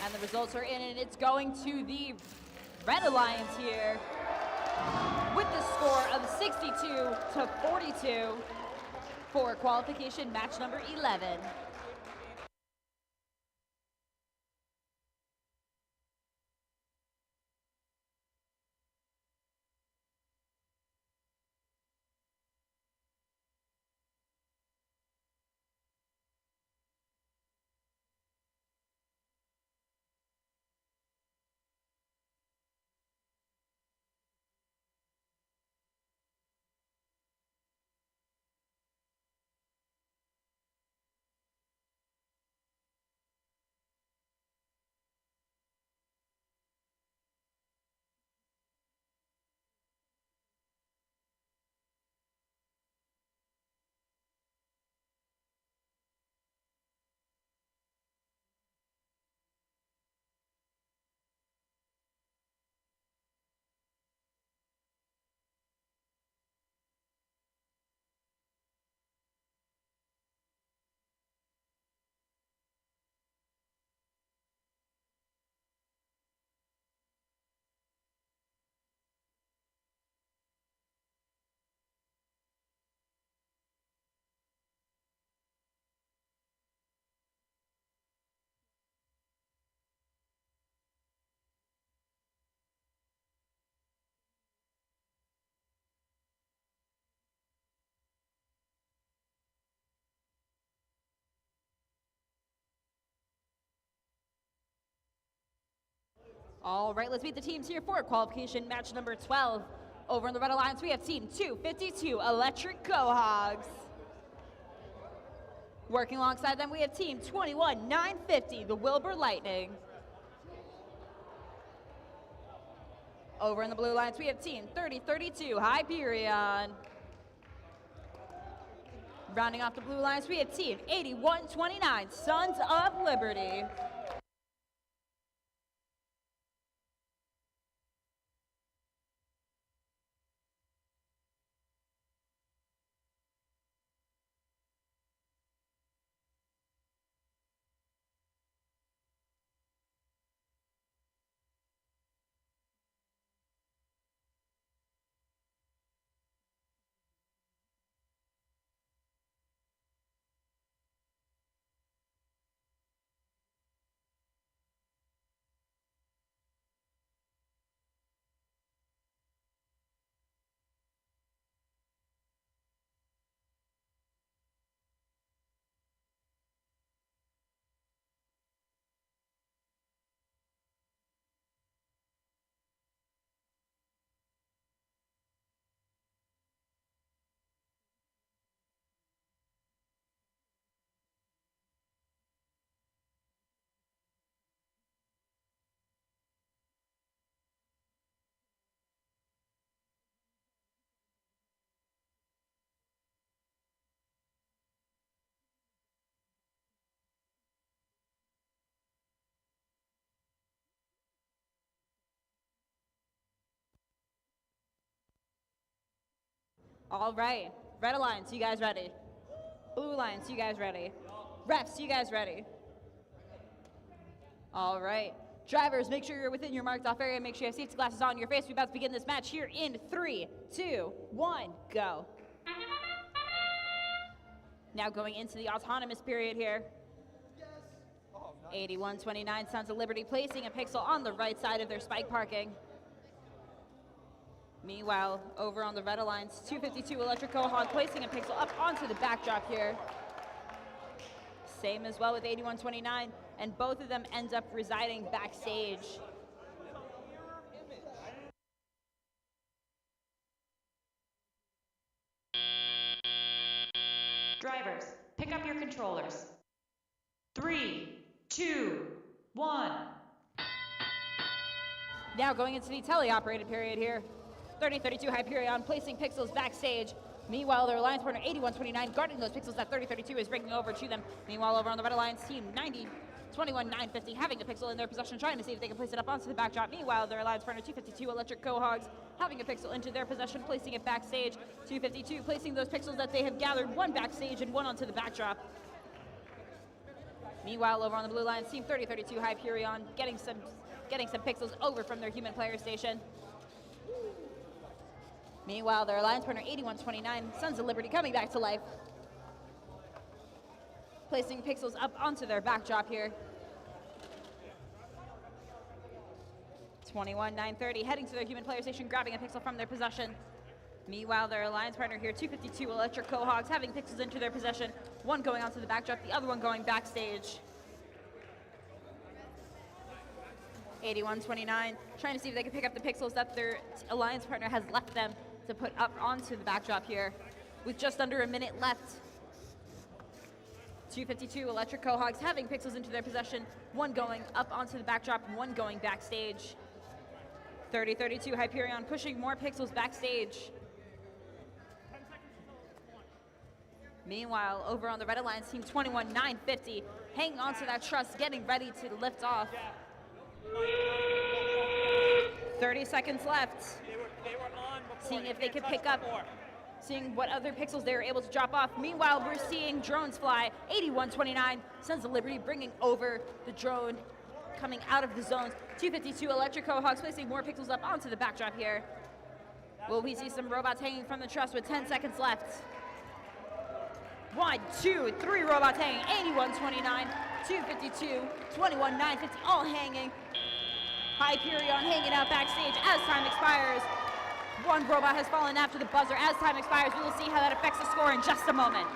And the results are in, and it's going to the Red Alliance here with the score of 62-42 for qualification match number 11. All right, let's meet the teams here for qualification match number 12. Over on the Red Alliance, we have team 252, Electric Go-Hogs. Working alongside them, we have team 21, 950, the Wilbur Lightning. Over in the Blue Alliance, we have team 3032, Hyperion. Rounding off the Blue Alliance, we have team 8129, Sons of Liberty. All right, Red Alliance, you guys ready? Blue Alliance, you guys ready? Refs, you guys ready? All right, drivers, make sure you're within your marked off area. Make sure you have safety glasses on your face. We're about to begin this match here in 3, 2, 1, go. Now going into the autonomous period here. 8129 Sons of Liberty placing a pixel on the right side of their spike parking. Meanwhile, over on the Red Alliance, 252 Electric Go-Hog placing a pixel up onto the backdrop here. Same as well with 8129, and both of them end up residing backstage. Drivers, pick up your controllers. 3, 2, 1. Now going into the teleoperated period here. 3032 Hyperion placing pixels backstage. Meanwhile, their alliance partner 8129 guarding those pixels that 3032 is bringing over to them. Meanwhile, over on the Red Alliance team 21 950 having a pixel in their possession, trying to see if they can place it up onto the backdrop. Meanwhile, their alliance partner 252 Electric Go-Hogs having a pixel into their possession, placing it backstage. 252 placing those pixels that they have gathered, one backstage and one onto the backdrop. Meanwhile, over on the Blue Alliance team 3032 Hyperion getting some pixels over from their human player station. Meanwhile, their alliance partner 8129 Sons of Liberty coming back to life, placing pixels up onto their backdrop here. 21 930 heading to their human player station, grabbing a pixel from their possession. Meanwhile, their alliance partner here 252 Electric Go-Hogs having pixels into their possession, one going onto the backdrop, the other one going backstage. 8129 trying to see if they can pick up the pixels that their alliance partner has left them to put up onto the backdrop here with just under a minute left. 252 Electric Go-Hogs having pixels into their possession, one going up onto the backdrop, one going backstage. 3032 Hyperion pushing more pixels backstage. Meanwhile, over on the Red Alliance team 21 950 hanging onto that truss, getting ready to lift off. 30 seconds left. Seeing if they can pick up, seeing what other pixels they were able to drop off. Meanwhile, we're seeing drones fly. 8129 Sons of Liberty bringing over the drone coming out of the zones. 252 Electric Go-Hogs placing more pixels up onto the backdrop here. Will we see some robots hanging from the truss with 10 seconds left? 1, 2, 3 robots hanging. 8129, 252, 21 950 all hanging. Hyperion hanging out backstage as time expires. One robot has fallen after the buzzer. As time expires, we will see how that affects the score in just a moment.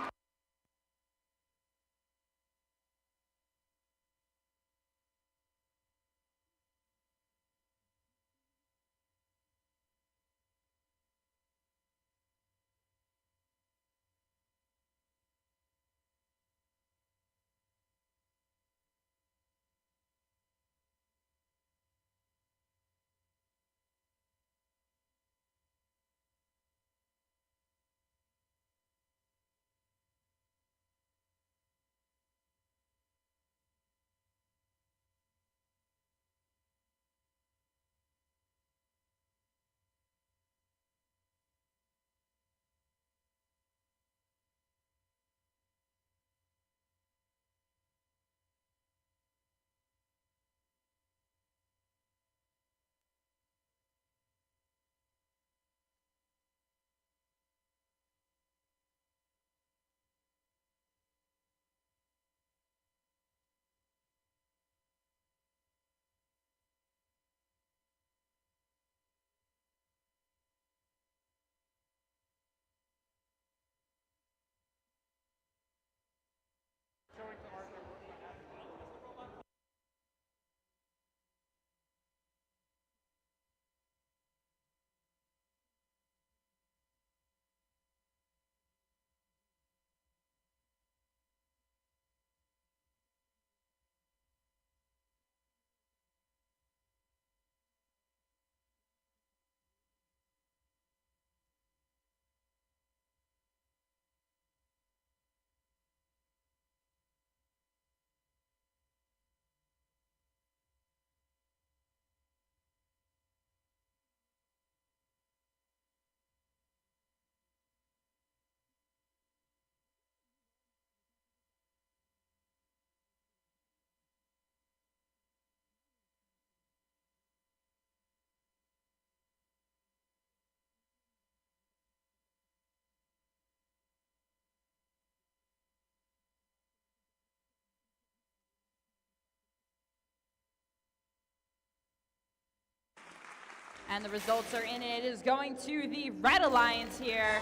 And the results are in, and it is going to the Red Alliance here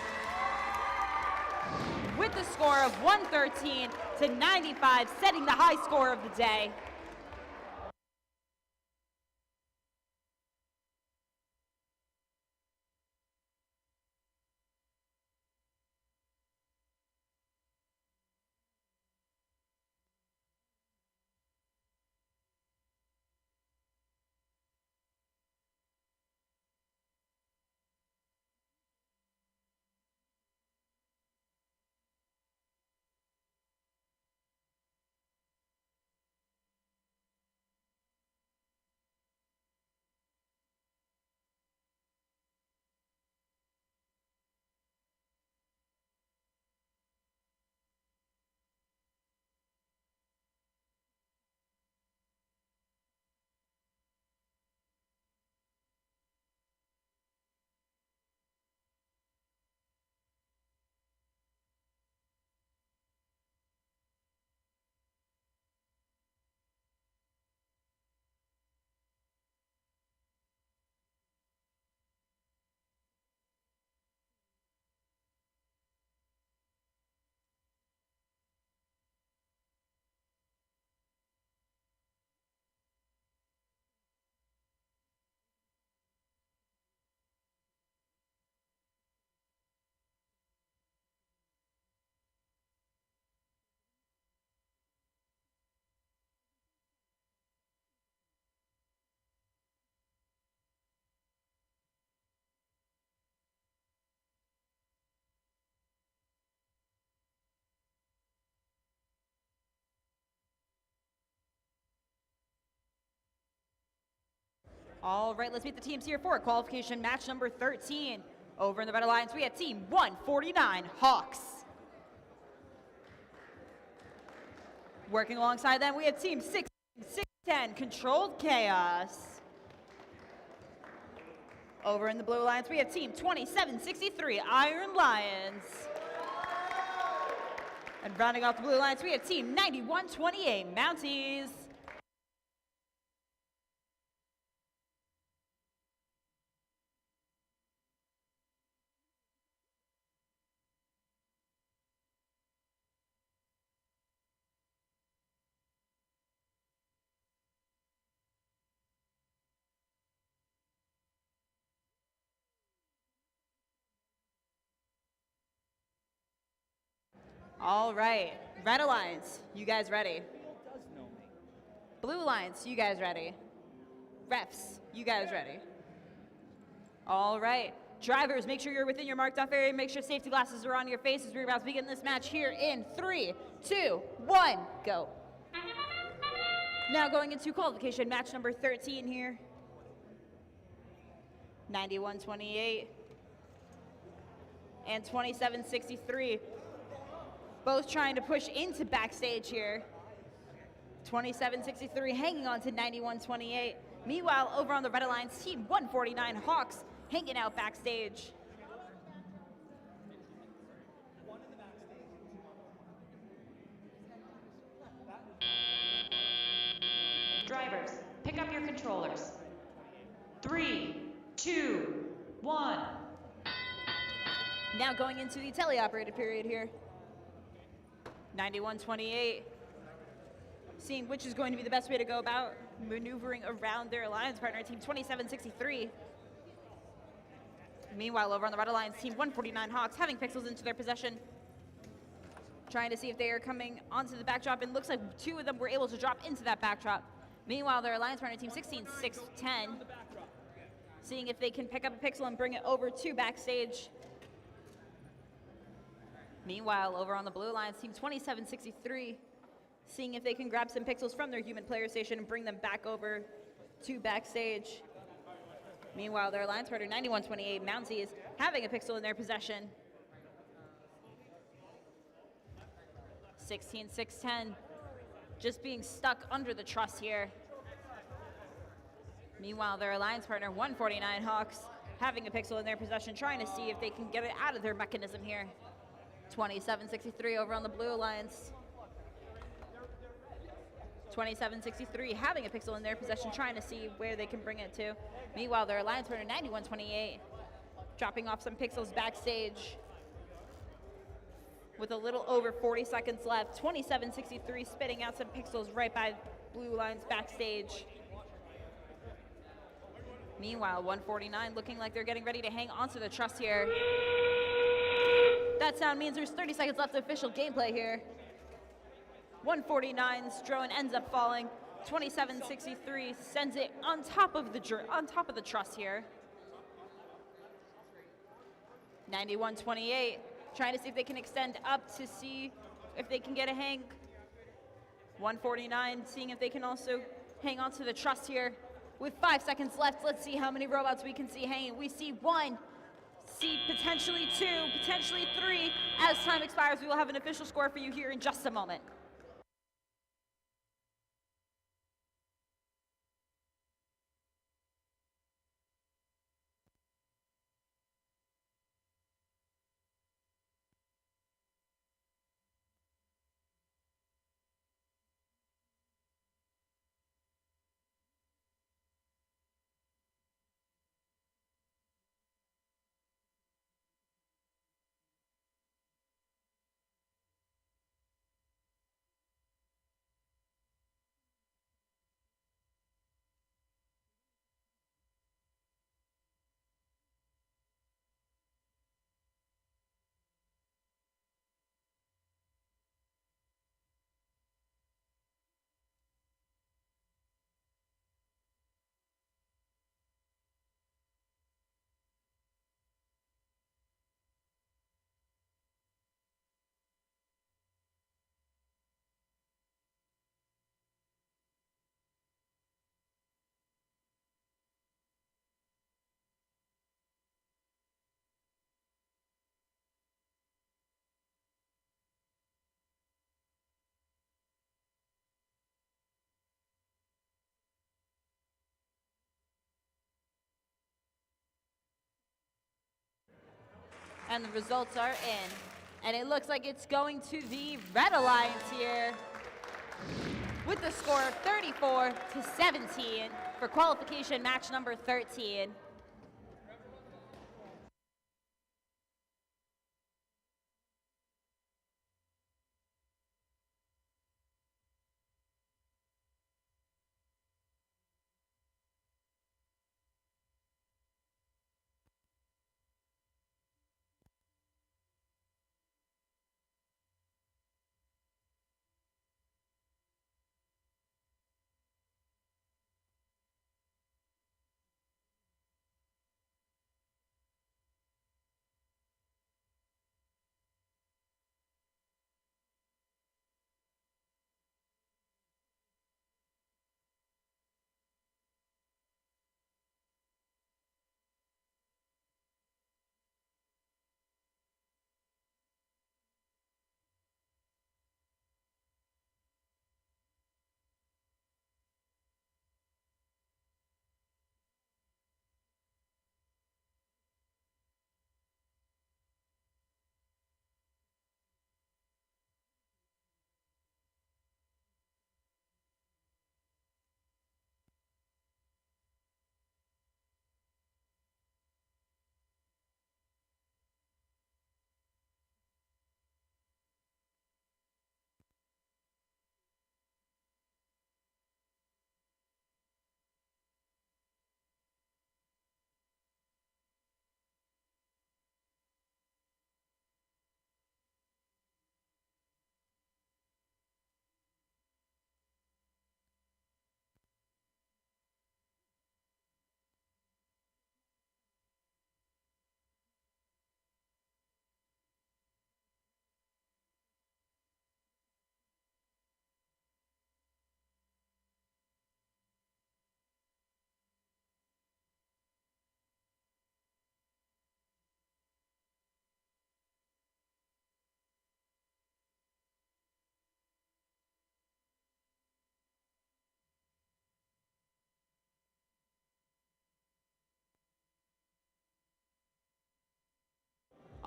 with the score of 113 to 95, setting the high score of the day. All right, let's meet the teams here for qualification match number 13. Over in the Red Alliance, we have team 149 Hawks. Working alongside them, we have team 610 Controlled Chaos. Over in the Blue Alliance, we have team 2763 Iron Lions. And rounding off the Blue Alliance, we have team 9128 Mounties. All right, Red Alliance, you guys ready? Blue Alliance, you guys ready? Refs, you guys ready? All right, drivers, make sure you're within your marked off area. Make sure safety glasses are on your faces. We're about to begin this match here in 3, 2, 1, go. Now going into qualification match number 13 here. 91-28 and 27-63. Both trying to push into backstage here. 27-63 hanging on to 91-28. Meanwhile, over on the Red Alliance, team 149 Hawks hanging out backstage. Drivers, pick up your controllers. 3, 2, 1. Now going into the teleoperated period here. 91-28, seeing which is going to be the best way to go about maneuvering around their alliance partner, team 27-63. Meanwhile, over on the Red Alliance, team 149 Hawks having pixels into their possession, trying to see if they are coming onto the backdrop, and looks like 2 of them were able to drop into that backdrop. Meanwhile, their alliance partner, team 16-610, seeing if they can pick up a pixel and bring it over to backstage. Meanwhile, over on the Blue Alliance, team 27-63, seeing if they can grab some pixels from their human player station and bring them back over to backstage. Meanwhile, their alliance partner, 91-28 Mounties, having a pixel in their possession. 16-610, just being stuck under the truss here. Meanwhile, their alliance partner, 149 Hawks, having a pixel in their possession, trying to see if they can get it out of their mechanism here. 27-63 over on the Blue Alliance. 2763 having a pixel in their possession, trying to see where they can bring it to. Meanwhile, their alliance partner 9128 dropping off some pixels backstage with a little over 40 seconds left. 2763 spitting out some pixels right by Blue Lions backstage. Meanwhile, 149 looking like they're getting ready to hang onto the truss here. That sound means there's 30 seconds left of official gameplay here. 149's drone ends up falling. 2763 sends it on top of the truss here. 9128 trying to see if they can extend up to see if they can get a hang. 149 seeing if they can also hang on to the truss here. With 5 seconds left, let's see how many robots we can see hanging. We see 1, see potentially 2, potentially 3. As time expires, we will have an official score for you here in just a moment. And the results are in. And it looks like it's going to the Red Alliance here with the score of 34-17 for qualification match number 13.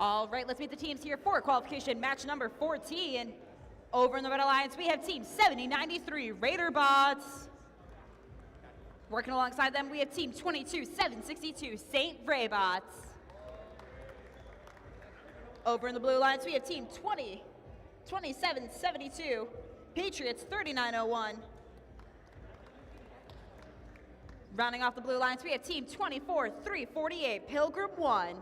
All right, let's meet the teams here for qualification match number 14. Over in the Red Alliance, we have Team 7093 Raider Bots. Working alongside them, we have Team 22762 St. Ray Bots. Over in the Blue Alliance, we have Team 2772 Patriots 3901. Rounding off the Blue Alliance, we have Team 24348 Pilgrim 1.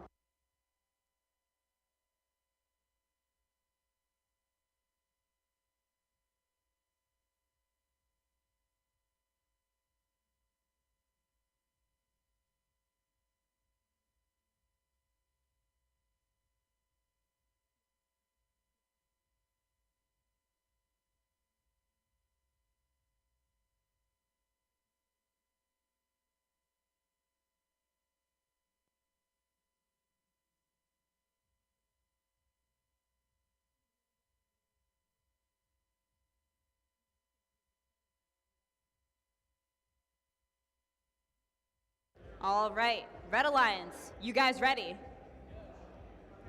All right, Red Alliance, you guys ready?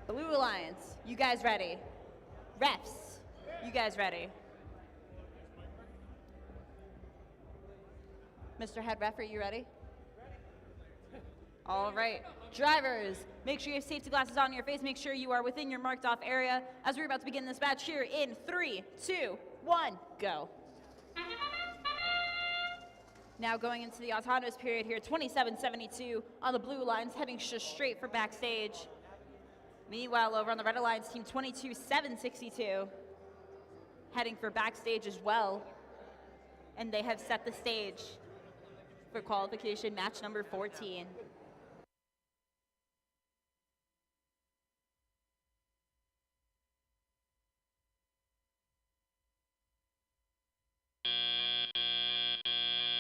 Blue Alliance, you guys ready? Refs, you guys ready? Mr. Head Ref, are you ready? All right, drivers, make sure you have safety glasses on your face. Make sure you are within your marked off area as we're about to begin this match here in 3, 2, 1, go. Now going into the autonomous period here, 2772 on the Blue Alliance heading just straight for backstage. Meanwhile, over on the Red Alliance, Team 22762 heading for backstage as well. And they have set the stage for qualification match number 14.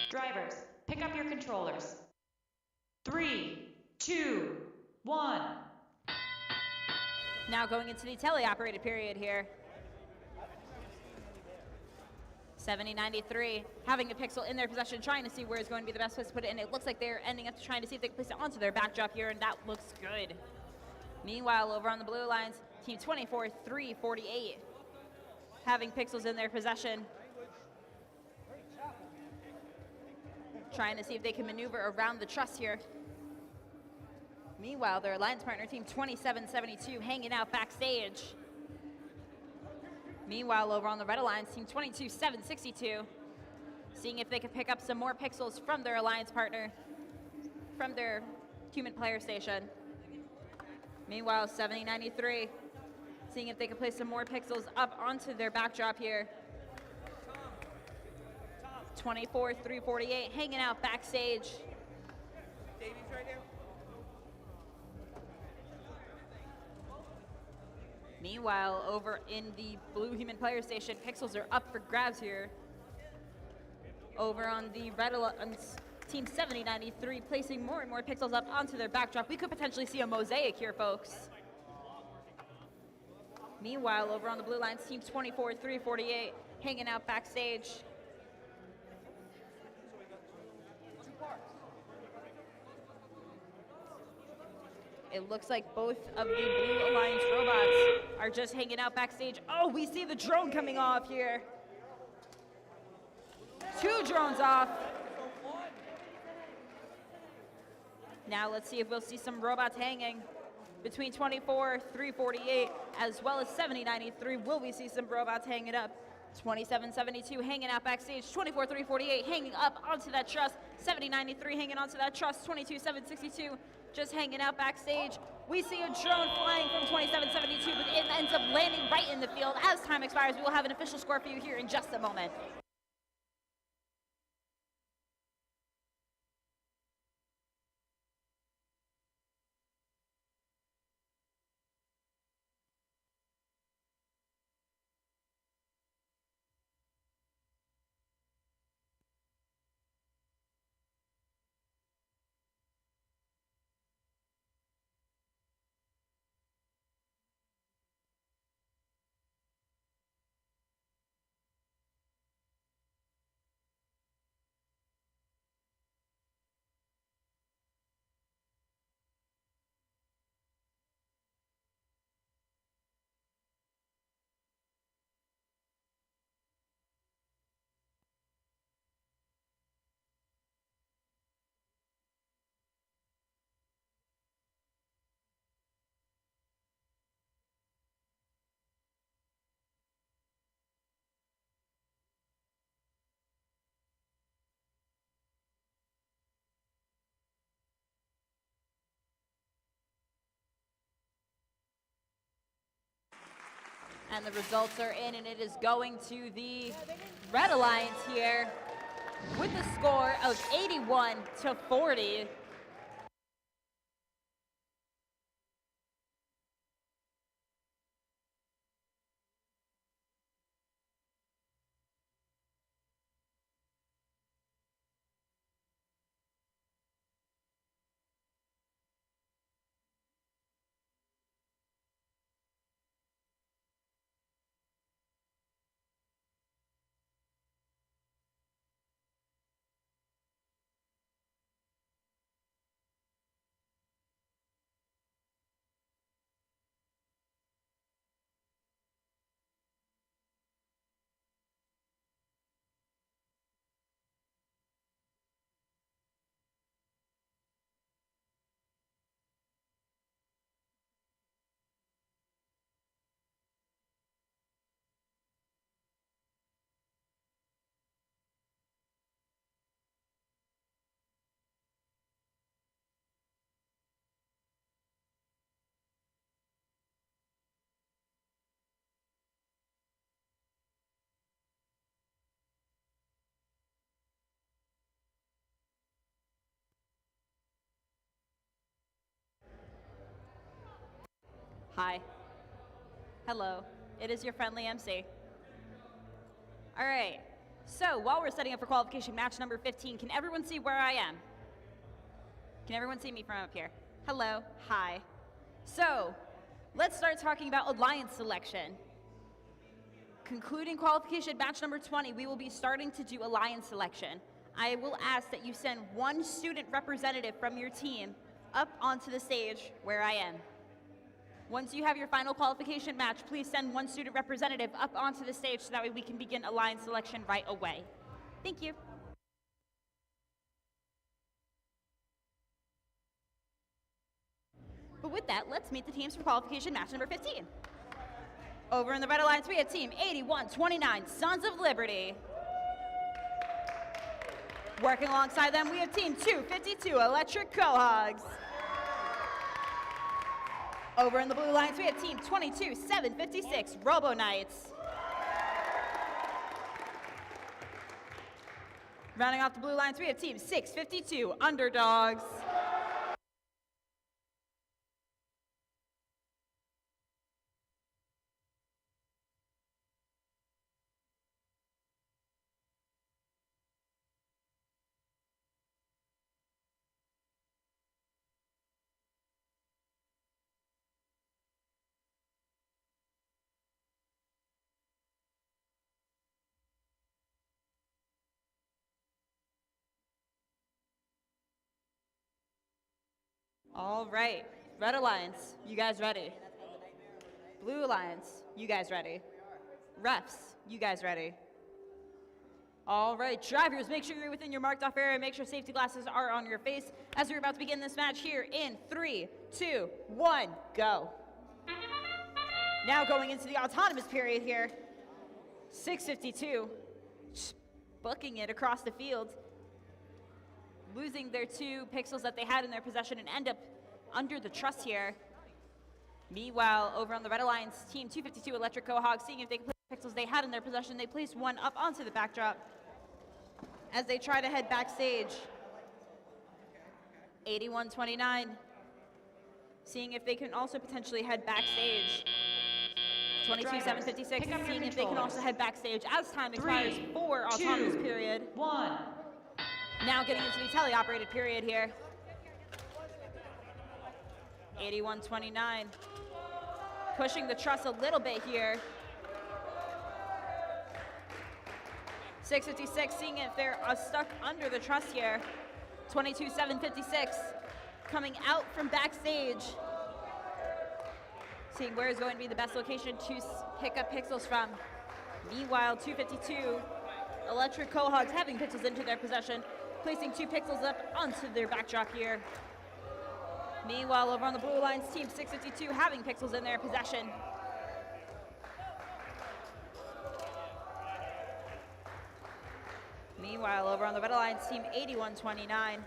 Drivers, pick up your controllers. 3, 2, 1. Now going into the teleoperated period here. 7093 having a pixel in their possession, trying to see where is going to be the best place to put it in. It looks like they're ending up trying to see if they can place it onto their backdrop here, and that looks good. Meanwhile, over on the Blue Alliance, Team 24348 having pixels in their possession, trying to see if they can maneuver around the truss here. Meanwhile, their alliance partner, Team 2772, hanging out backstage. Meanwhile, over on the Red Alliance, Team 22762, seeing if they can pick up some more pixels from their alliance partner, from their human player station. Meanwhile, 7093, seeing if they can place some more pixels up onto their backdrop here. 24348 hanging out backstage. Davey's right there. Meanwhile, over in the blue human player station, pixels are up for grabs here. Over on the Red Alliance, Team 7093 placing more and more pixels up onto their backdrop. We could potentially see a mosaic here, folks. Meanwhile, over on the Blue Alliance, Team 24348 hanging out backstage. It looks like both of the Blue Alliance robots are just hanging out backstage. Oh, we see the drone coming off here. 2 drones off. Now let's see if we'll see some robots hanging between 24348 as well as 7093. Will we see some robots hanging up? 2772 hanging out backstage. 24348 hanging up onto that truss. 7093 hanging onto that truss. 22762 just hanging out backstage. We see a drone flying from 2772, but it ends up landing right in the field. As time expires, we will have an official score for you here in just a moment. And the results are in, and it is going to the Red Alliance here with a score of 81-40. Hi. Hello. It is your friendly MC. All right. So while we're setting up for qualification match number 15, can everyone see where I am? Can everyone see me from up here? Hello. Hi. So let's start talking about alliance selection. Concluding qualification match number 20, we will be starting to do alliance selection. I will ask that you send one student representative from your team up onto the stage where I am. Once you have your final qualification match, please send one student representative up onto the stage so that way we can begin alliance selection right away. Thank you. But with that, let's meet the teams for qualification match number 15. Over in the Red Alliance, we have team 8129, Sons of Liberty. Working alongside them, we have team 252, Electric Cohogs. Over in the Blue Alliance, we have team 22756, Robo Knights. Rounding off the Blue Alliance, we have team 652, Underdogs. All right, Red Alliance, you guys ready? Blue Alliance, you guys ready? Refs, you guys ready? All right, drivers, make sure you're within your marked off area. Make sure safety glasses are on your face as we're about to begin this match here in 3, 2, 1, go. Now going into the autonomous period here, 652, booking it across the field, losing their 2 pixels that they had in their possession and end up under the truss here. Meanwhile, over on the Red Alliance, team 252 Electric Cohog, seeing if they can play the pixels they had in their possession, they placed one up onto the backdrop as they try to head backstage. 8129, seeing if they can also potentially head backstage. 22756, seeing if they can also head backstage as time expires for autonomous period. 1. Now getting into the teleoperated period here. 8129, pushing the truss a little bit here. 656, seeing if they're stuck under the truss here. 22756, coming out from backstage. Seeing where is going to be the best location to pick up pixels from. Meanwhile, 252, Electric Cohogs having pixels into their possession, placing 2 pixels up onto their backdrop here. Meanwhile, over on the Blue Alliance, team 652 having pixels in their possession. Meanwhile, over on the Red Alliance, team 8129.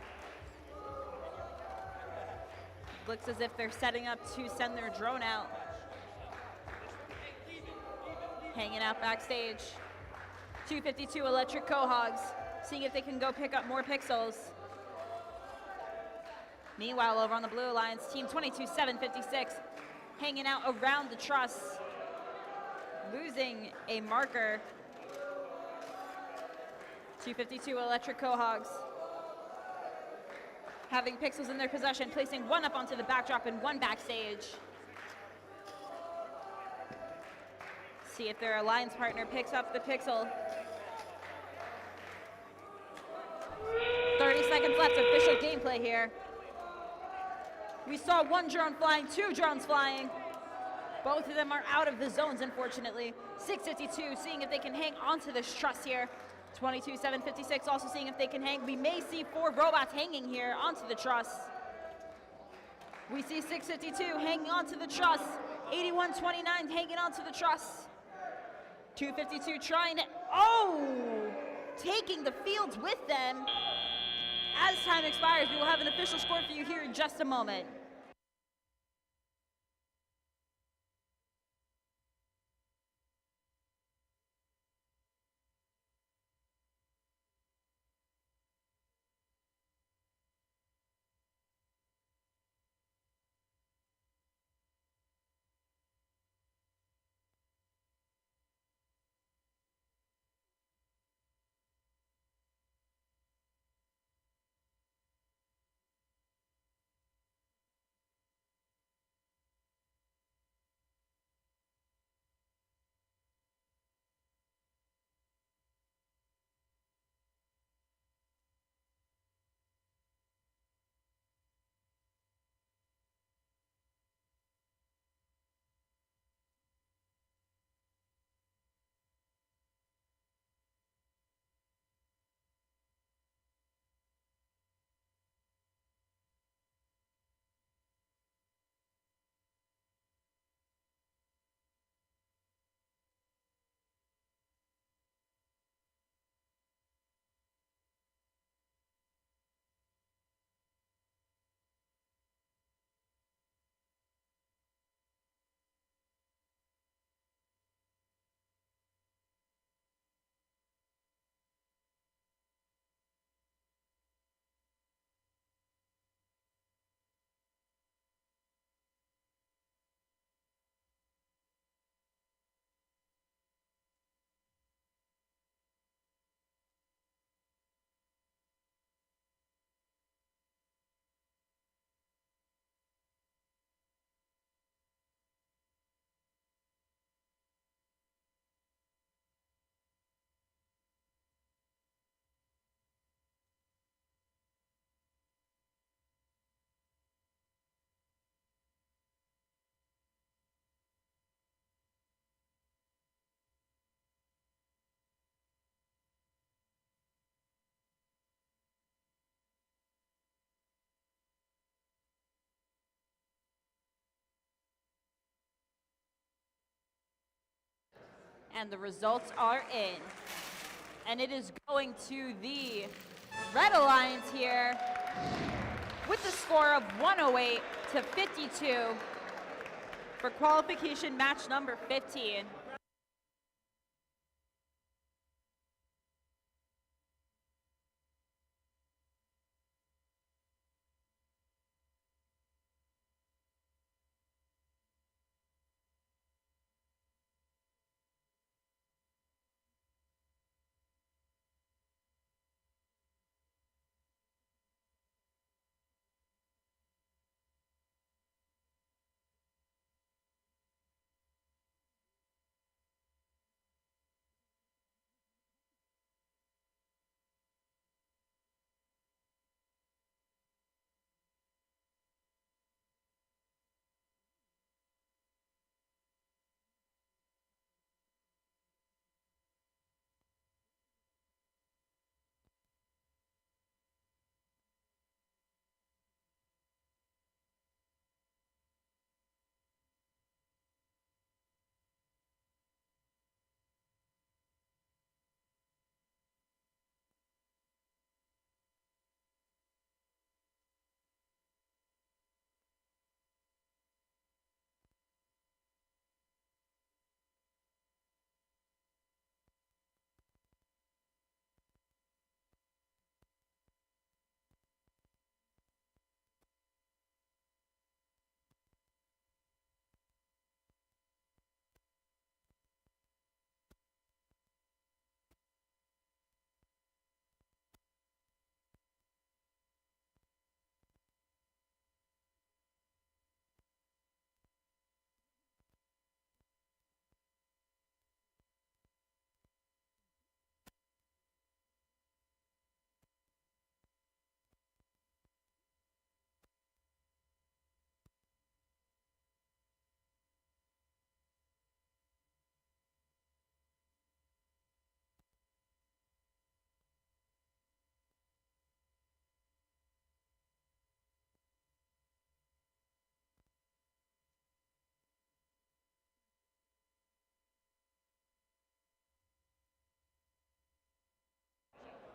Looks as if they're setting up to send their drone out. hanging out backstage. 252 Electric Cohogs, seeing if they can go pick up more pixels. Meanwhile, over on the Blue Alliance, Team 22756, hanging out around the truss, losing a marker. 252 Electric Cohogs, having pixels in their possession, placing one up onto the backdrop and one backstage. See if their alliance partner picks up the pixel. 30 seconds left, official gameplay here. We saw one drone flying, two drones flying. Both of them are out of the zones, unfortunately. 652 seeing if they can hang onto this truss here. 22756 also seeing if they can hang. We may see 4 robots hanging here onto the truss. We see 652 hanging onto the truss. 8129 hanging onto the truss. 252 trying to, taking the fields with them. As time expires, we will have an official score for you here in just a moment. And the results are in. And it is going to the Red Alliance here with the score of 108 to 52 for qualification match number 15.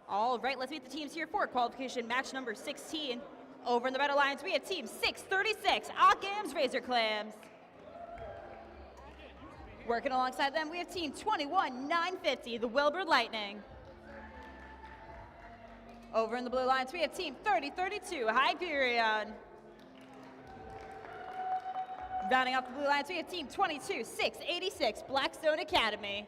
All right, let's meet the teams here for qualification match number 16. Over in the Red Alliance, we have team 636, Occam's Razor Clams. Working alongside them, we have team 21-950, the Wilbur Lightning. Over in the Blue Alliance, we have team 3032, Hyperion. Rounding off the Blue Alliance, we have team 22-686, Blackstone Academy.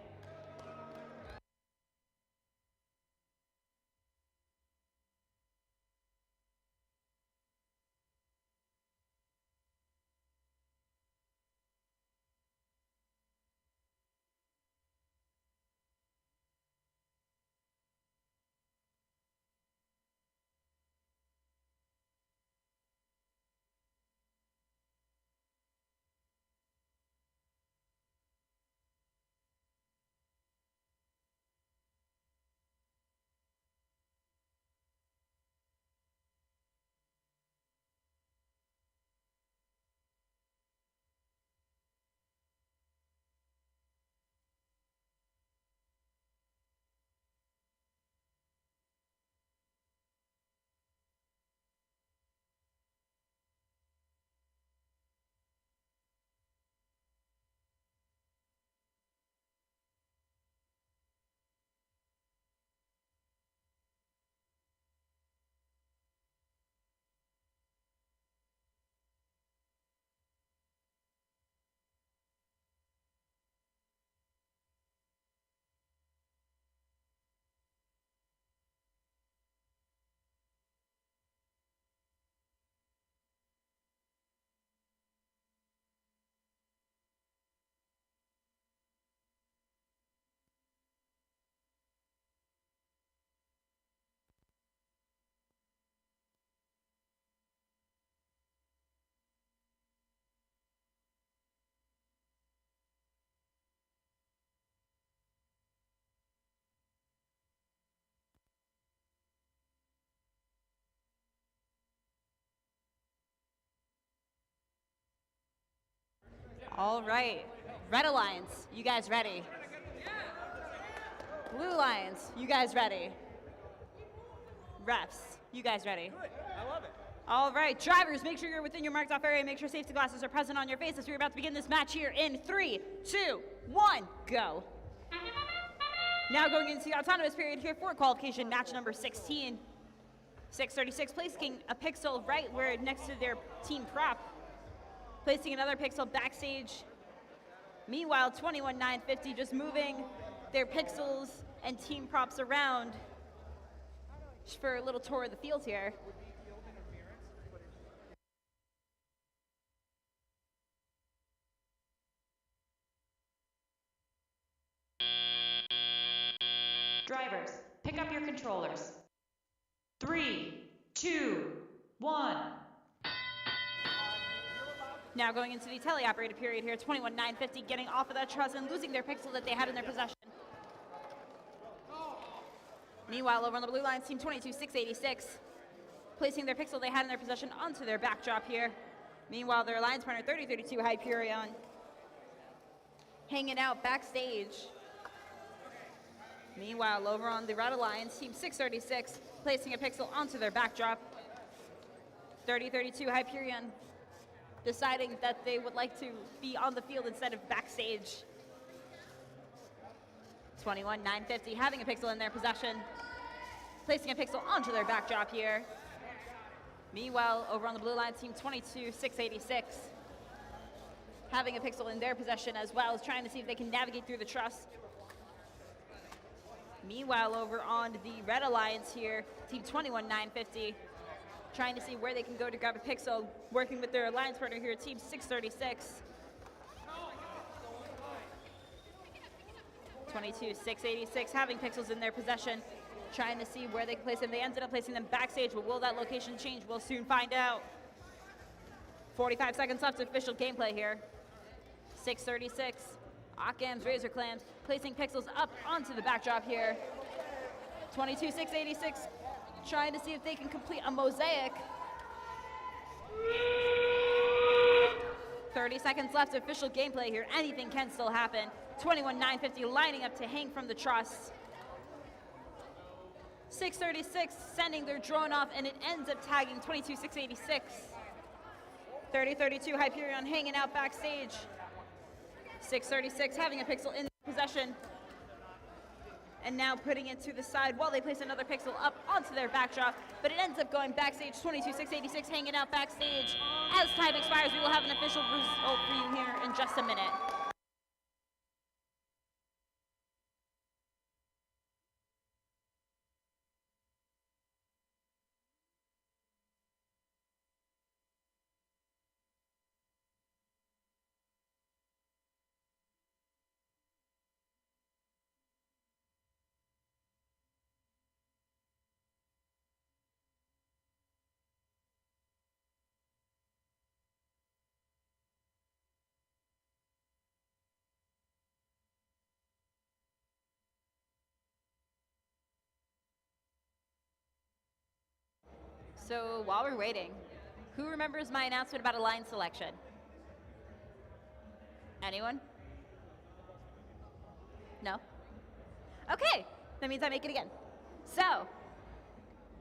All right, Red Alliance, you guys ready? Blue Alliance, you guys ready? Refs, you guys ready? Good. I love it. All right, drivers, make sure you're within your marked off area. Make sure safety glasses are present on your face as we're about to begin this match here in 3, 2, 1, go. Now going into the autonomous period here for qualification match number 16. 636 placing a pixel right where next to their team prop. Placing another pixel backstage. Meanwhile, 21-950 just moving their pixels and team props around for a little tour of the field here. Drivers, pick up your controllers. 3, 2, 1. Now going into the teleoperated period here, 21-950 getting off of that truss and losing their pixel that they had in their possession. Meanwhile, over on the blue line, team 22-686, placing their pixel they had in their possession onto their backdrop here. Meanwhile, their alliance partner, 3032 Hyperion, hanging out backstage. Meanwhile, over on the Red Alliance, team 636, placing a pixel onto their backdrop. 3032 Hyperion deciding that they would like to be on the field instead of backstage. 21-950 having a pixel in their possession, placing a pixel onto their backdrop here. Meanwhile, over on the blue line, team 22-686, having a pixel in their possession as well as trying to see if they can navigate through the truss. Meanwhile, over on the Red Alliance here, team 21-950, trying to see where they can go to grab a pixel, working with their alliance partner here, team 636. 22-686 having pixels in their possession, trying to see where they can place them. They ended up placing them backstage, but will that location change? We'll soon find out. 45 seconds left of official gameplay here. 636, Occam's Razor Clams, placing pixels up onto the backdrop here. 22-686, trying to see if they can complete a mosaic. 30 seconds left of official gameplay here. Anything can still happen. 21-950 lining up to hang from the truss. 636 sending their drone off, and it ends up tagging 22,686. 3032 Hyperion hanging out backstage. 636 having a pixel in possession. And now putting it to the side while they place another pixel up onto their backdrop, but it ends up going backstage. 22,686 hanging out backstage. As time expires, we will have an official result for you here in just a minute. So while we're waiting, who remembers my announcement about a line selection? Anyone? No? Okay, that means I make it again. So,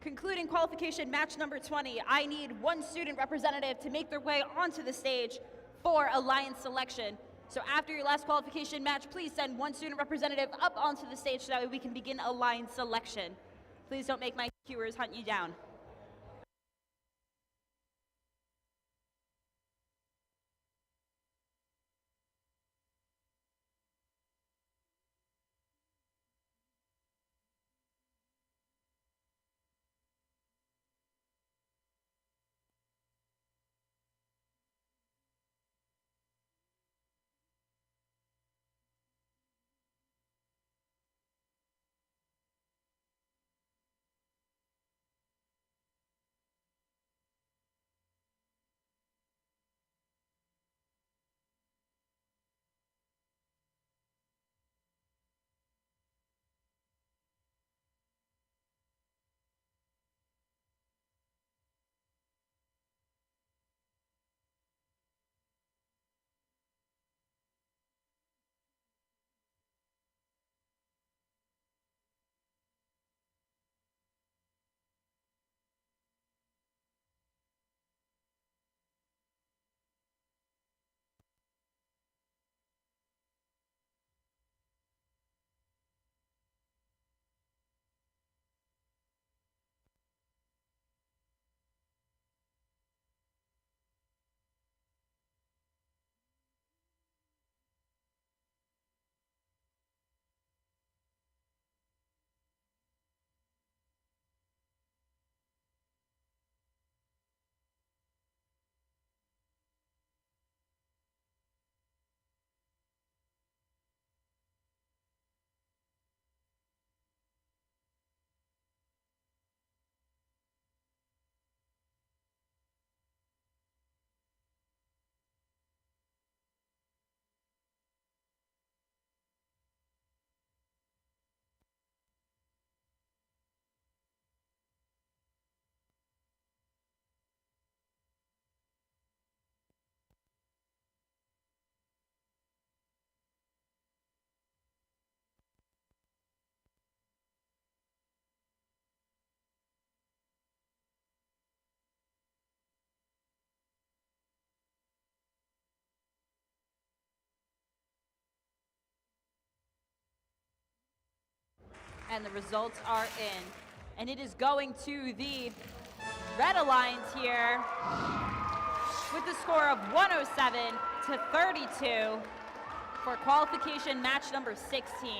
concluding qualification match number 20, I need one student representative to make their way onto the stage for a line selection. So after your last qualification match, please send one student representative up onto the stage so that way we can begin a line selection. Please don't make my queuers hunt you down. And the results are in. And it is going to the Red Alliance here with the score of 107 to 32 for qualification match number 16.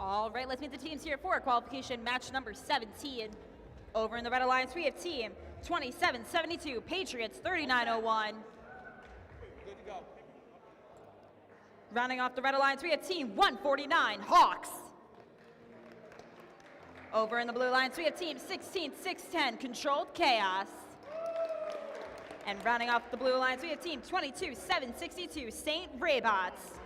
All right, let's meet the teams here for qualification match number 17. Over in the Red Alliance, we have team 2772, Patriots 3901. Good to go. Rounding off the Red Alliance, we have team 149, Hawks. Over in the Blue Alliance, we have team 16610, Controlled Chaos. And rounding off the Blue Alliance, we have team 22762, Saint Robots.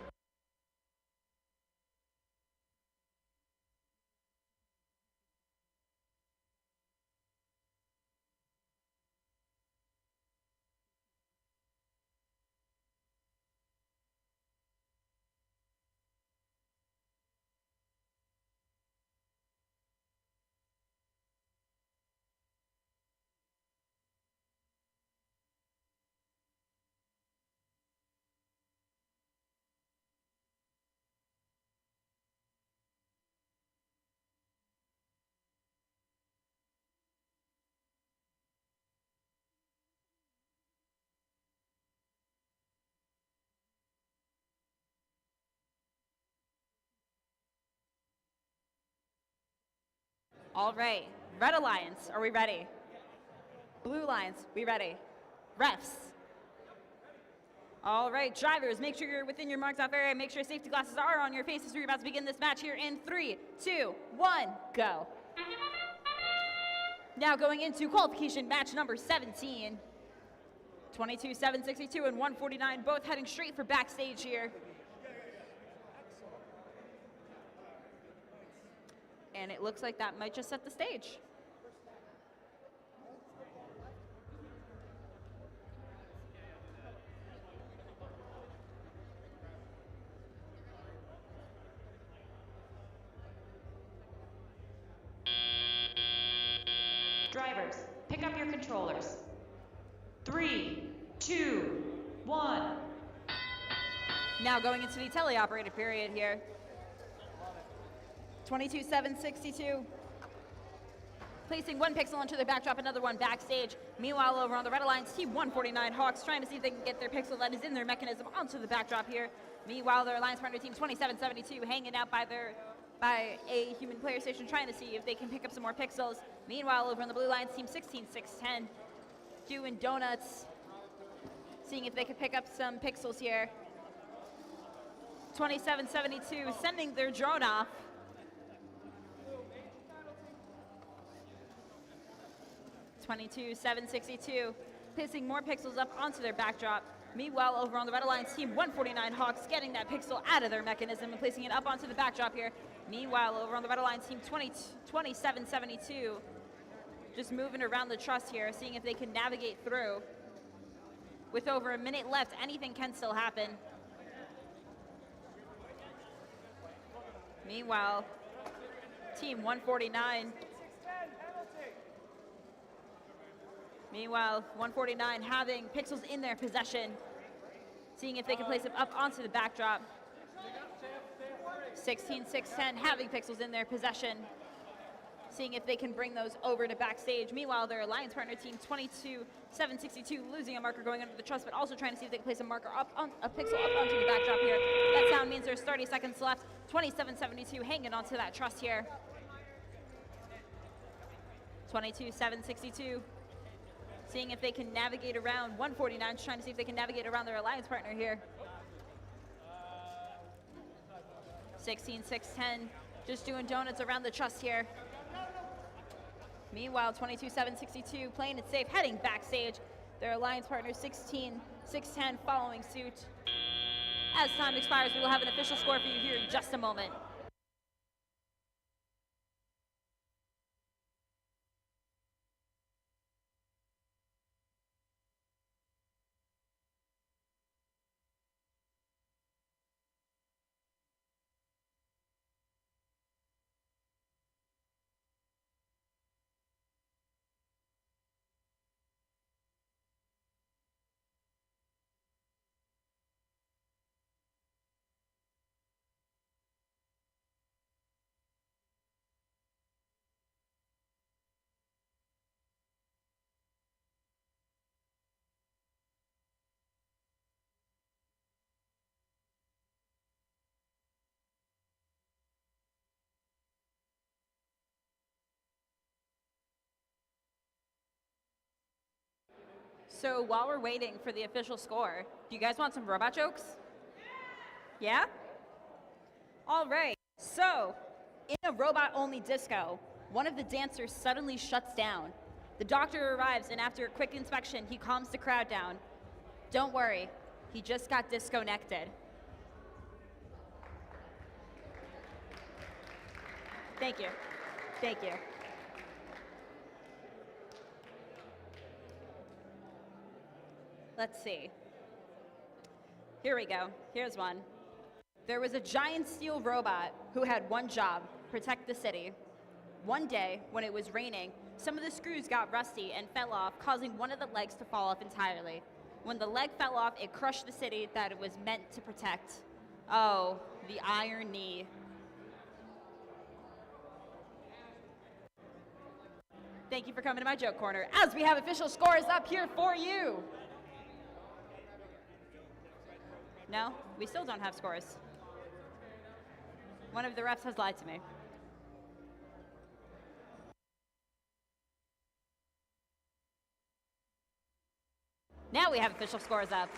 All right, Red Alliance, are we ready? Blue Alliance, we ready? Refs. All right, drivers, make sure you're within your marked off area. Make sure safety glasses are on your faces. We're about to begin this match here in 3, 2, 1, go. Now going into qualification match number 17. 22-762 and 149, both heading straight for backstage here. And it looks like that might just set the stage. Drivers, pick up your controllers. 3, 2, 1. Now going into the teleoperated period here. 22-762. Placing one pixel onto their backdrop, another one backstage. Meanwhile, over on the Red Alliance, Team 149 Hawks trying to see if they can get their pixel that is in their mechanism onto the backdrop here. Meanwhile, their alliance partner Team 2772 hanging out by a human player station trying to see if they can pick up some more pixels. Meanwhile, over on the Blue Alliance, Team 16610 doing donuts, seeing if they can pick up some pixels here. 2772 sending their drone off. 22-762, pissing more pixels up onto their backdrop. Meanwhile, over on the Red Alliance, Team 149 Hawks getting that pixel out of their mechanism and placing it up onto the backdrop here. Meanwhile, over on the Red Alliance, Team 2772 just moving around the truss here, seeing if they can navigate through. With over a minute left, anything can still happen. Meanwhile, Team 149 149 having pixels in their possession, seeing if they can place them up onto the backdrop. 16610 having pixels in their possession, seeing if they can bring those over to backstage. Meanwhile, their alliance partner Team 22-762 losing a marker going under the truss, but also trying to see if they can place a marker up on a pixel up onto the backdrop here. That sound means there's 30 seconds left. 2772 hanging onto that truss here. 22-762. Seeing if they can navigate around 149, trying to see if they can navigate around their alliance partner here. 16610 just doing donuts around the truss here. Meanwhile, 22-762 playing it safe, heading backstage. Their alliance partner 16610 following suit. As time expires, we will have an official score for you here in just a moment. So while we're waiting for the official score, do you guys want some robot jokes? Yeah? All right. So, in a robot-only disco, one of the dancers suddenly shuts down. The doctor arrives, and after a quick inspection, he calms the crowd down. Don't worry, he just got disconnected. Thank you. Thank you. Let's see. Here we go. Here's one. There was a giant steel robot who had one job, protect the city. One day, when it was raining, some of the screws got rusty and fell off, causing one of the legs to fall off entirely. When the leg fell off, it crushed the city that it was meant to protect. Oh, the irony. Thank you for coming to my joke corner, as we have official scores up here for you. No, we still don't have scores. One of the refs has lied to me. Now we have official scores up.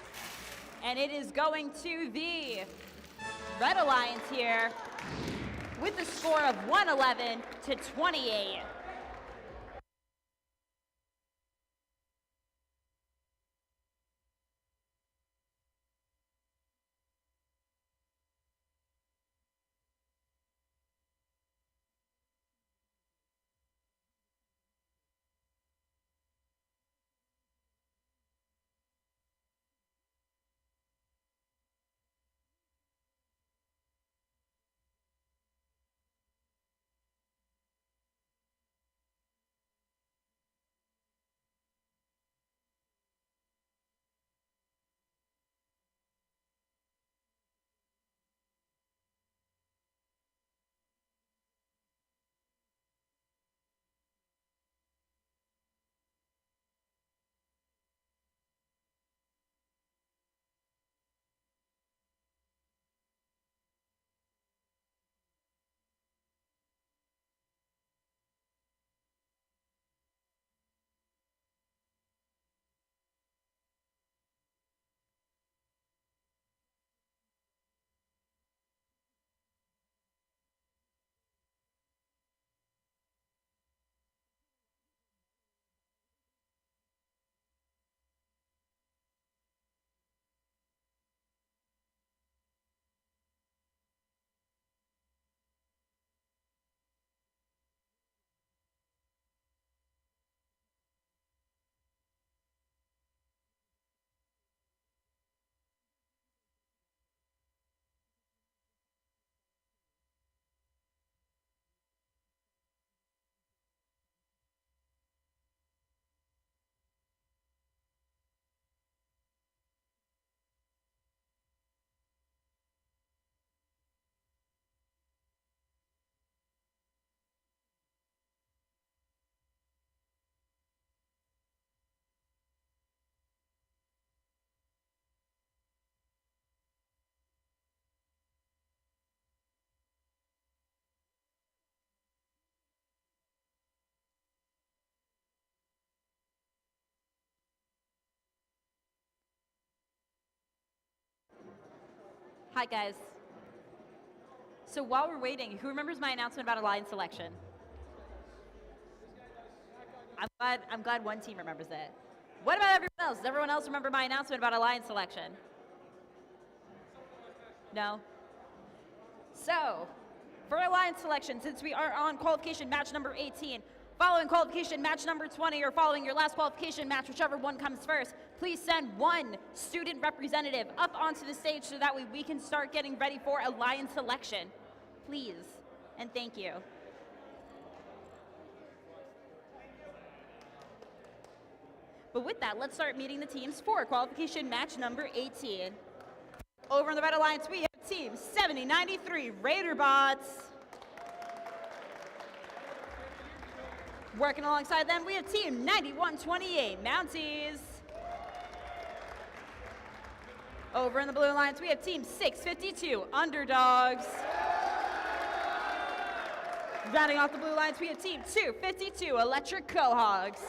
And it is going to the Red Alliance here with a score of 111 to 28. Hi, guys. So while we're waiting, who remembers my announcement about alliance selection? I'm glad one team remembers it. What about everyone else? Does everyone else remember my announcement about alliance selection? No? So, for alliance selection, since we are on qualification match number 18, following qualification match number 20, or following your last qualification match, whichever one comes first, please send one student representative up onto the stage so that way we can start getting ready for alliance selection. Please, and thank you. But with that, let's start meeting the teams for qualification match number 18. Over on the Red Alliance, we have team 7093 Raiderbots. Working alongside them, we have team 9128 Mounties. Over in the Blue Alliance, we have team 652 Underdogs. Rounding off the Blue Alliance, we have team 252 Electric Cohogs.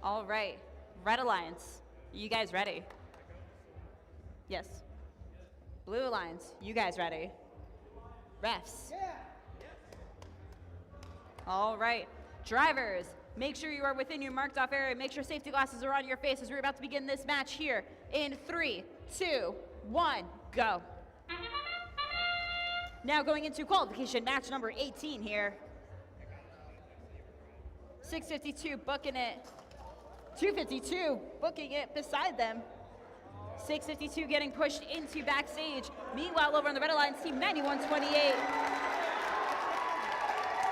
All right, Red Alliance, you guys ready? Yes. Blue Alliance, you guys ready? Refs. All right, drivers, make sure you are within your marked off area. Make sure safety glasses are on your face as we're about to begin this match here in 3, 2, 1, go. Now going into qualification match number 18 here. 652 booking it. 252 booking it beside them. 652 getting pushed into backstage. Meanwhile, over on the Red Alliance team, 9128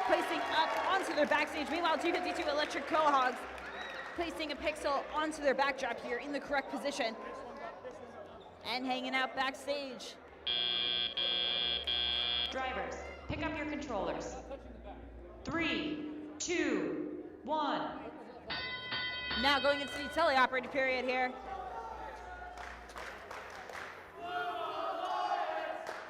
placing up onto their backstage. Meanwhile, 252 Electric Cohogs placing a pixel onto their backdrop here in the correct position and hanging out backstage. Drivers, pick up your controllers. 3, 2, 1. Now going into the teleoperated period here.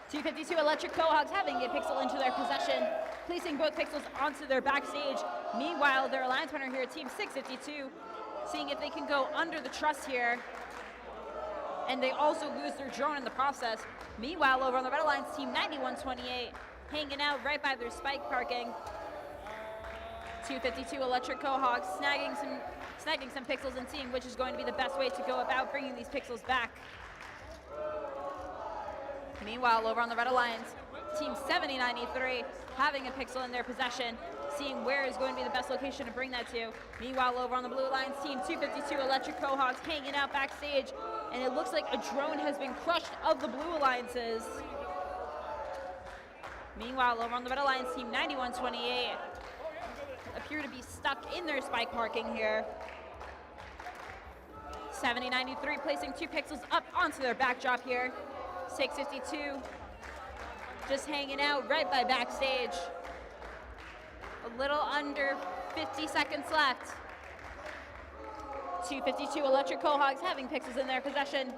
252 Electric Cohogs having a pixel into their possession, placing both pixels onto their backstage. Meanwhile, their alliance partner here, Team 652, seeing if they can go under the truss here. And they also lose their drone in the process. Meanwhile, over on the Red Alliance team, 9128, hanging out right by their spike parking. 252 Electric Cohogs snagging some pixels and seeing which is going to be the best way to go about bringing these pixels back. Meanwhile, over on the Red Alliance, Team 7093 having a pixel in their possession, seeing where is going to be the best location to bring that to. Meanwhile, over on the Blue Alliance team, 252 Electric Cohogs hanging out backstage, and it looks like a drone has been crushed of the Blue Alliances. Meanwhile, over on the Red Alliance team, 9128 appear to be stuck in their spike parking here. 7093 placing 2 pixels up onto their backdrop here. 652 just hanging out right by backstage. A little under 50 seconds left. 252 Electric Cohogs having pixels in their possession,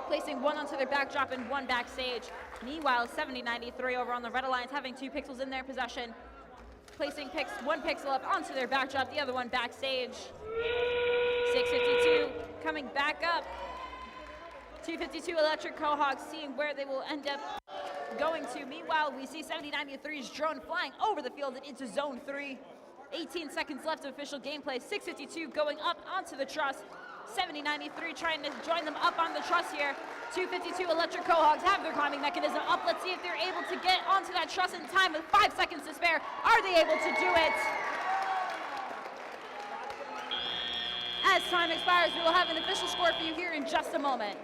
placing 1 onto their backdrop and 1 backstage. Meanwhile, 7093 over on the Red Alliance having 2 pixels in their possession, placing 1 pixel up onto their backdrop, the other one backstage. 652 coming back up. 252 Electric Cohogs seeing where they will end up going to. Meanwhile, we see 7093's drone flying over the field and into Zone 3. 18 seconds left of official gameplay. 652 going up onto the truss. 7093 trying to join them up on the truss here. 252 Electric Cohogs have their climbing mechanism up. Let's see if they're able to get onto that truss in time with 5 seconds to spare. Are they able to do it? As time expires, we will have an official score for you here in just a moment.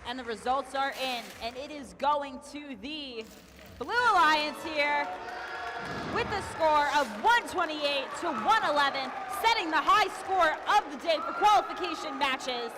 And the results are in, and it is going to the Blue Alliance here with a score of 128 to 111, setting the high score of the day for qualification matches.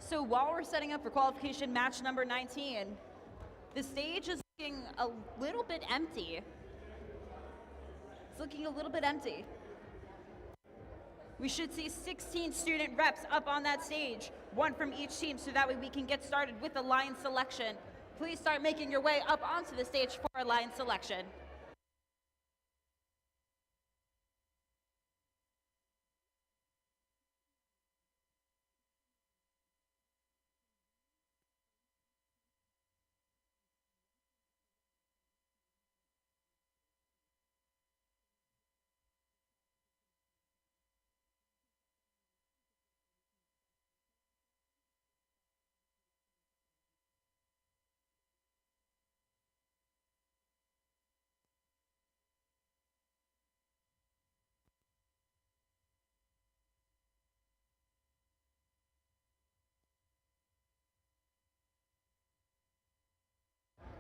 So while we're setting up for qualification match number 19, the stage is looking a little bit empty. It's looking a little bit empty. We should see 16 student reps up on that stage, one from each team, so that way we can get started with the line selection. Please start making your way up onto the stage for line selection.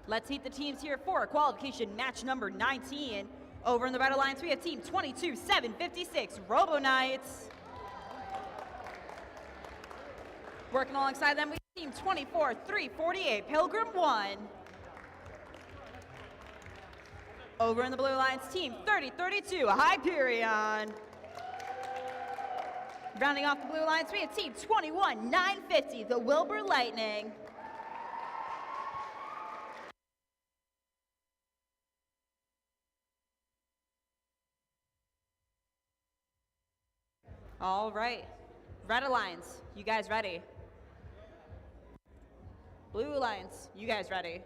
Let's heat the teams here for qualification match number 19. Over in the Red Alliance, we have team 22-756, Robo Knights. Working alongside them, we have team 24-348, Pilgrim 1. Over in the Blue Alliance, team 30-32, Hyperion. Rounding off the Blue Alliance, we have team 21-950, the Wilbur Lightning. All right, Red Alliance, you guys ready? Blue Alliance, you guys ready?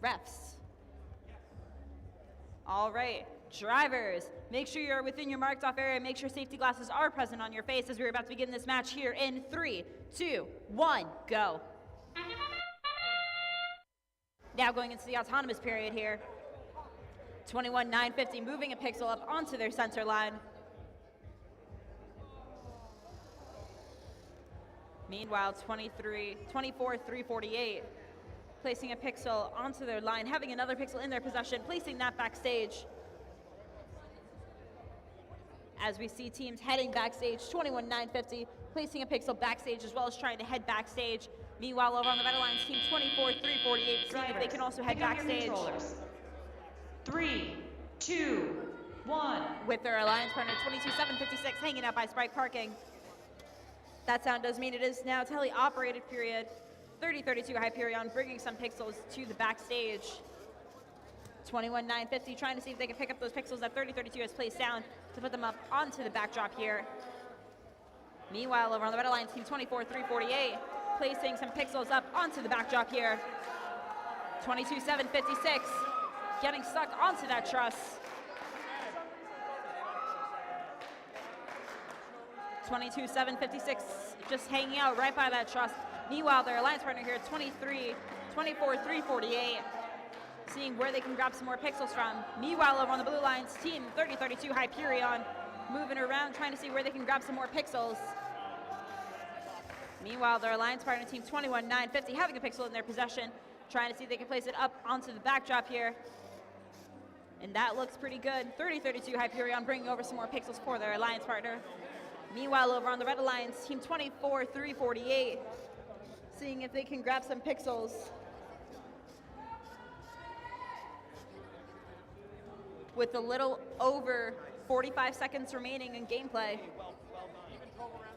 Refs. All right, drivers, make sure you're within your marked off area. Make sure safety glasses are present on your face as we're about to begin this match here in 3, 2, 1, go. Now going into the autonomous period here. 21-950 moving a pixel up onto their center line. Meanwhile, 24-348, placing a pixel onto their line, having another pixel in their possession, placing that backstage. As we see teams heading backstage, 21-950, placing a pixel backstage as well as trying to head backstage. Meanwhile, over on the Red Alliance, team 24-348, seeing if they can also head backstage. 3, 2, 1. With their alliance partner, 22-756, hanging out by Sprite Parking. That sound does mean it is now tele-operated period. 30-32 Hyperion bringing some pixels to the backstage. 21-950 trying to see if they can pick up those pixels that 30-32 has placed down to put them up onto the backdrop here. Meanwhile, over on the Red Alliance, team 24-348 placing some pixels up onto the backdrop here. 22-756 getting stuck onto that truss. 22-756 just hanging out right by that truss. Meanwhile, their alliance partner here, 24-348, seeing where they can grab some more pixels from. Meanwhile, over on the Blue Alliance, team 30-32 Hyperion, moving around, trying to see where they can grab some more pixels. Meanwhile, their alliance partner, team 21-950, having a pixel in their possession, trying to see if they can place it up onto the backdrop here. And that looks pretty good. 30-32 Hyperion bringing over some more pixels for their alliance partner. Meanwhile, over on the Red Alliance, team 24-348, seeing if they can grab some pixels. With a little over 45 seconds remaining in gameplay.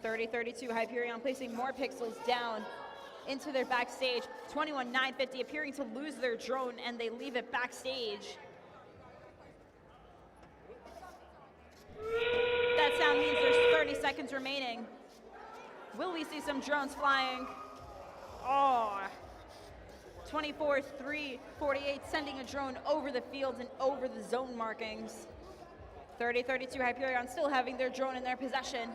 30-32 Hyperion placing more pixels down into their backstage. 21-950 appearing to lose their drone, and they leave it backstage. That sound means there's 30 seconds remaining. Will we see some drones flying? Oh, 24-348 sending a drone over the field and over the zone markings. 30-32 Hyperion still having their drone in their possession.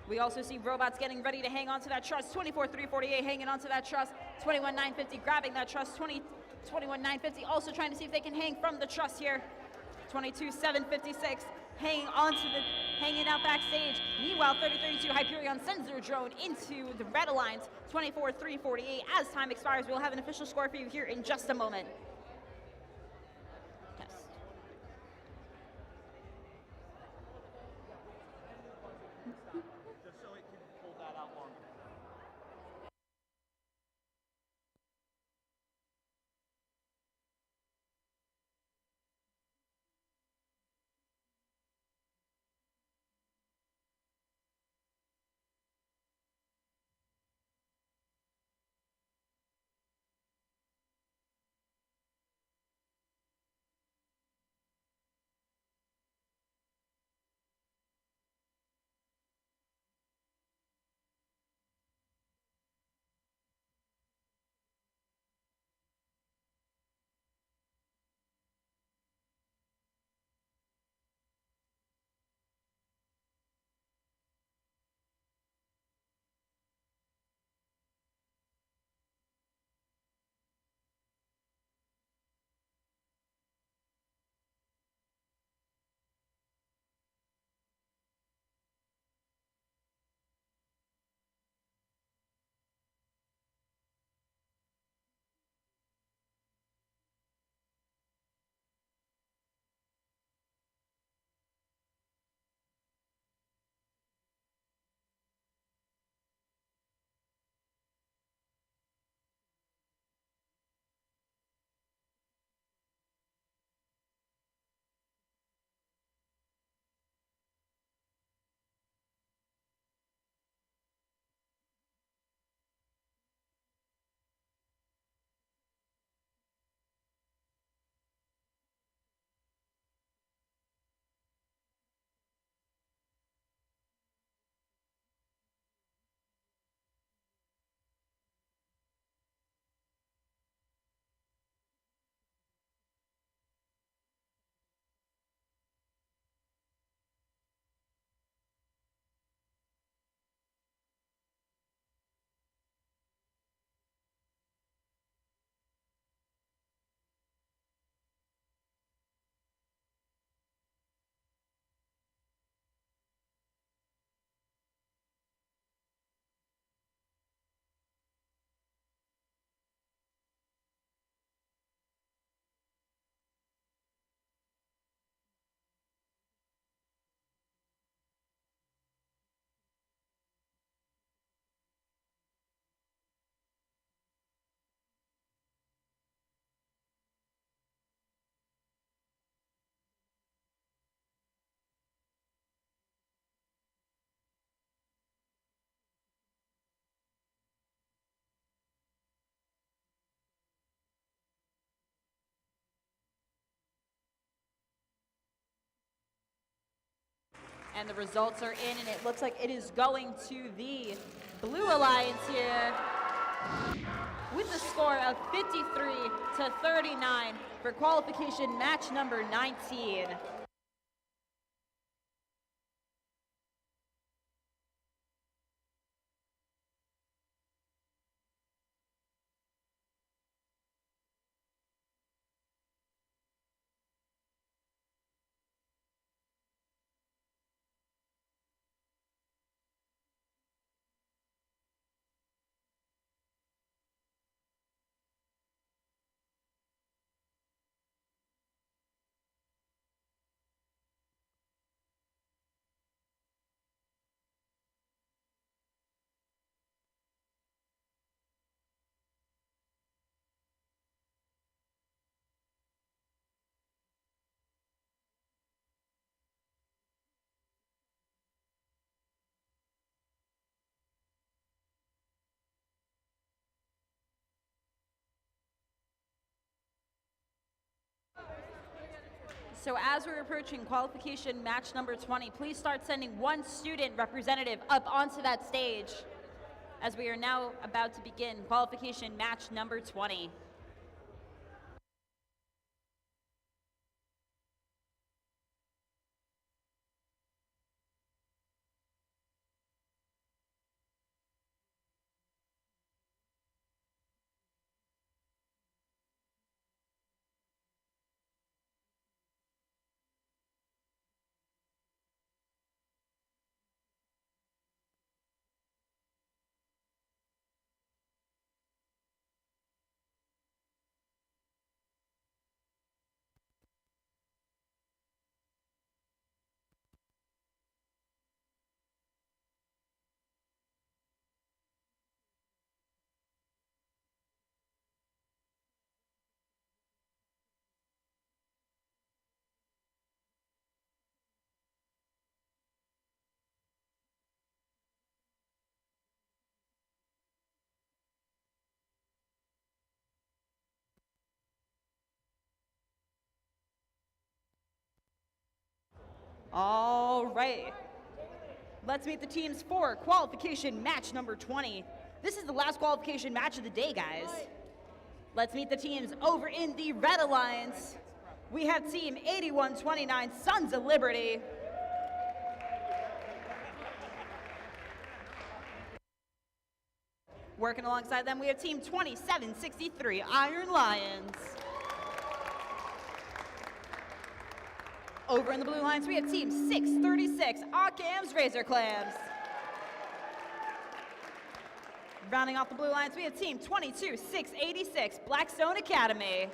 We also see robots getting ready to hang onto that truss. 24-348 hanging onto that truss. 21-950 grabbing that truss. 21-950 also trying to see if they can hang from the truss here. 22-756 hanging out backstage. Meanwhile, 30-32 Hyperion sends their drone into the Red Alliance. 24-348. As time expires, we'll have an official score for you here in just a moment. Yes. Just so it can hold that out longer. And the results are in, and it looks like it is going to the Blue Alliance here with a score of 53-39 for qualification match number 19. So as we're approaching qualification match number 20, please start sending one student representative up onto that stage as we are now about to begin qualification match number 20. All right. Let's meet the teams for qualification match number 20. This is the last qualification match of the day, guys. Let's meet the teams over in the Red Alliance. We have team 8129 Sons of Liberty. Working alongside them, we have team 2763 Iron Lions. Over in the Blue Lines, we have team 636 Occam's Razor Clams. Rounding off the Blue Lines, we have team 22686 Blackstone Academy.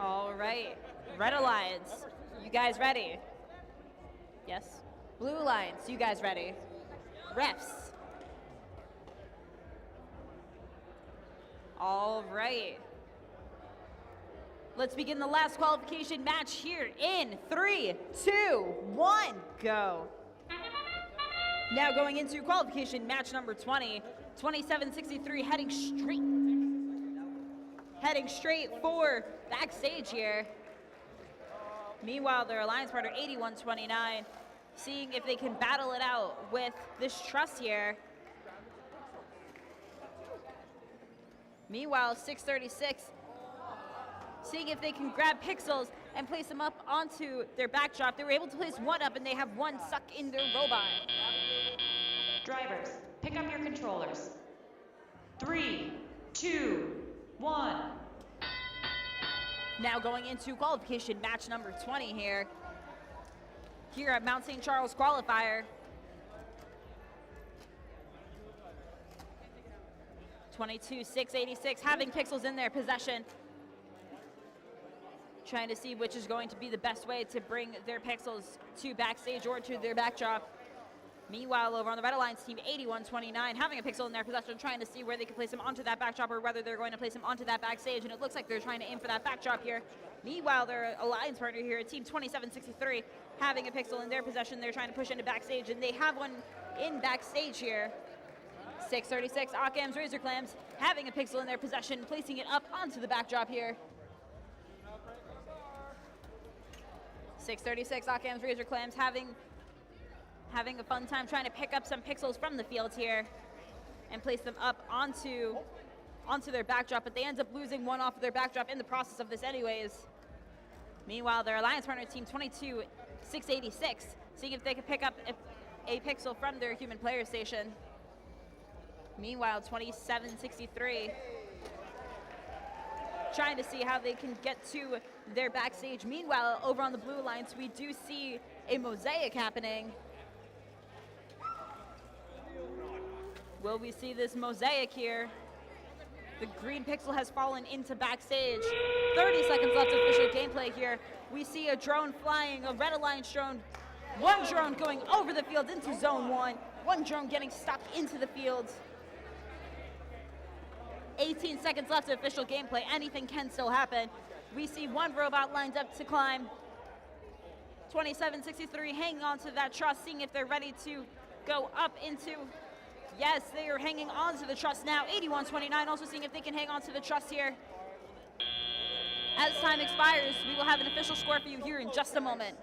All right, Red Alliance, you guys ready? Yes. Blue Alliance, you guys ready? Refs. All right. Let's begin the last qualification match here in 3, 2, 1, go. Now going into qualification match number 20, 27-63, heading straight for backstage here. Meanwhile, their alliance partner 81-29, seeing if they can battle it out with this truss here. Meanwhile, 636, seeing if they can grab pixels and place them up onto their backdrop. They were able to place one up, and they have one stuck in their robot. Drivers, pick up your controllers. 3, 2, 1. Now going into qualification match number 20 here at Mount St. Charles Qualifier. 22-686, having pixels in their possession. Trying to see which is going to be the best way to bring their pixels to backstage or to their backdrop. Meanwhile, over on the Red Alliance team, 81-29, having a pixel in their possession, trying to see where they can place him onto that backdrop or whether they're going to place him onto that backstage, and it looks like they're trying to aim for that backdrop here. Meanwhile, their alliance partner here, team 27-63, having a pixel in their possession, they're trying to push into backstage, and they have one in backstage here. 636, Occam's Razor Clams, having a pixel in their possession, placing it up onto the backdrop here. 636, Occam's Razor Clams, having a fun time trying to pick up some pixels from the field here and place them up onto their backdrop, but they end up losing one off of their backdrop in the process of this anyways. Meanwhile, their alliance partner team 22-686, seeing if they can pick up a pixel from their human player station. Meanwhile, 27-63, trying to see how they can get to their backstage. Meanwhile, over on the Blue Alliance, we do see a mosaic happening. Will we see this mosaic here? The green pixel has fallen into backstage. 30 seconds left of official gameplay here. We see a drone flying, a Red Alliance drone. One drone going over the field into zone 1. One drone getting stuck into the field. 18 seconds left of official gameplay. Anything can still happen. We see one robot lined up to climb. 27-63 hanging on to that truss, seeing if they're ready to go up into... Yes, they are hanging on to the truss now. 81-29, also seeing if they can hang on to the truss here. As time expires, we will have an official score for you here in just a moment.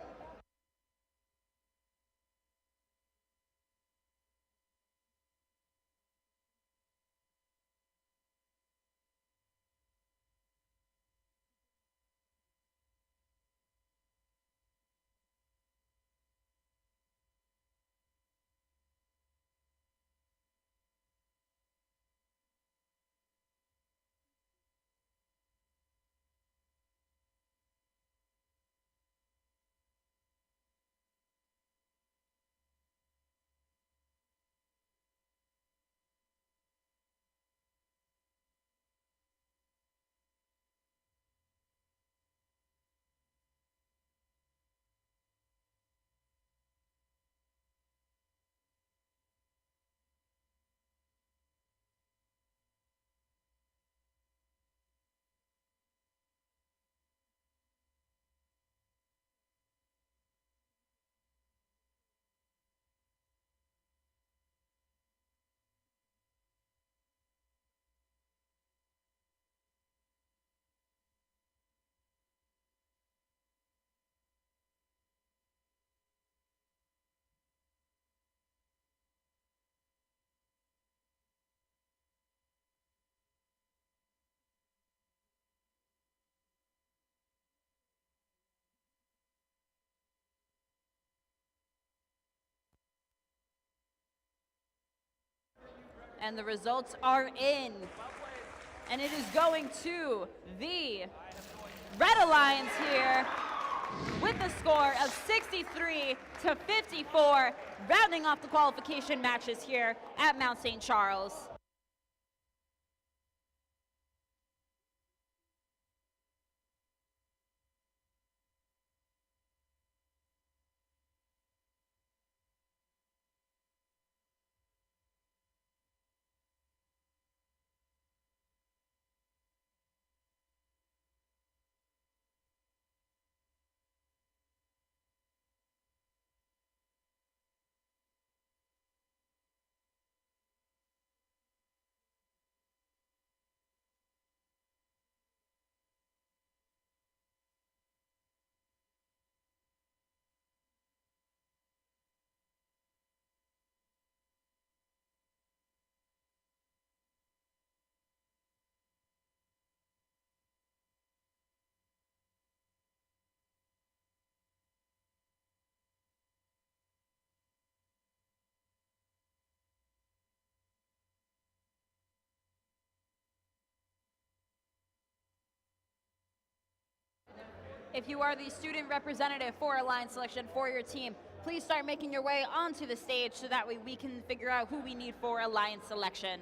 And the results are in. And it is going to the Red Alliance here with a score of 63-54, rounding off the qualification matches here at Mount St. Charles. If you are the student representative for alliance selection for your team, please start making your way onto the stage so that way we can figure out who we need for alliance selection.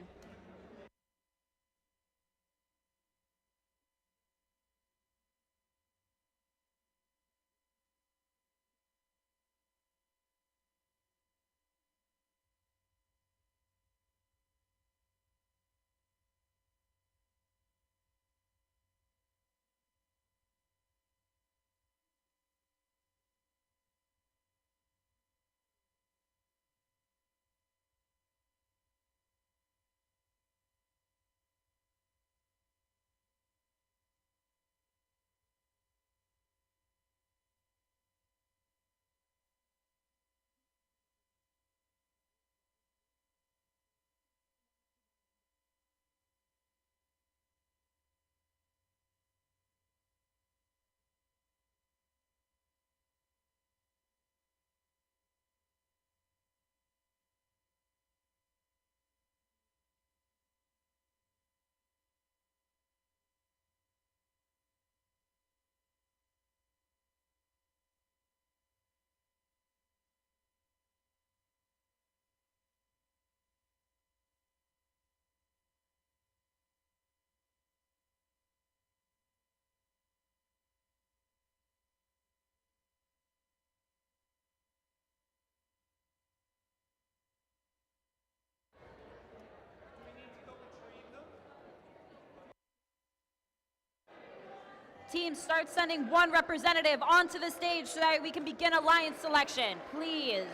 Teams, start sending one representative onto the stage so that we can begin alliance selection, please.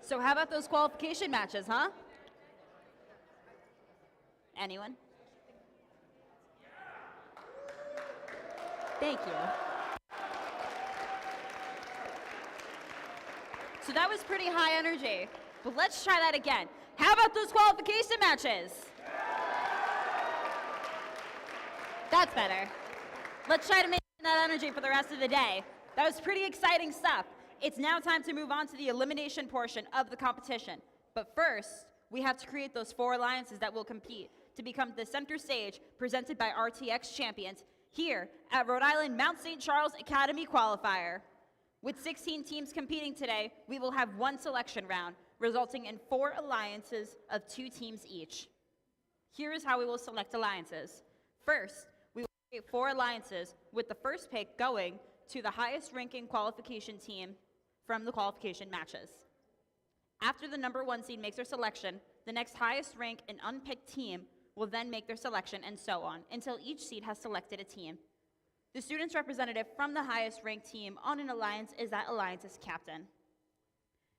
So how about those qualification matches, huh? Anyone? Thank you. So that was pretty high energy, but let's try that again. How about those qualification matches? That's better. Let's try to maintain that energy for the rest of the day. That was pretty exciting stuff. It's now time to move on to the elimination portion of the competition. But first, we have to create those 4 alliances that will compete to become the center stage presented by RTX champions here at Rhode Island Mount St. Charles Academy Qualifier. With 16 teams competing today, we will have 1 selection round, resulting in 4 alliances of 2 teams each. Here is how we will select alliances. First, we will create 4 alliances, with the first pick going to the highest ranking qualification team from the qualification matches. After the number 1 seed makes their selection, the next highest rank and unpicked team will then make their selection, and so on, until each seed has selected a team. The student's representative from the highest ranked team on an alliance is that alliance's captain.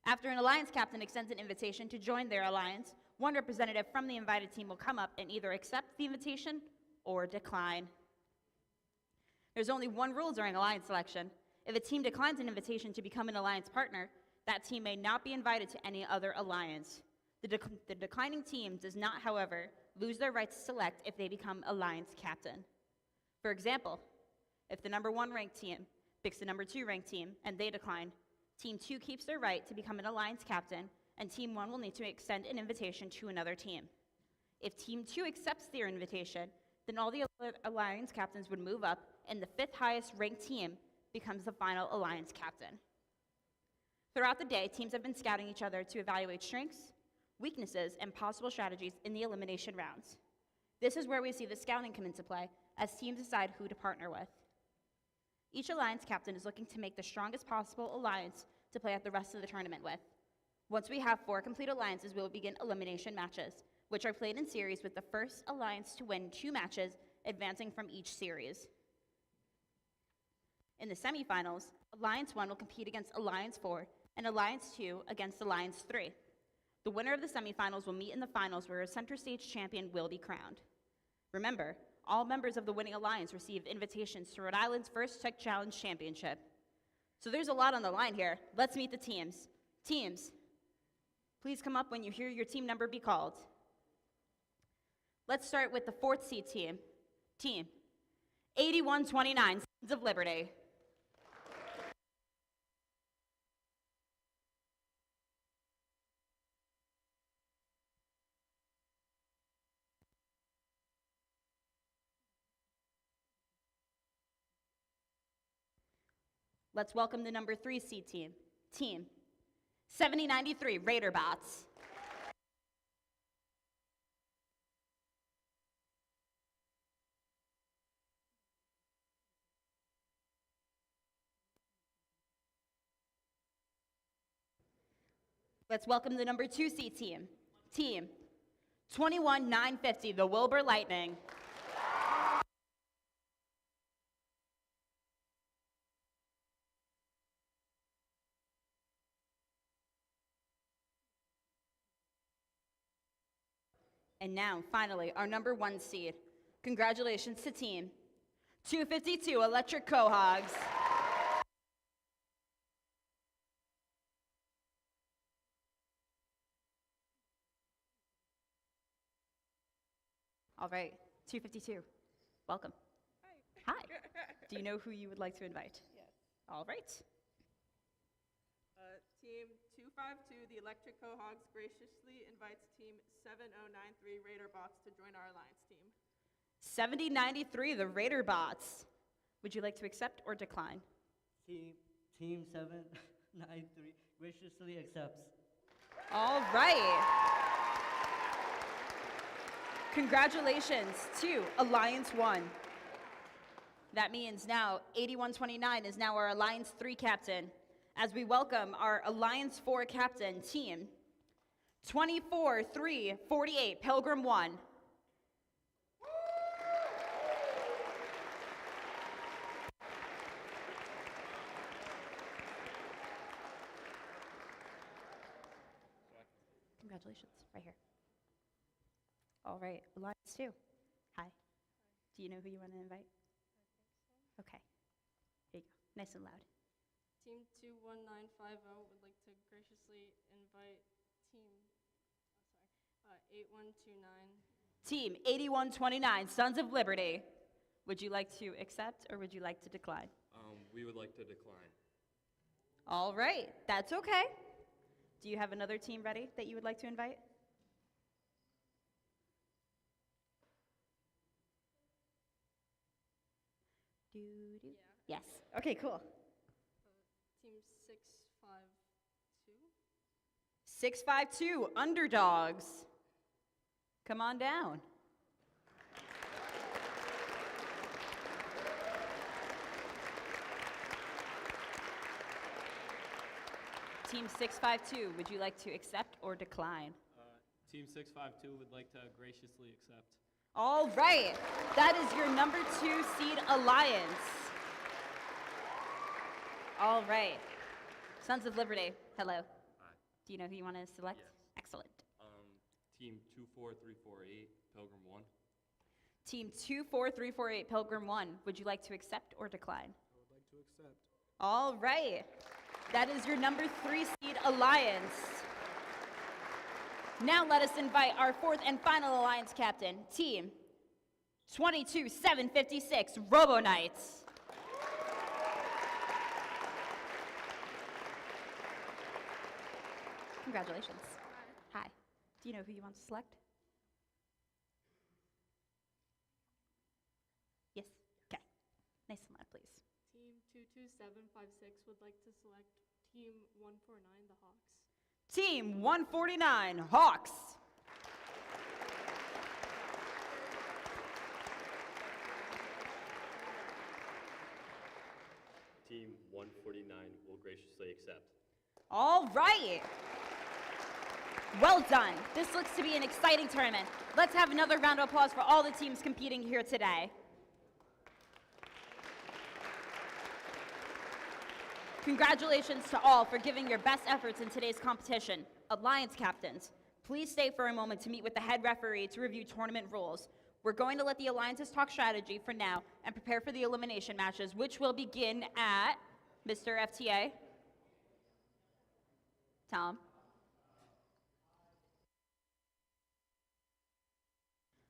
After an alliance captain extends an invitation to join their alliance, one representative from the invited team will come up and either accept the invitation or decline. There's only one rule during alliance selection. If a team declines an invitation to become an alliance partner, that team may not be invited to any other alliance. The declining team does not, however, lose their right to select if they become alliance captain. For example, if the number 1 ranked team picks the number 2 ranked team and they decline, Team 2 keeps their right to become an alliance captain, and Team 1 will need to extend an invitation to another team. If Team 2 accepts their invitation, then all the other alliance captains would move up, and the 5th highest ranked team becomes the final alliance captain. Throughout the day, teams have been scouting each other to evaluate strengths, weaknesses, and possible strategies in the elimination rounds. This is where we see the scouting come into play, as teams decide who to partner with. Each alliance captain is looking to make the strongest possible alliance to play out the rest of the tournament with. Once we have 4 complete alliances, we will begin elimination matches, which are played in series with the first alliance to win 2 matches, advancing from each series. In the semifinals, Alliance 1 will compete against Alliance 4 and Alliance 2 against Alliance 3. The winner of the semifinals will meet in the finals where a center stage champion will be crowned. Remember, all members of the winning alliance received invitations to Rhode Island's first Tech Challenge Championship. So there's a lot on the line here. Let's meet the teams. Teams, please come up when you hear your team number be called. Let's start with the 4th seed team. Team 8129, Sons of Liberty. Let's welcome the number 3 seed team. Team 7093, Raider Bots. Let's welcome the number 2 seed team. Team 21950, the Wilbur Lightning. And now, finally, our number 1 seed. Congratulations to Team 252, Electric Cohogs. All right, 252, welcome. Hi. Hi. Do you know who you would like to invite? Yes. All right. Team 252, the Electric Cohogs, graciously invites Team 7093 Raider Bots to join our alliance team. 7093, the Raider Bots. Would you like to accept or decline? Team 793 graciously accepts. All right. Congratulations to Alliance 1. That means now 8129 is now our Alliance 3 captain, as we welcome our Alliance 4 captain, Team 24348, Pilgrim 1. Congratulations, right here. All right, Alliance 2. Hi. Do you know who you want to invite? Okay. Here you go. Nice and loud. Team 21950 would like to graciously invite Team 8129. Team 8129, Sons of Liberty. Would you like to accept or would you like to decline? We would like to decline. All right, that's okay. Do you have another team ready that you would like to invite? Yeah. Yes. Okay, cool. Team 652. 652, Underdogs. Come on down. Team 652, would you like to accept or decline? Team 652 would like to graciously accept. All right, that is your number 2 seed alliance. All right, Sons of Liberty, hello. Hi. Do you know who you want to select? Yes. Excellent. Team 24348, Pilgrim 1. Team 24348, Pilgrim 1, would you like to accept or decline? I would like to accept. All right, that is your number 3 seed alliance. Now let us invite our 4th and final alliance captain, Team 22756, Robo Knights. Congratulations. Hi. Do you know who you want to select? Yes? Okay. Nice and loud, please. Team 22756 would like to select Team 149, the Hawks. Team 149, Hawks. Team 149 will graciously accept. All right. Well done. This looks to be an exciting tournament. Let's have another round of applause for all the teams competing here today. Congratulations to all for giving your best efforts in today's competition. Alliance captains, please stay for a moment to meet with the head referee to review tournament rules. We're going to let the alliances talk strategy for now and prepare for the elimination matches, which will begin at Mr. FTA. Tom.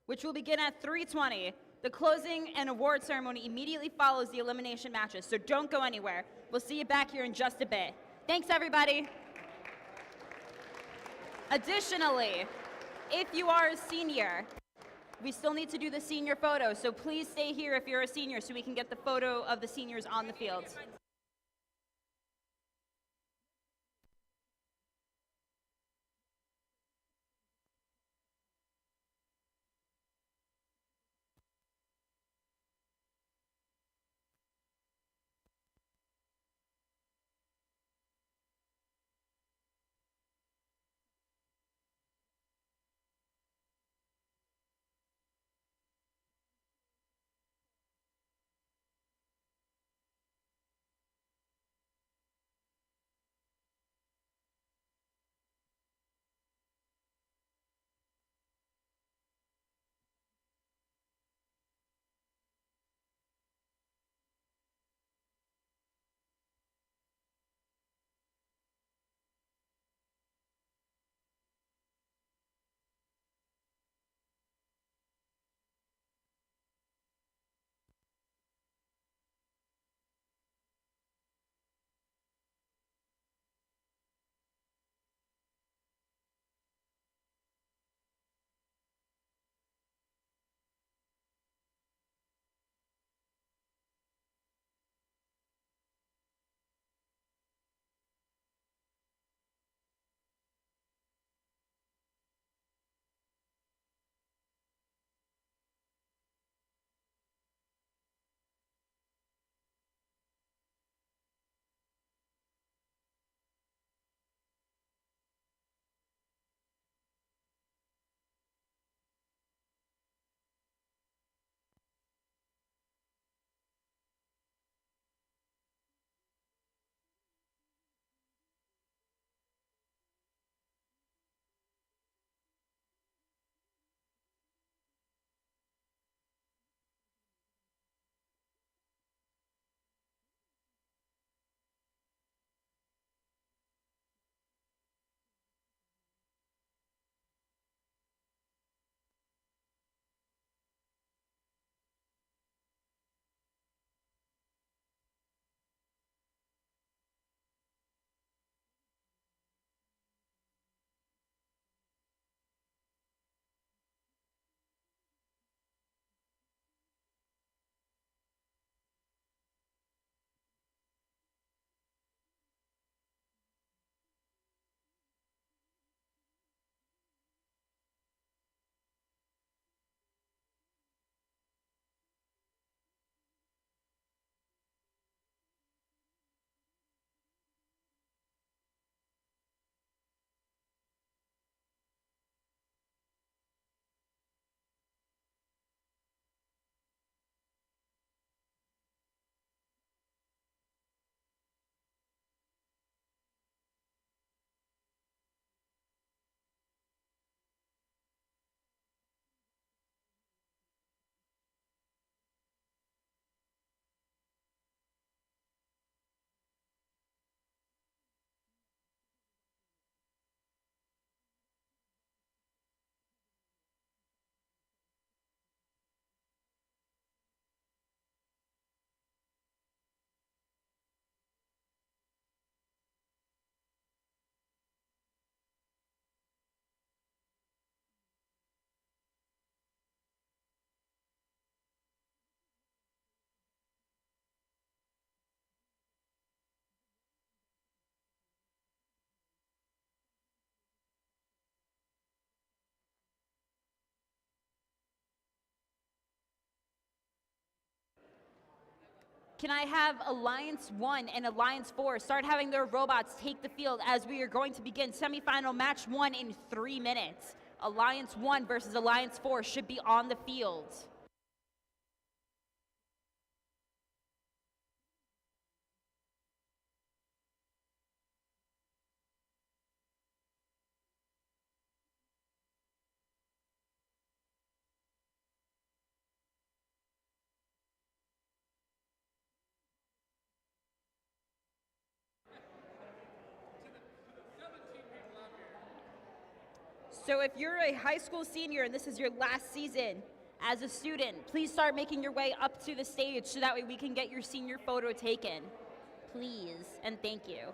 Which will begin at 3:20. The closing and award ceremony immediately follows the elimination matches, so don't go anywhere. We'll see you back here in just a bit. Thanks, everybody. Additionally, if you are a senior, we still need to do the senior photo, so please stay here if you're a senior so we can get the photo of the seniors on the field. Can I have Alliance 1 and Alliance 4 start having their robots take the field as we are going to begin semifinal match 1 in 3 minutes. Alliance 1 versus Alliance 4 should be on the field. So if you're a high school senior and this is your last season as a student, please start making your way up to the stage so that way we can get your senior photo taken. Please, and thank you.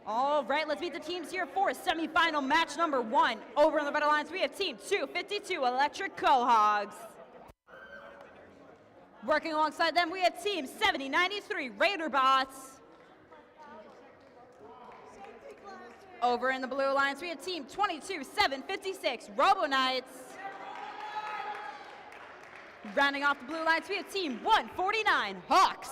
All right, let's meet the teams here for semifinal match number 1. Over on the Red Alliance, we have Team 252 Electric Cohogs. Working alongside them, we have Team 7093 Raider Bots. Over in the Blue Alliance, we have Team 22756 Robo Knights. Rounding off the Blue Alliance, we have Team 149 Hawks.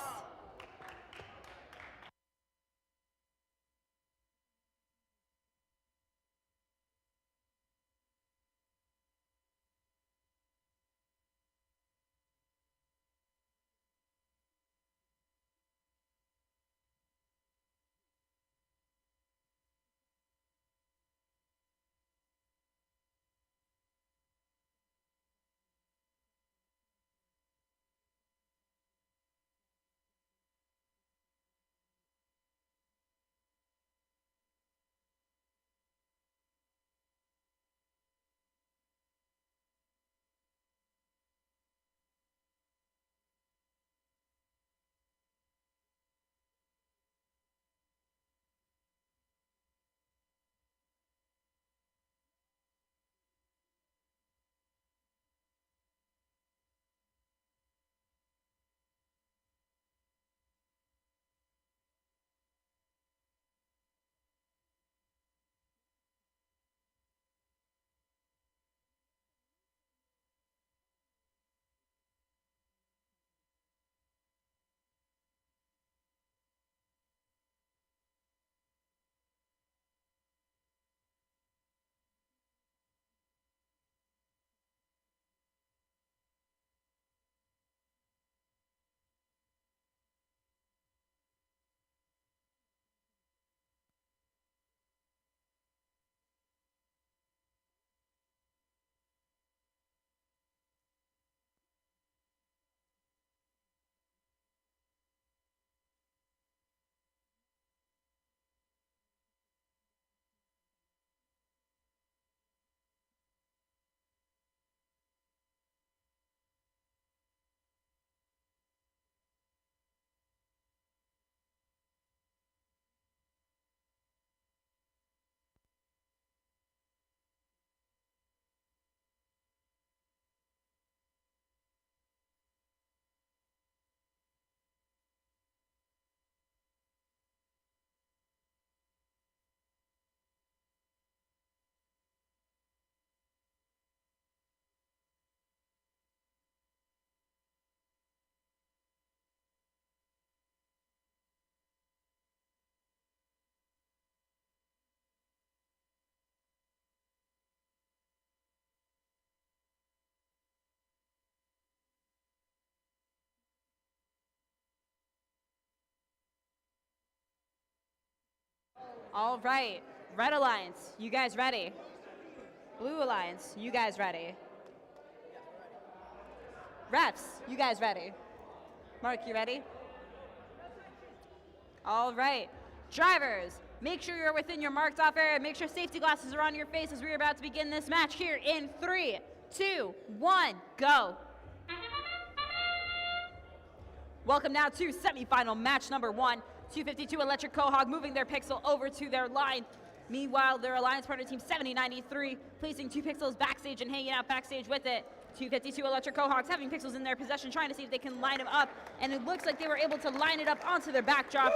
All right, Red Alliance, you guys ready? Blue Alliance, you guys ready? Refs, you guys ready? Mark, you ready? All right, drivers, make sure you're within your marked off area. Make sure safety glasses are on your face as we're about to begin this match here in 3, 2, 1, go. Welcome now to semifinal match number 1. 252 Electric Cohog moving their pixel over to their line. Meanwhile, their alliance partner team 7093 placing 2 pixels backstage and hanging out backstage with it. 252 Electric Cohogs having pixels in their possession, trying to see if they can line them up, and it looks like they were able to line it up onto their backdrop.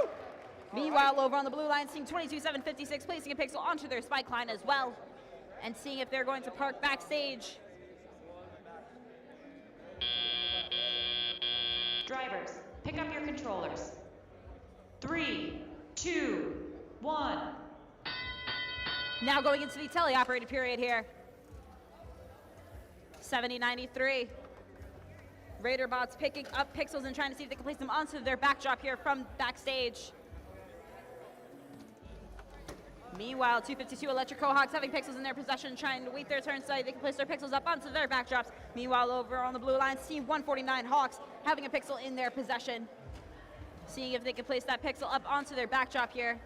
Meanwhile, over on the blue line, team 22756 placing a pixel onto their spike line as well, and seeing if they're going to park backstage. Drivers, pick up your controllers. 3, 2, 1. Now going into the teleoperated period here. 7093. Raider bots picking up pixels and trying to see if they can place them onto their backdrop here from backstage. Meanwhile, 252 Electric Cohogs having pixels in their possession, trying to wait their turn so they can place their pixels up onto their backdrops. Meanwhile, over on the blue lines, team 149 Hawks having a pixel in their possession, seeing if they can place that pixel up onto their backdrop here.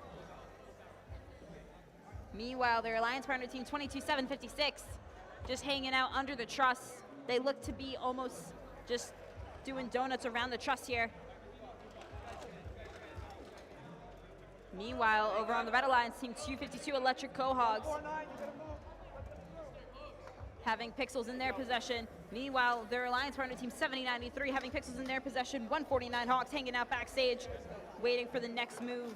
Meanwhile, their alliance partner team 22756 just hanging out under the truss. They look to be almost just doing donuts around the truss here. Meanwhile, over on the Red Alliance team, 252 Electric Cohogs having pixels in their possession. Meanwhile, their alliance partner team 7093 having pixels in their possession. 149 Hawks hanging out backstage, waiting for the next move.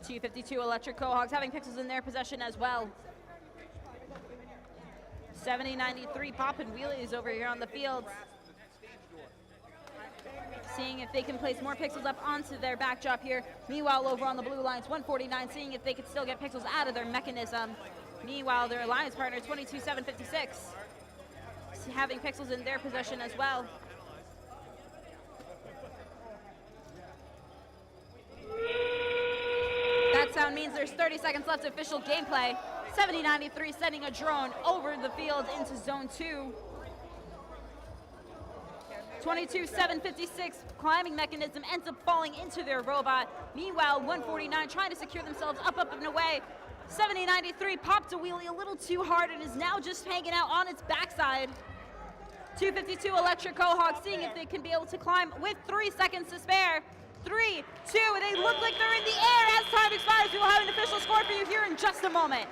252 Electric Cohogs having pixels in their possession as well. 7093 popping wheelies over here on the field, seeing if they can place more pixels up onto their backdrop here. Meanwhile, over on the blue lines, 149 seeing if they could still get pixels out of their mechanism. Meanwhile, their alliance partner, 22756, having pixels in their possession as well. That sound means there's 30 seconds left of official gameplay. 7093 sending a drone over the field into zone 2. 22756 climbing mechanism ends up falling into their robot. Meanwhile, 149 trying to secure themselves up and away. 7093 popped a wheelie a little too hard and is now just hanging out on its backside. 252 Electric Cohog seeing if they can be able to climb with 3 seconds to spare. 3, 2, they look like they're in the air. As time expires, we will have an official score for you here in just a moment.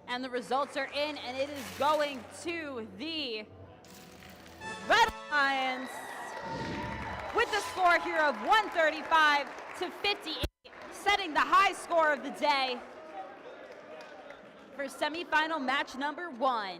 And the results are in, and it is going to the Red Lions with the score here of 135 to 58, setting the high score of the day for semifinal match number 1.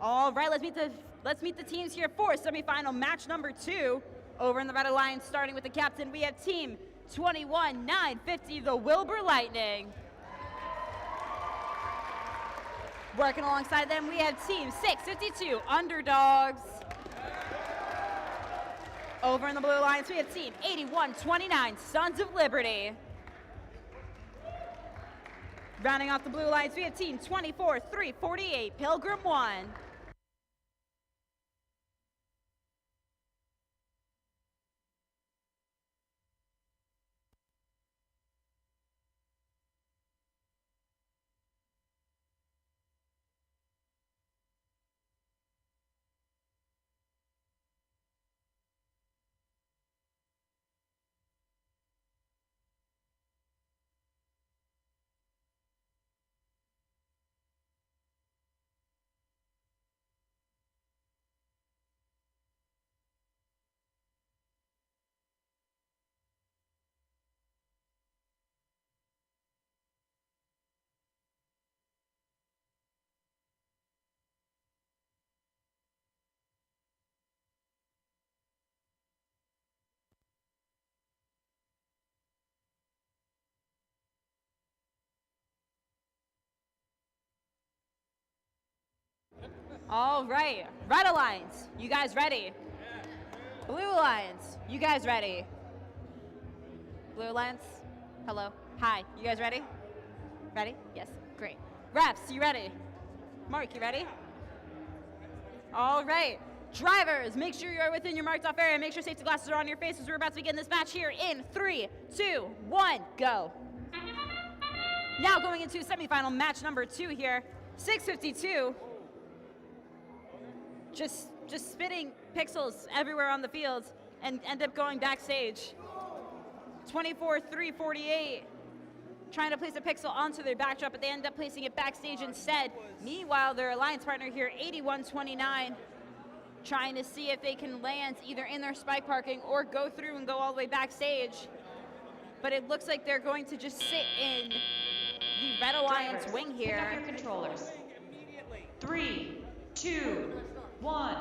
All right, let's meet the teams here for semifinal match number 2. Over in the Red Alliance, starting with the captain, we have team 21-950, the Wilbur Lightning. Working alongside them, we have team 652, Underdogs. Over in the Blue Alliance, we have team 81-29, Sons of Liberty. Rounding off the Blue Alliance, we have team 24-348, Pilgrim 1. All right, Red Alliance, you guys ready? Blue Alliance, you guys ready? Blue Alliance, hello, hi, you guys ready? Ready? Yes, great. Refs, you ready? Mark, you ready? All right, drivers, make sure you're within your marked off area. Make sure safety glasses are on your faces. We're about to begin this match here in 3, 2, 1, go. Now going into semifinal match number 2 here, 652. Just spitting pixels everywhere on the field and end up going backstage. 24-3-48, trying to place a pixel onto their backdrop, but they end up placing it backstage instead. Meanwhile, their alliance partner here, 81-29, trying to see if they can land either in their spike parking or go through and go all the way backstage. But it looks like they're going to just sit in the Red Alliance wing here. Pick up your controllers. 3, 2, 1.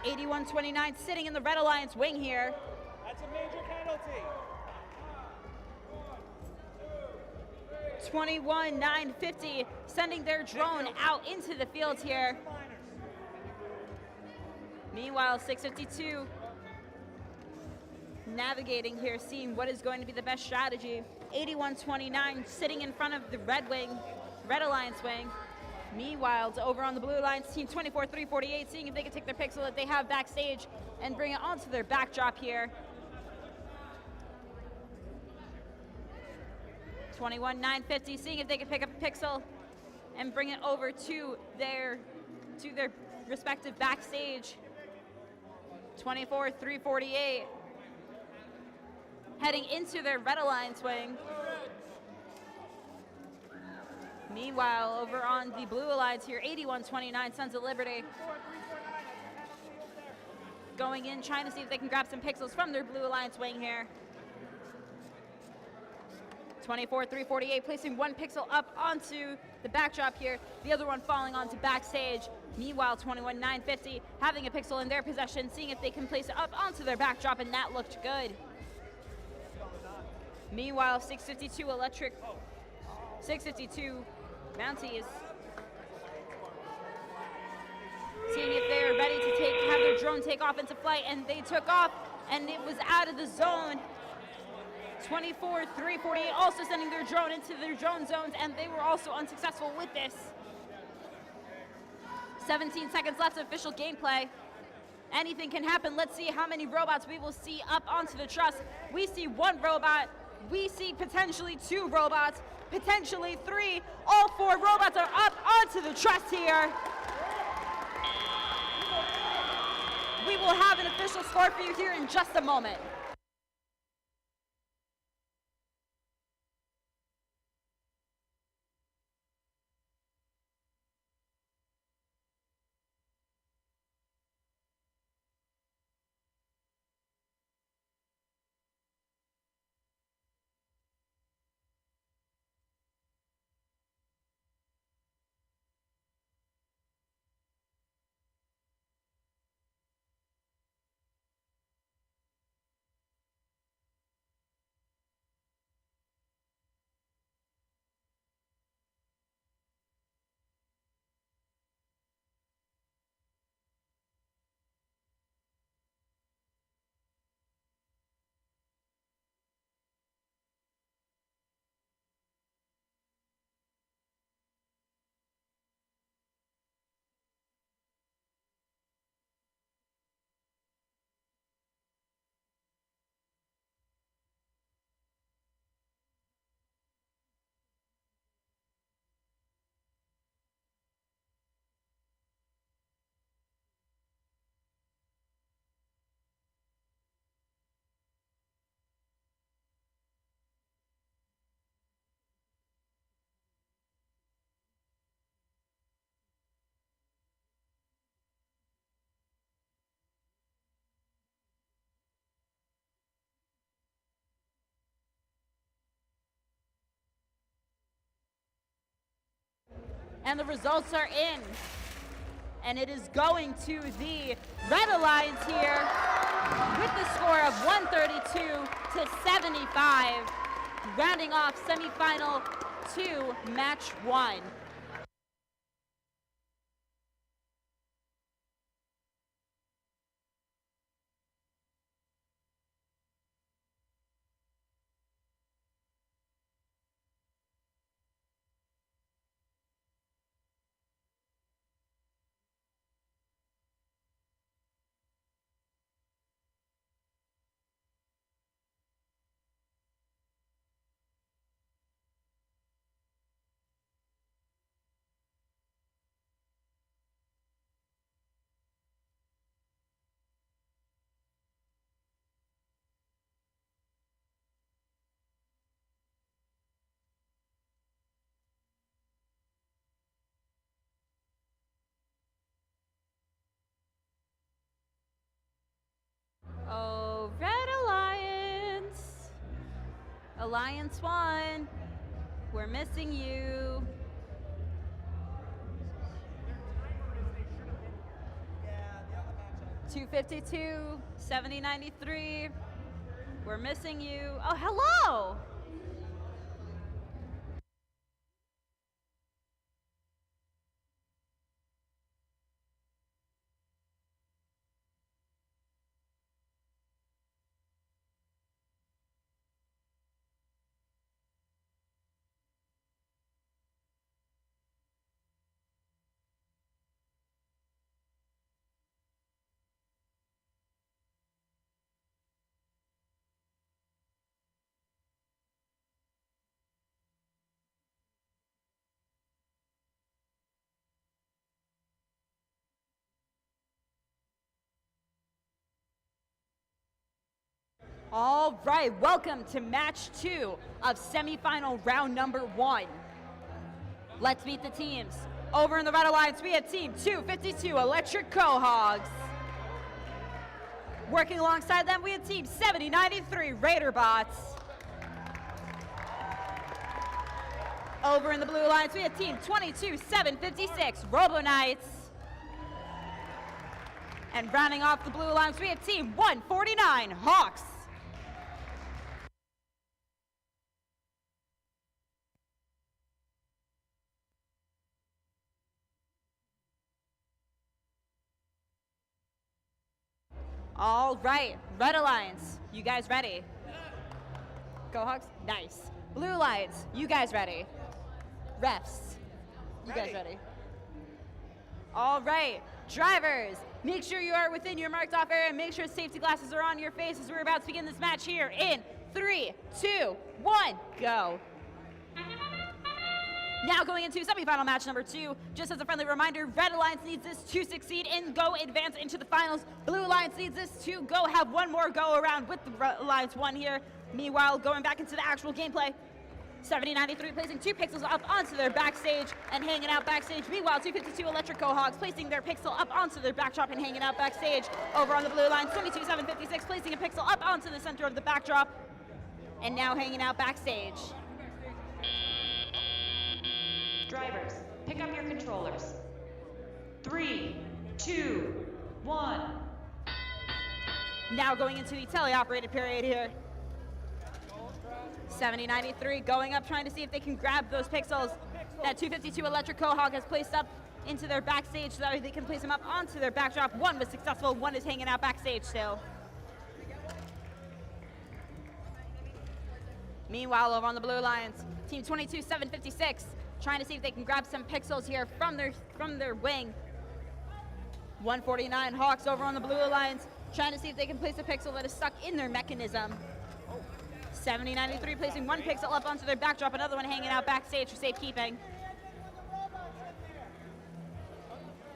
81-29 sitting in the Red Alliance wing here. That's a major penalty. 21-950 sending their drone out into the field here. Meanwhile, 652 navigating here, seeing what is going to be the best strategy. 81-29 sitting in front of the Red Alliance wing. Meanwhile, over on the Blue Alliance team, 24-3-48, seeing if they can take their pixel that they have backstage and bring it onto their backdrop here. 21-950, seeing if they can pick up a pixel and bring it over to their respective backstage. 24-3-48, heading into their Red Alliance wing. Meanwhile, over on the Blue Alliance here, 81-29, Sons of Liberty. Going in, trying to see if they can grab some pixels from their Blue Alliance wing here. 24-3-48, placing one pixel up onto the backdrop here, the other one falling onto backstage. Meanwhile, 21-950 having a pixel in their possession, seeing if they can place it up onto their backdrop, and that looked good. Meanwhile, 652 Mounties, seeing if they are ready to have their drone take off into flight, and they took off, and it was out of the zone. 24-3-48 also sending their drone into their drone zones, and they were also unsuccessful with this. 17 seconds left of official gameplay. Anything can happen. Let's see how many robots we will see up onto the truss. We see one robot. We see potentially 2 robots, potentially 3. All 4 robots are up onto the truss here. We will have an official score for you here in just a moment. And the results are in. And it is going to the Red Alliance here with the score of 132 to 75, rounding off semifinal 2, match 1. Oh, Red Alliance. Alliance 1, we're missing you. $252, $70.93. We're missing you. Oh, hello. All right, welcome to match 2 of semifinal round number 1. Let's meet the teams. Over in the Red Alliance, we have team 252 Electric Cohogs. Working alongside them, we have team 7093 Raider Bots. Over in the Blue Alliance, we have team 22756 Robo Knights. And rounding off the Blue Alliance, we have team 149 Hawks. All right, Red Alliance, you guys ready? Go Hawks, nice. Blue Alliance, you guys ready? Refs, you guys ready? All right, drivers, make sure you are within your marked off area and make sure safety glasses are on your face as we're about to begin this match here in 3, 2, 1, go. Now going into semifinal match number 2, just as a friendly reminder, Red Alliance needs this to succeed and go advance into the finals. Blue Alliance needs this to go have one more go around with the Red Alliance 1 here. Meanwhile, going back into the actual gameplay, 7093 placing 2 pixels up onto their backstage and hanging out backstage. Meanwhile, 252 Electric Cohogs placing their pixel up onto their backdrop and hanging out backstage. Over on the Blue Alliance, 22756 placing a pixel up onto the center of the backdrop and now hanging out backstage. Drivers, pick up your controllers. 3, 2, 1. Now going into the teleoperated period here. 7093 going up, trying to see if they can grab those pixels that 252 Electric Cohog has placed up into their backstage so that they can place them up onto their backdrop. One was successful, one is hanging out backstage still. Meanwhile, over on the Blue Alliance, team 22756 trying to see if they can grab some pixels here from their wing. 149 Hawks over on the Blue Alliance trying to see if they can place a pixel that is stuck in their mechanism. 7093 placing 1 pixel up onto their backdrop, another one hanging out backstage for safekeeping.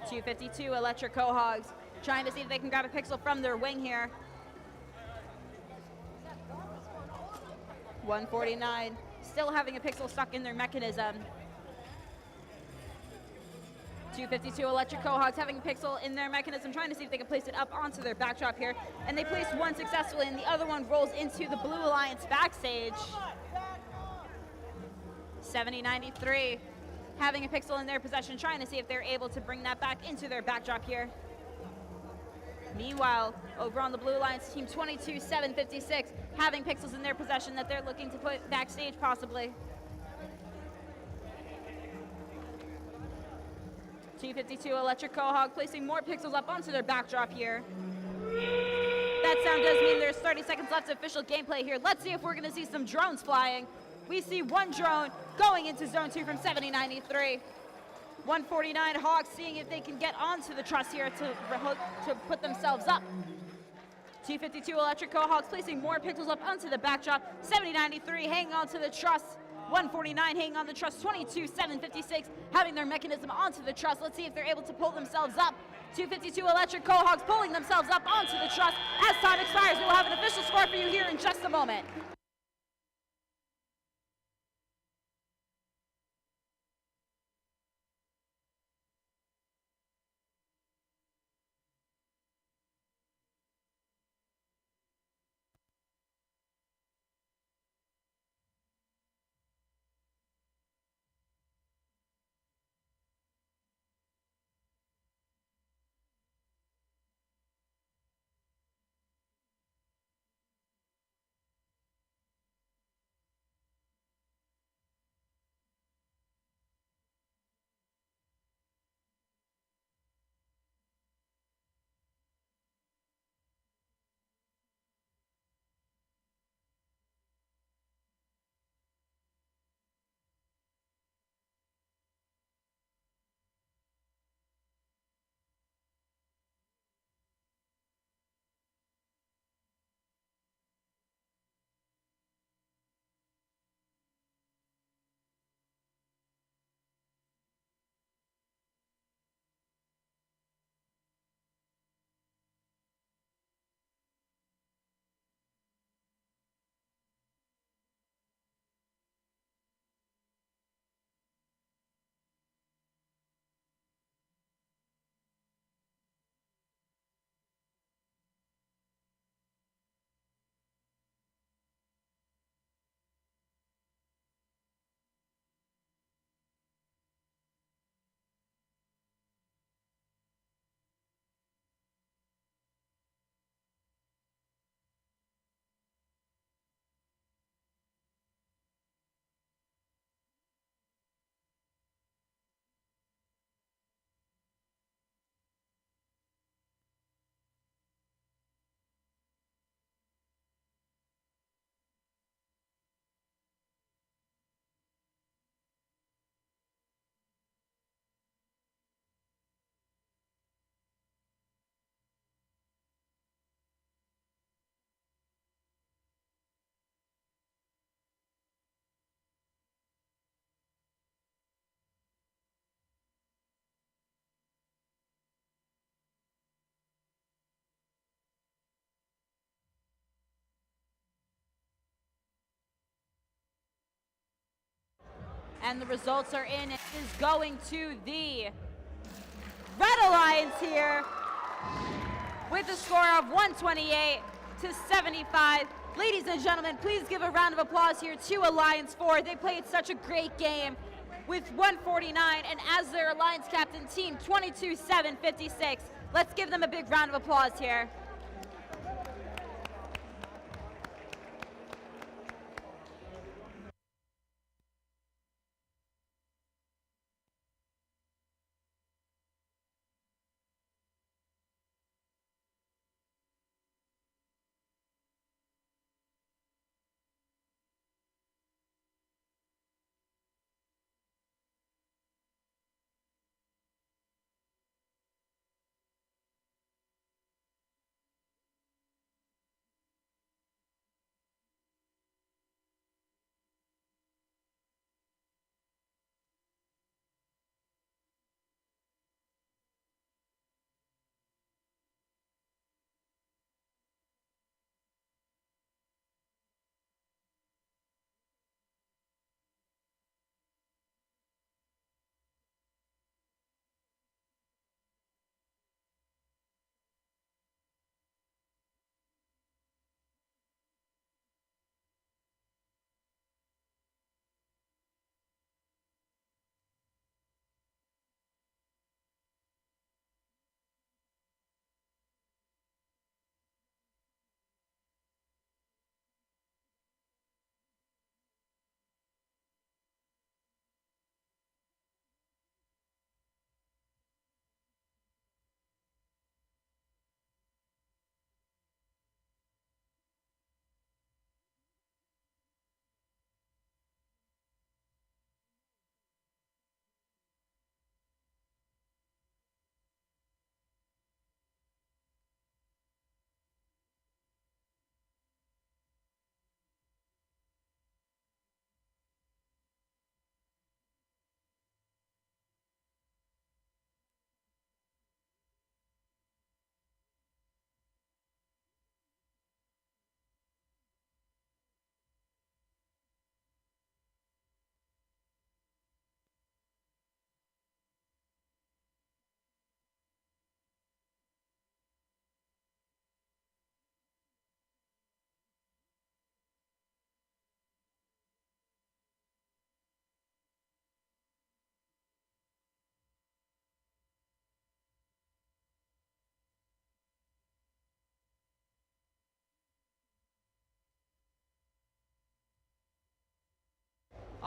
252 Electric Cohogs trying to see if they can grab a pixel from their wing here. 149 still having a pixel stuck in their mechanism. 252 Electric Cohogs having a pixel in their mechanism, trying to see if they can place it up onto their backdrop here. And they placed one successfully, and the other one rolls into the Blue Alliance backstage. 7093 having a pixel in their possession, trying to see if they're able to bring that back into their backdrop here. Meanwhile, over on the blue lines, team 22-756, having pixels in their possession that they're looking to put backstage possibly. 252 Electric Quahog placing more pixels up onto their backdrop here. That sound does mean there's 30 seconds left of official gameplay here. Let's see if we're going to see some drones flying. We see one drone going into zone 2 from 7093. 149 Hawks seeing if they can get onto the truss here to put themselves up. 252 Electric Quahogs placing more pixels up onto the backdrop. 7093 hanging onto the truss. 149 hanging on the truss. 22-756 having their mechanism onto the truss. Let's see if they're able to pull themselves up. 252 Electric Quahogs pulling themselves up onto the truss. As time expires, we will have an official score for you here in just a moment. And the results are in. It is going to the Red Alliance here with a score of 128-75. Ladies and gentlemen, please give a round of applause here to Alliance 4. They played such a great game with 149, and as their Alliance captain, team 22-756. Let's give them a big round of applause here.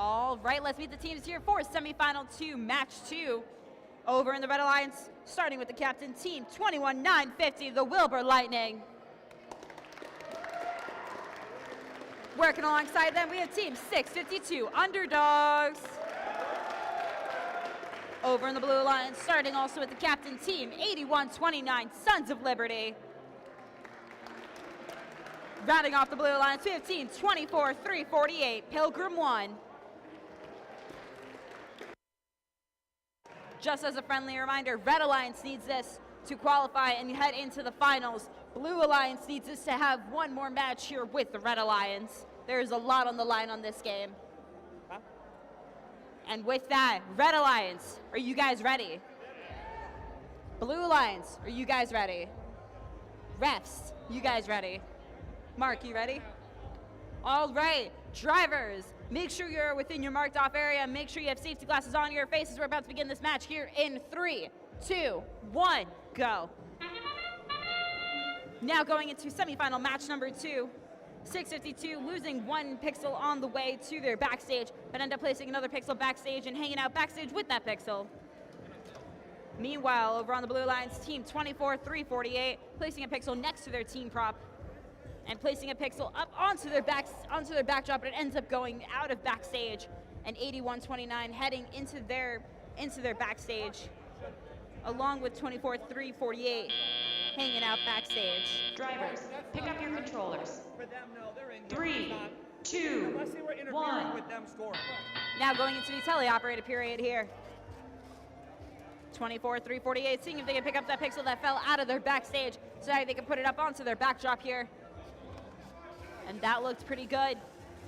All right, let's meet the teams here for semifinal 2, match 2. Over in the Red Alliance, starting with the captain, team 21-950, the Wilbur Lightning. Working alongside them, we have team 652, Underdogs. Over in the Blue Alliance, starting also with the captain, team 81-29, Sons of Liberty. Rounding off the Blue Alliance, we have team 24-348, Pilgrim 1. Just as a friendly reminder, Red Alliance needs this to qualify and head into the finals. Blue Alliance needs this to have one more match here with the Red Alliance. There's a lot on the line on this game. And with that, Red Alliance, are you guys ready? Blue Alliance, are you guys ready? Refs, you guys ready? Mark, you ready? All right, drivers, make sure you're within your marked off area. Make sure you have safety glasses on your faces. We're about to begin this match here in 3, 2, 1, go. Now going into semifinal match number 2. 652 losing 1 pixel on the way to their backstage, but end up placing another pixel backstage and hanging out backstage with that pixel. Meanwhile, over on the Blue Alliance, team 24-348, placing a pixel next to their team prop and placing a pixel up onto their backdrop, but it ends up going out of backstage, and 81-29 heading into their backstage, along with 24-348 hanging out backstage. Drivers, pick up your controllers. 3, 2, 1. Now going into the teleoperated period here. 24-348, seeing if they can pick up that pixel that fell out of their backstage so that they can put it up onto their backdrop here. And that looked pretty good.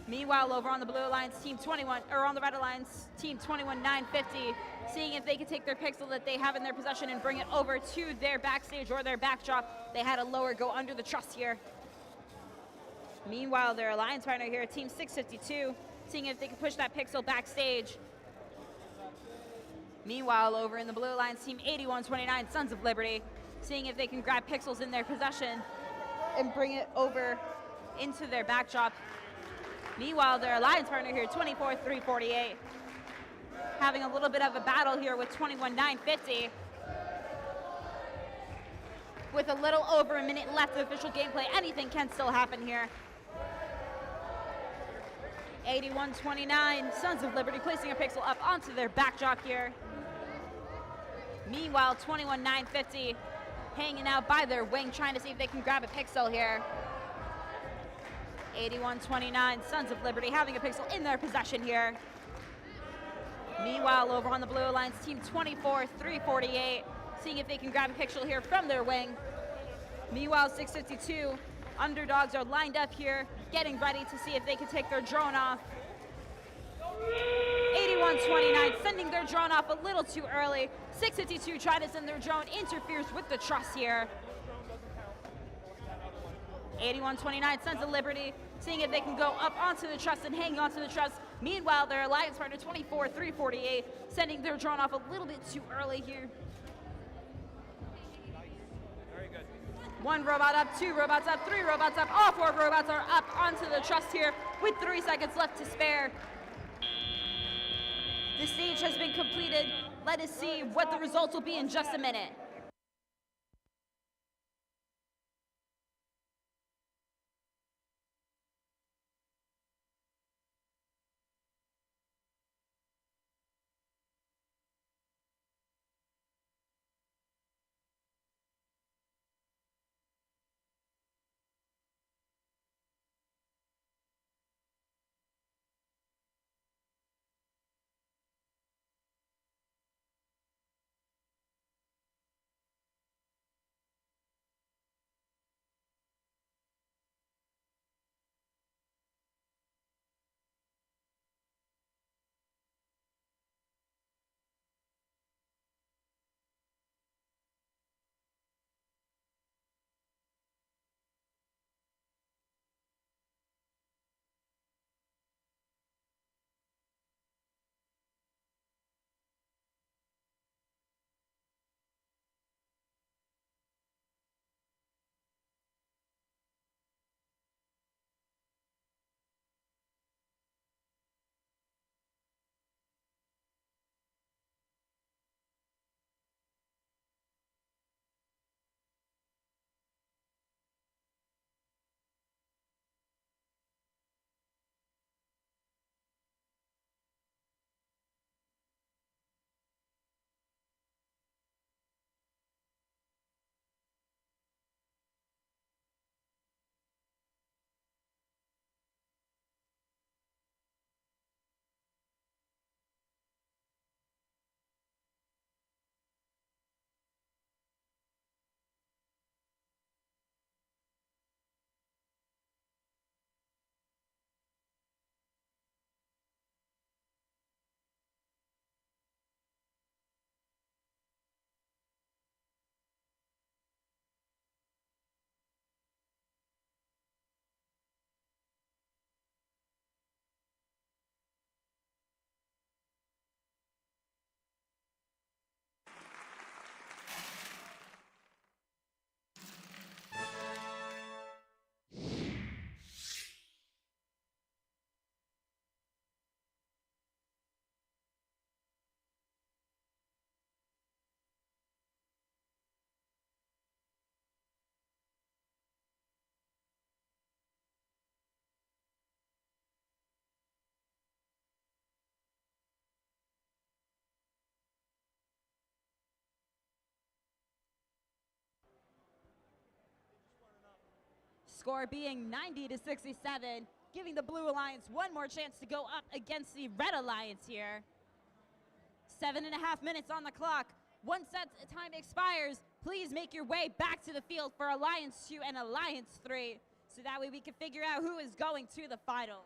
Meanwhile, over on the Blue Alliance, on the Red Alliance, team 21-950, seeing if they can take their pixel that they have in their possession and bring it over to their backstage or their backdrop. They had a lower go under the truss here. Meanwhile, their alliance partner here, team 652, seeing if they can push that pixel backstage. Meanwhile, over in the Blue Alliance, team 81-29, Sons of Liberty, seeing if they can grab pixels in their possession and bring it over into their backdrop. Meanwhile, their alliance partner here, 24-348, having a little bit of a battle here with 21-950. With a little over a minute left of official gameplay, anything can still happen here. 81-29, Sons of Liberty placing a pixel up onto their backdrop here. Meanwhile, 21-950 hanging out by their wing, trying to see if they can grab a pixel here. 81-29, Sons of Liberty having a pixel in their possession here. Meanwhile, over on the Blue Alliance, team 24-348, seeing if they can grab a pixel here from their wing. Meanwhile, 652, Underdogs are lined up here, getting ready to see if they can take their drone off. 81-29, sending their drone off a little too early. 652 try to send their drone, interferes with the truss here. 81-29, Sons of Liberty, seeing if they can go up onto the truss and hang onto the truss. Meanwhile, their alliance partner, 24-348, sending their drone off a little bit too early here. Very good. 1 robot up, 2 robots up, 3 robots up, all 4 robots are up onto the truss here with 3 seconds left to spare. The stage has been completed. Let us see what the results will be in just a minute. score being 90-67, giving the Blue Alliance one more chance to go up against the Red Alliance here. 7.5 minutes on the clock. Once that time expires, please make your way back to the field for Alliance 2 and Alliance 3, so that way we can figure out who is going to the finals.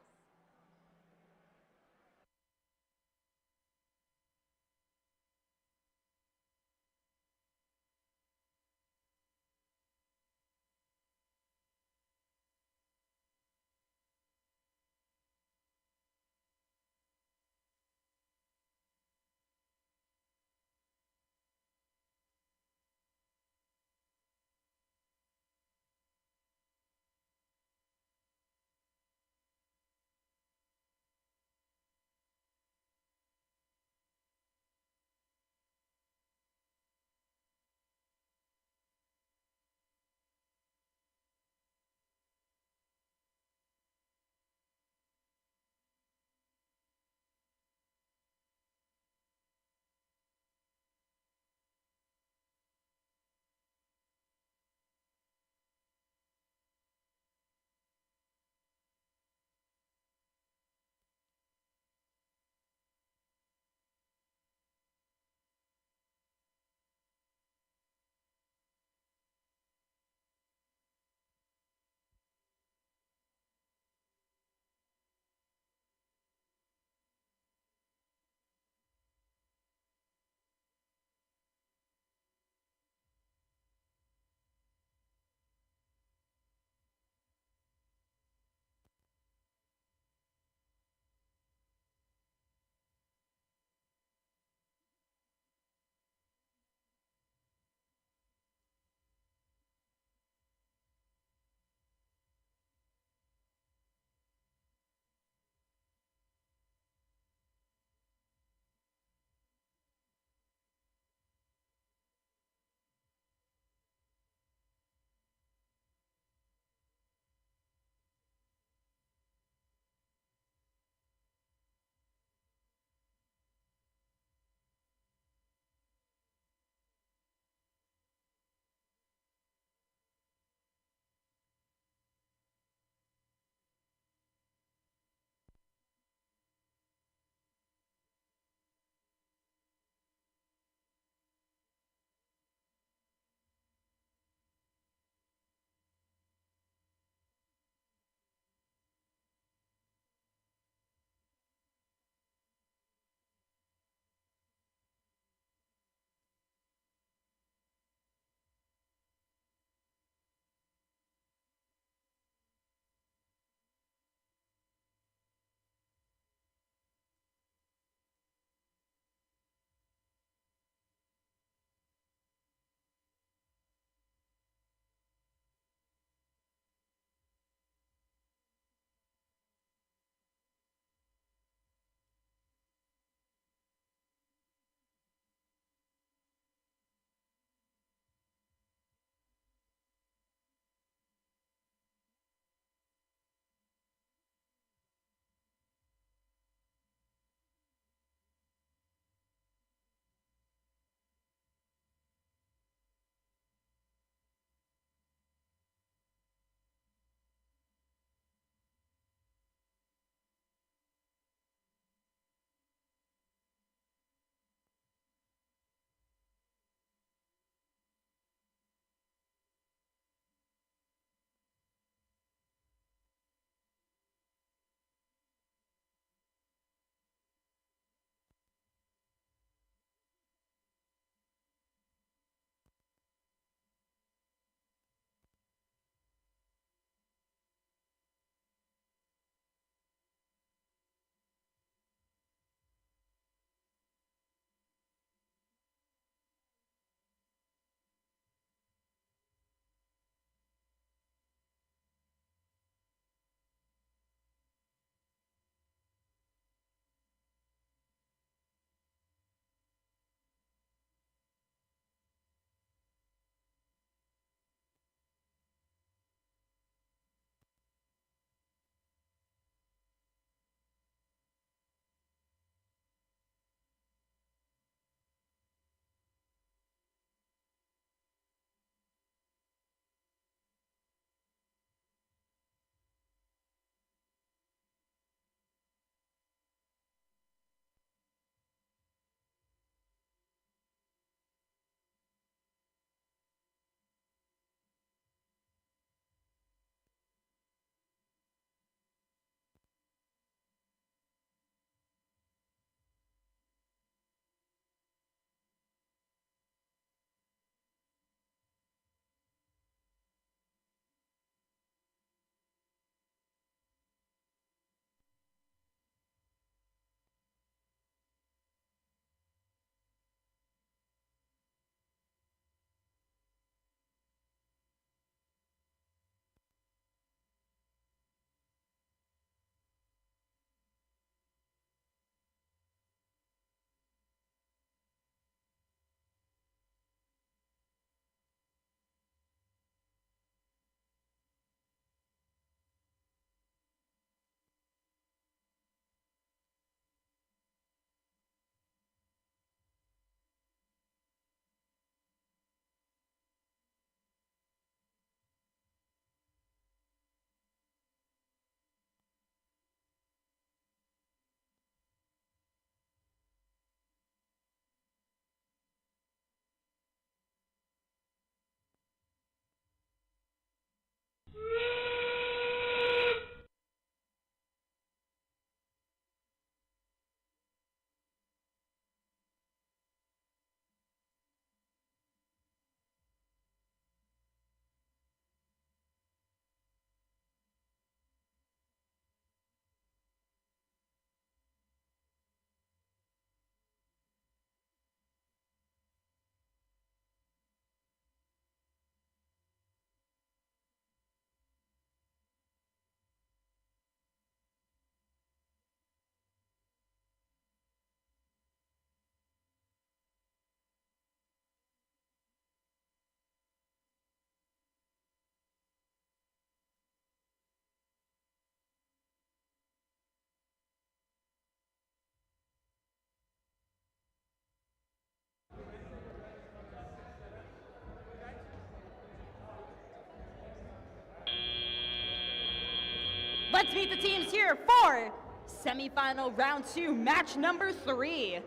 Let's meet the teams here for semifinal round 2, match number 3.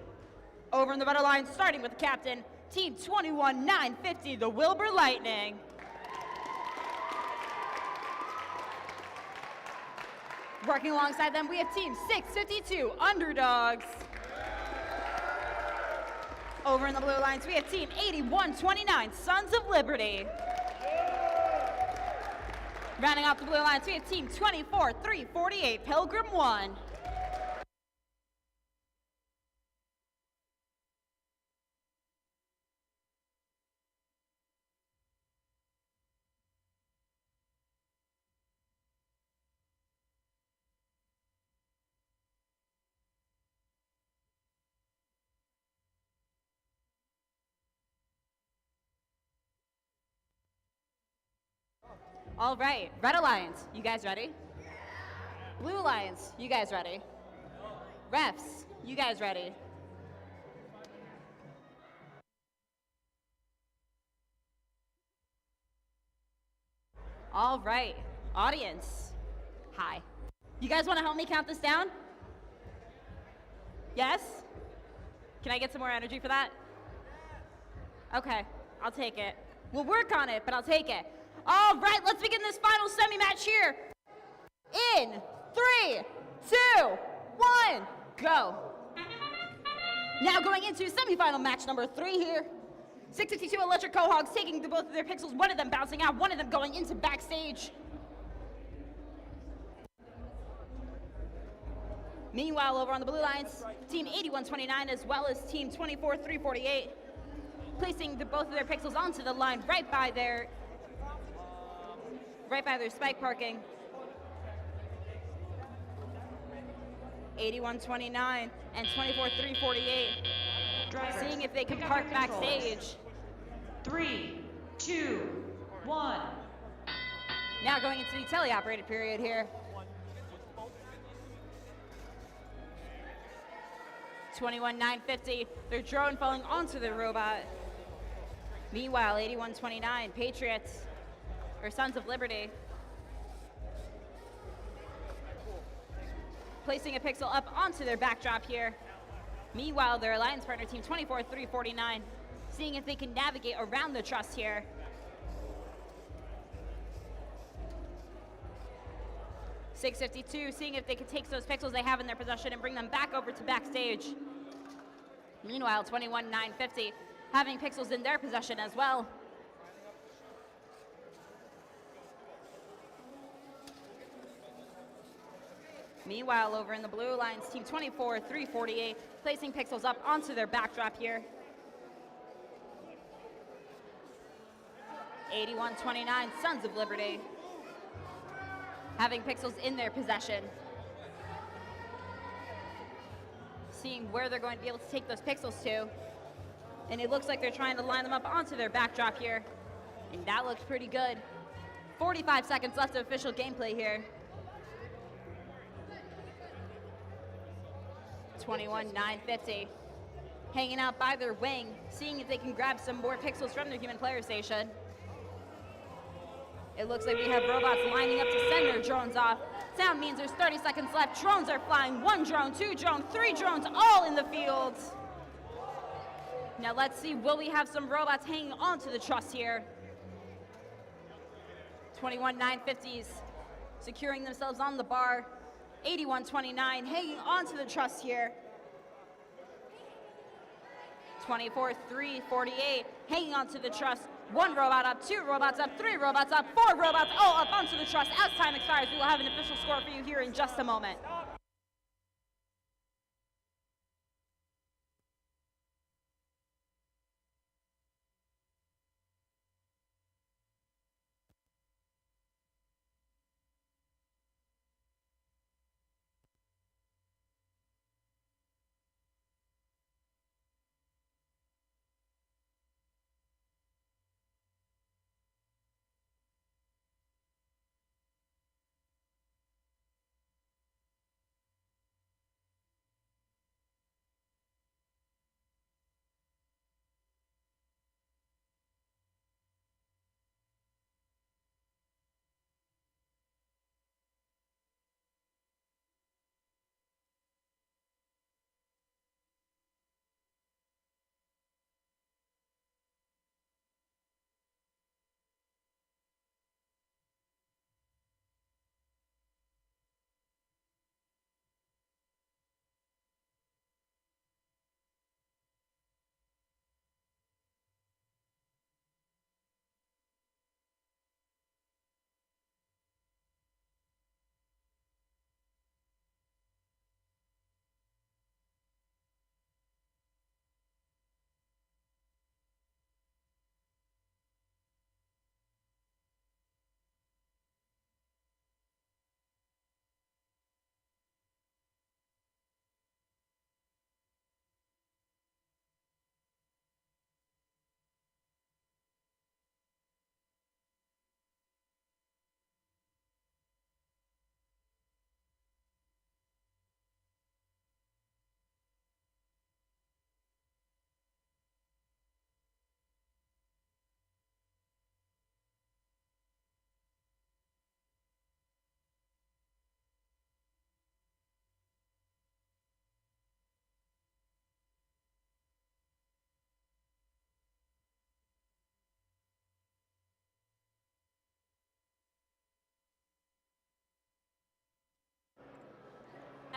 Over in the red line, starting with the captain, team 21-950, the Wilbur Lightning. Working alongside them, we have team 652, Underdogs. Over in the blue lines, we have team 8129, Sons of Liberty. Rounding off the blue lines, we have team 24-348, Pilgrim 1. All right, Red Alliance, you guys ready? Blue Alliance, you guys ready? Refs, you guys ready? All right, audience, hi. You guys want to help me count this down? Yes? Can I get some more energy for that? Okay, I'll take it. We'll work on it, but I'll take it. All right, let's begin this final semi-match here. In 3, 2, 1, go. Now going into semi-final match number 3 here. 652 Electric Cohogs taking both of their pixels, one of them bouncing out, one of them going into backstage. Meanwhile, over on the blue lines, team 8129 as well as team 24348, placing both of their pixels onto the line right by their spike parking. 8129 and 24348 seeing if they can park backstage. 3, 2, 1. Now going into the teleoperated period here. 21-950, their drone falling onto the robot. Meanwhile, 8129, Patriots, or Sons of Liberty, placing a pixel up onto their backdrop here. Meanwhile, their alliance partner team 24349, seeing if they can navigate around the truss here. .652, seeing if they can take those pixels they have in their possession and bring them back over to backstage. Meanwhile, 21-950, having pixels in their possession as well. Meanwhile, over in the blue lines, team 24348, placing pixels up onto their backdrop here. 8129, Sons of Liberty, having pixels in their possession. Seeing where they're going to be able to take those pixels to. And it looks like they're trying to line them up onto their backdrop here. And that looks pretty good. 45 seconds left of official gameplay here. 21-950. Hanging out by their wing, seeing if they can grab some more pixels from their human player station. It looks like we have robots lining up to send their drones off. Sound means there's 30 seconds left. Drones are flying. 1 drone, 2 drones, 3 drones, all in the field. Now let's see, will we have some robots hanging onto the truss here? 21-950s securing themselves on the bar. 8129 hanging onto the truss here. 24-348 hanging onto the truss. 1 robot up, 2 robots up, 3 robots up, 4 robots all up onto the truss. As time expires, we will have an official score for you here in just a moment.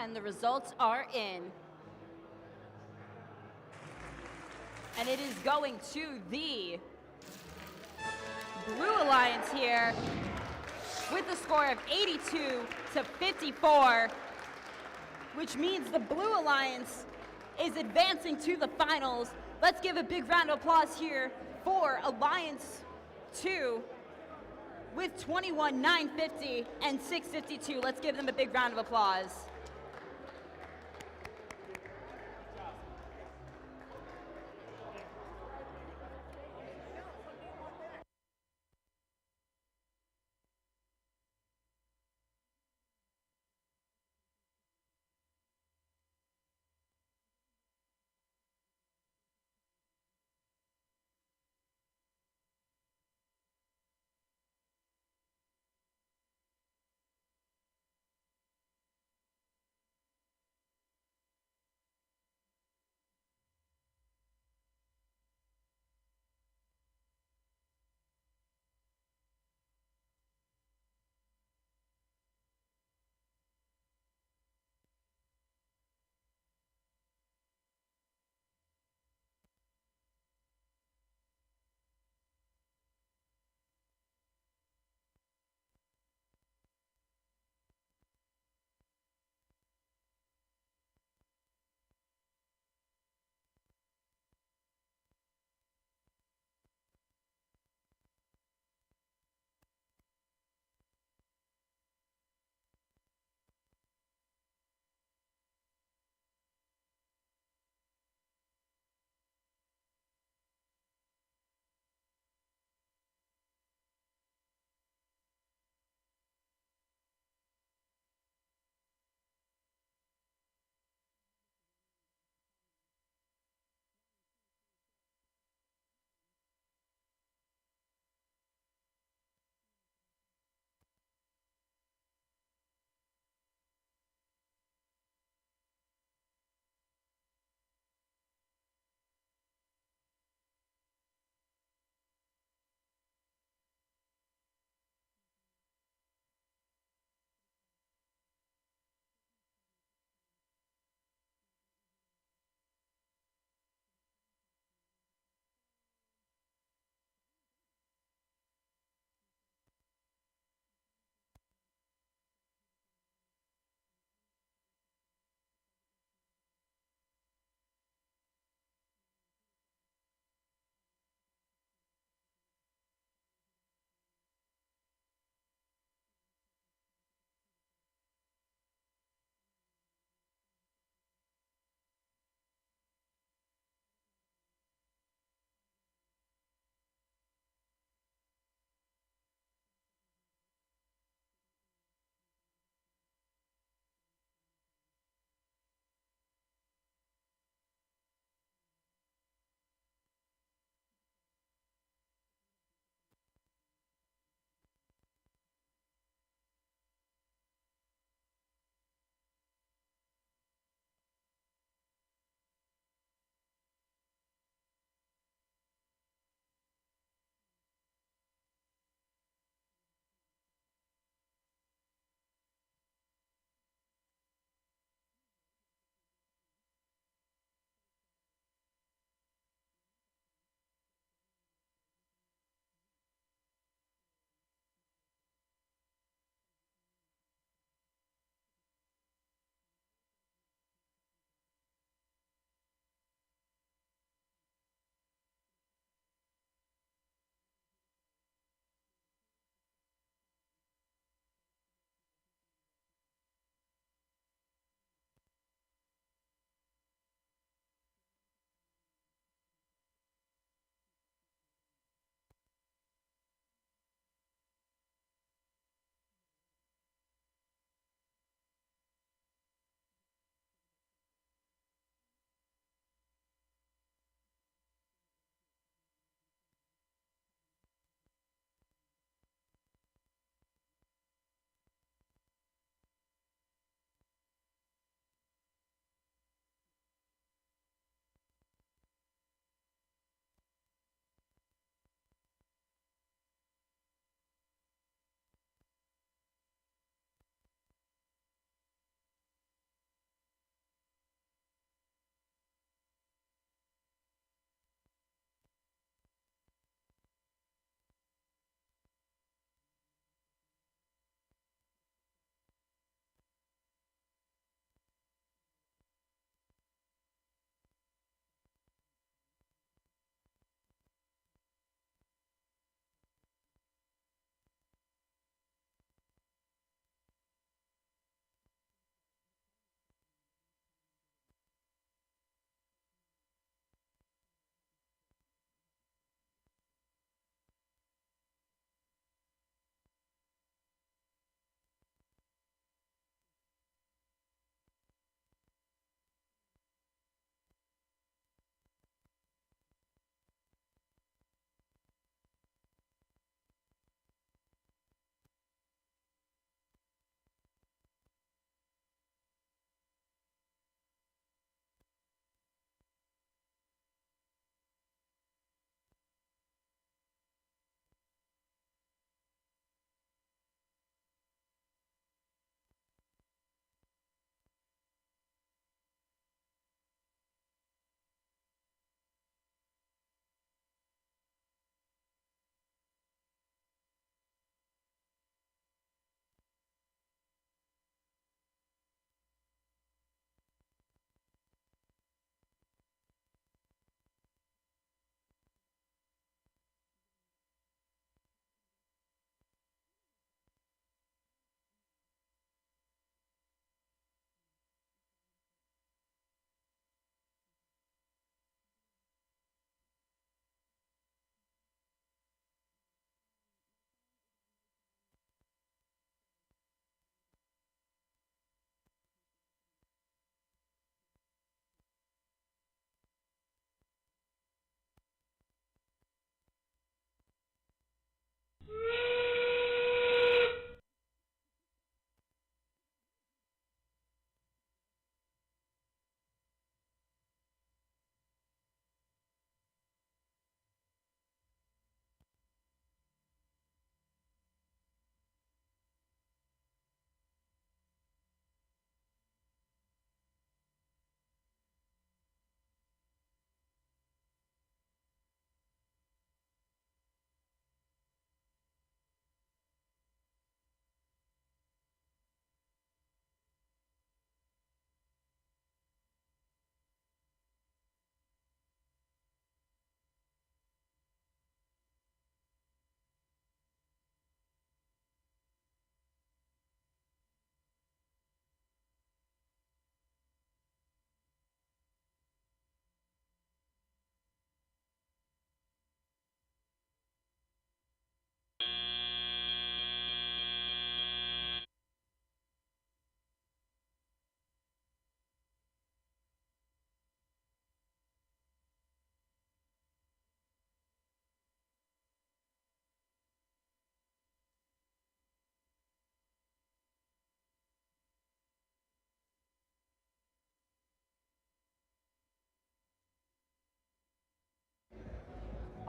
And the results are in. And it is going to the Blue Alliance here with a score of 82-54, which means the Blue Alliance is advancing to the finals. Let's give a big round of applause here for Alliance 2 with 21,950 and 652. Let's give them a big round of applause.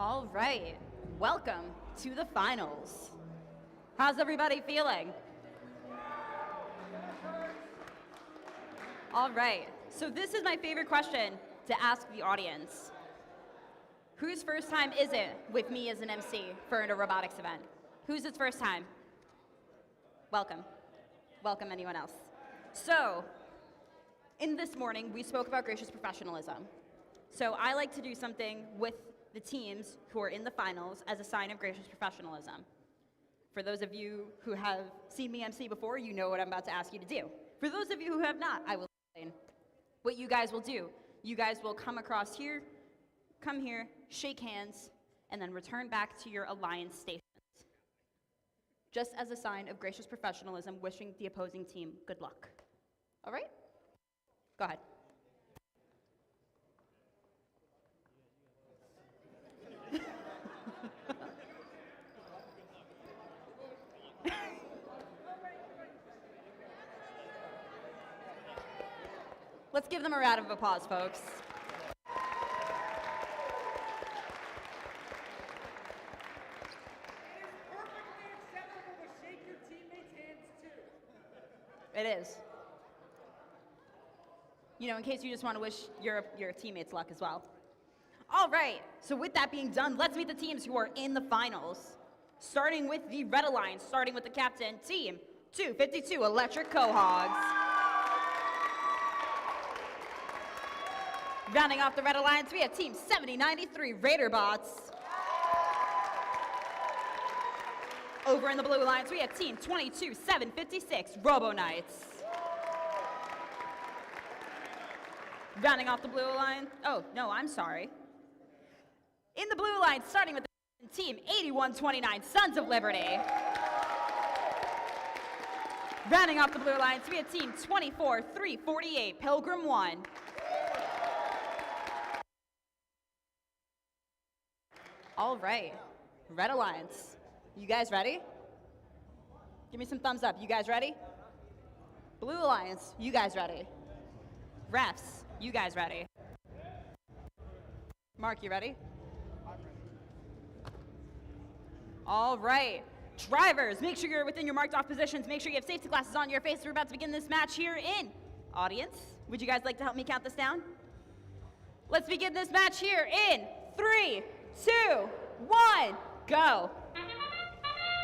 All right, welcome to the finals. How's everybody feeling? All right, so this is my favorite question to ask the audience. Whose first time is it with me as an MC for a robotics event? Who's its first time? Welcome. Welcome, anyone else. So, in this morning, we spoke about gracious professionalism. So I like to do something with the teams who are in the finals as a sign of gracious professionalism. For those of you who have seen me MC before, you know what I'm about to ask you to do. For those of you who have not, I will explain what you guys will do. You guys will come across here, come here, shake hands, and then return back to your alliance stations. Just as a sign of gracious professionalism, wishing the opposing team good luck. All right? Go ahead. Let's give them a round of applause, folks. It is. You know, in case you just want to wish your teammates luck as well. All right, so with that being done, let's meet the teams who are in the finals. Starting with the Red Alliance, starting with the captain, Team 252 Electric Cohogs. Rounding off the Red Alliance, we have Team 7093 Raider Bots. Over in the Blue Alliance, we have Team 22756 Robo Knights. Rounding off the Blue Alliance, oh, no, I'm sorry. In the Blue Alliance, starting with the Team 8129 Sons of Liberty. Rounding off the Blue Alliance, we have Team 24348 Pilgrim 1. All right, Red Alliance. You guys ready? Give me some thumbs up. You guys ready? Blue Alliance, you guys ready? Refs, you guys ready? Mark, you ready? I'm ready. All right. Drivers, make sure you're within your marked off positions. Make sure you have safety glasses on your face. We're about to begin this match here in audience. Would you guys like to help me count this down? Let's begin this match here in 3, 2, 1, go.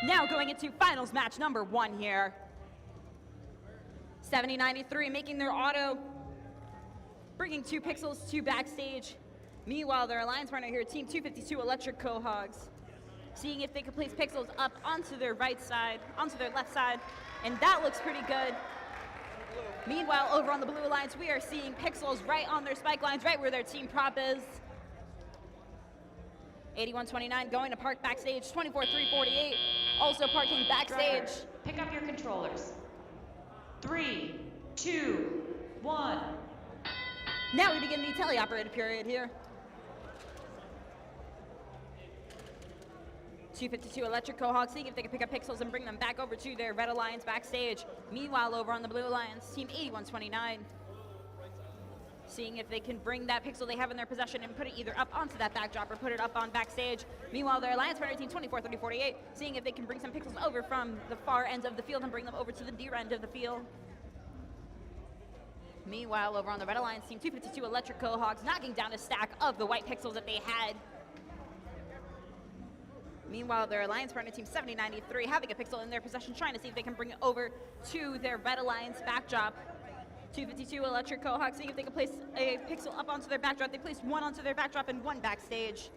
Now going into finals match number 1 here. 7093 making their auto, bringing 2 pixels to backstage. Meanwhile, their alliance partner here, Team 252 Electric Cohogs, seeing if they can place pixels up onto their right side, onto their left side, and that looks pretty good. Meanwhile, over on the Blue Alliance, we are seeing pixels right on their spike lines, right where their team prop is. 8129 going to park backstage, 24348 also parking backstage. Driver, pick up your controllers. 3, 2, 1. Now we begin the teleoperated period here. 252 Electric Cohogs seeing if they can pick up pixels and bring them back over to their Red Alliance backstage. Meanwhile, over on the Blue Alliance, Team 8129 seeing if they can bring that pixel they have in their possession and put it either up onto that backdrop or put it up on backstage. Meanwhile, their alliance partner, Team 24348, seeing if they can bring some pixels over from the far ends of the field and bring them over to the near end of the field. Meanwhile, over on the Red Alliance, Team 252 Electric Cohogs knocking down a stack of the white pixels that they had. Meanwhile, their alliance partner, Team 7093, having a pixel in their possession, trying to see if they can bring it over to their Red Alliance backdrop. 252 Electric Cohogs seeing if they can place a pixel up onto their backdrop. They placed 1 onto their backdrop and 1 backstage.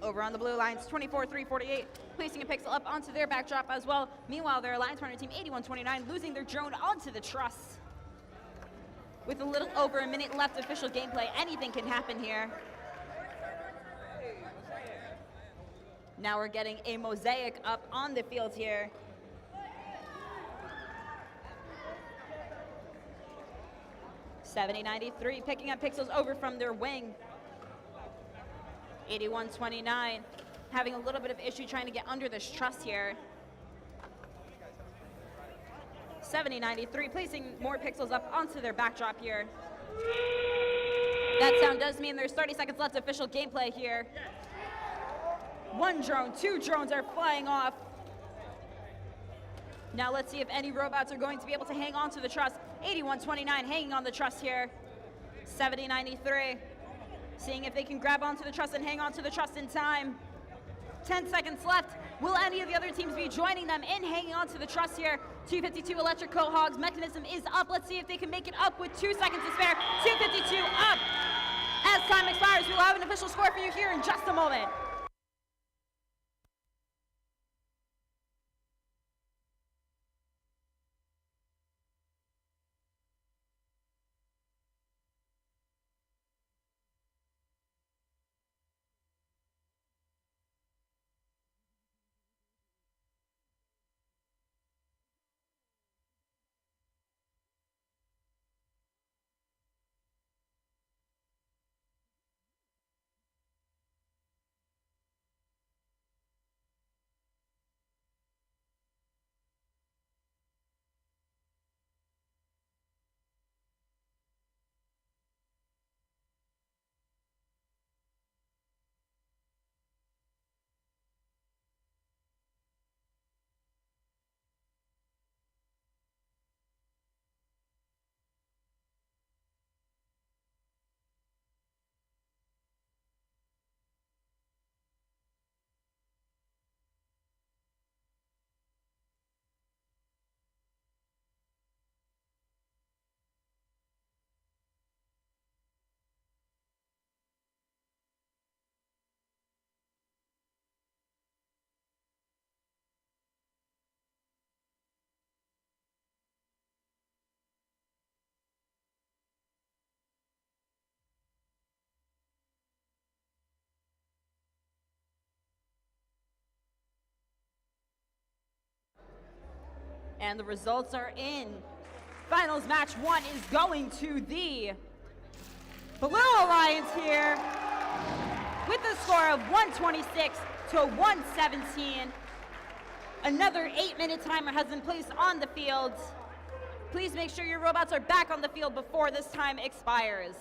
Over on the Blue Alliance, 24348 placing a pixel up onto their backdrop as well. Meanwhile, their alliance partner, Team 8129, losing their drone onto the truss. With a little over a minute left official gameplay, anything can happen here. Now we're getting a mosaic up on the field here. $70.93 picking up pixels over from their wing. 81.29 having a little bit of issue trying to get under this truss here. 70.93 placing more pixels up onto their backdrop here. That sound does mean there's 30 seconds left official gameplay here. One drone, two drones are flying off. Now let's see if any robots are going to be able to hang on to the truss. 8129 hanging on the truss here. 7093 seeing if they can grab onto the truss and hang on to the truss in time. 10 seconds left. Will any of the other teams be joining them in hanging on to the truss here? 252 electric cohogs mechanism is up. Let's see if they can make it up with 2 seconds to spare. 252 up. As time expires, we'll have an official score for you here in just a moment. And the results are in. Finals match 1 is going to the Blue Alliance here with a score of 126 to 117. Another 8-minute timer has been placed on the field. Please make sure your robots are back on the field before this time expires.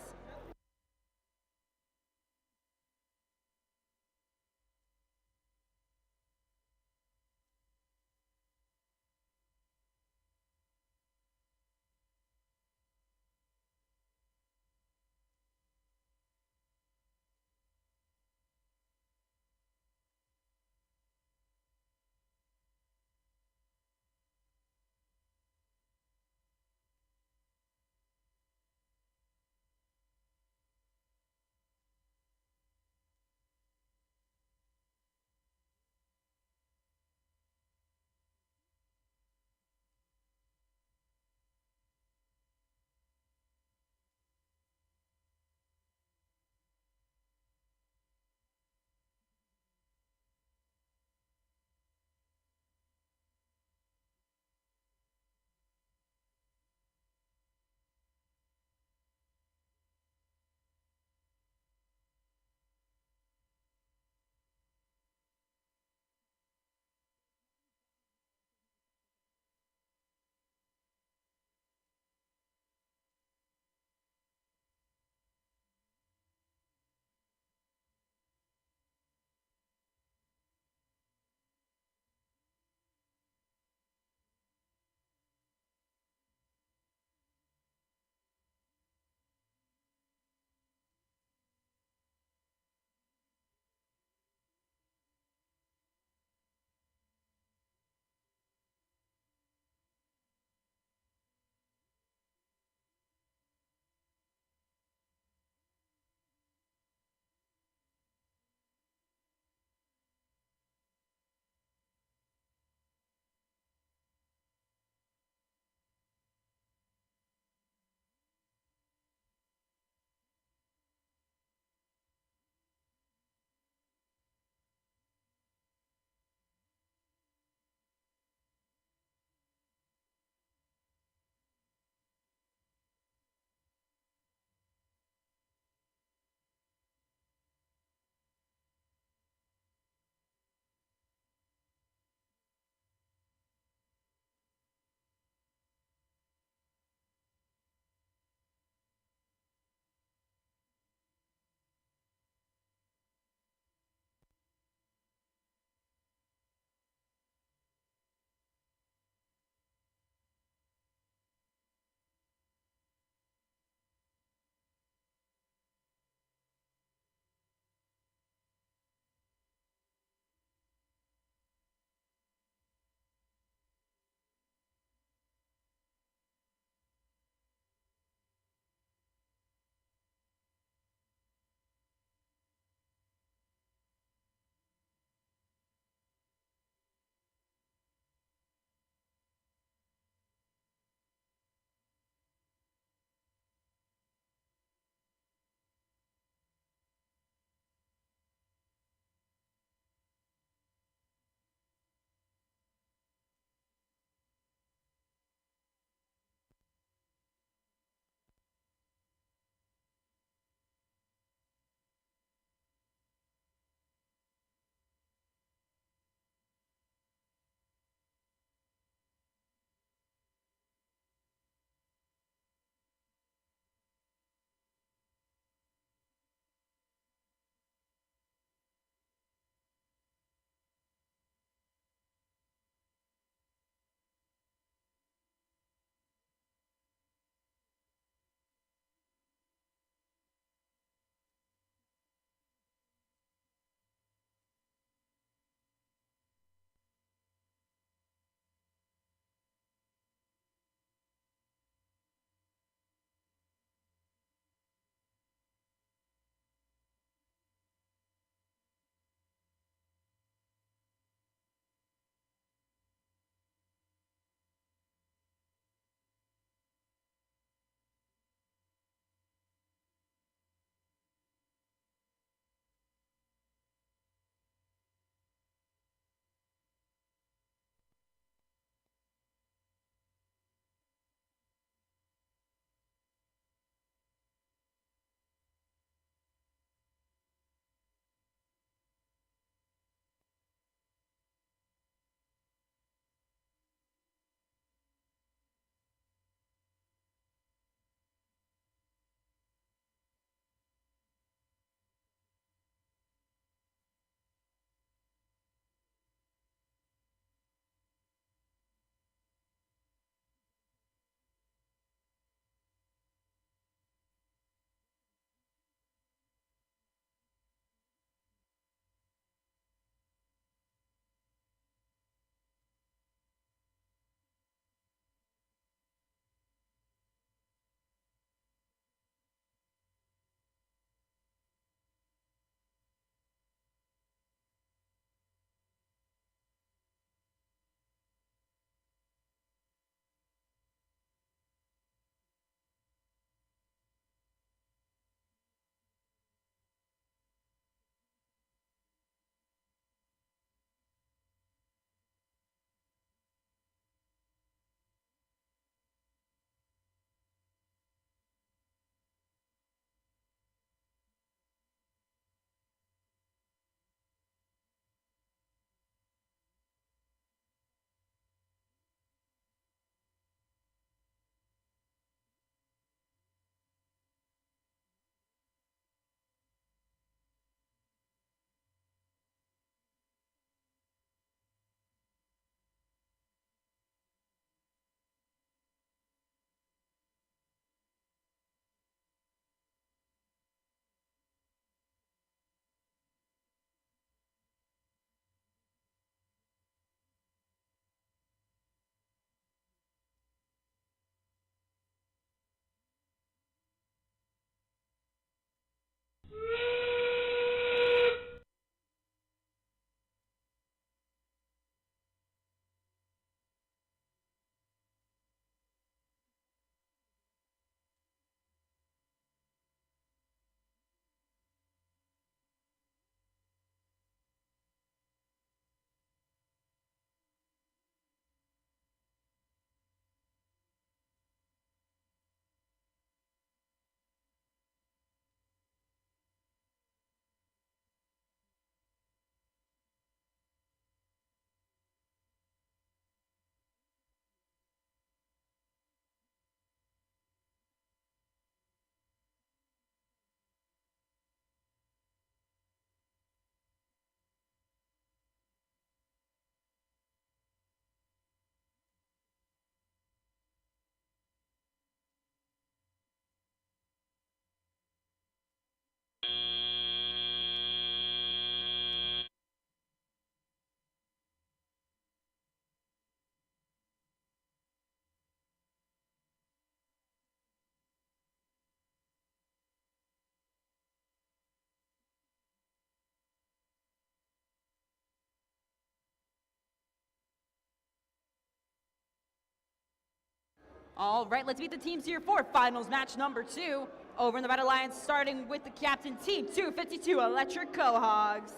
All right, let's meet the teams here for finals match number 2. Over in the Red Alliance, starting with the captain team 252 Electric Cohogs.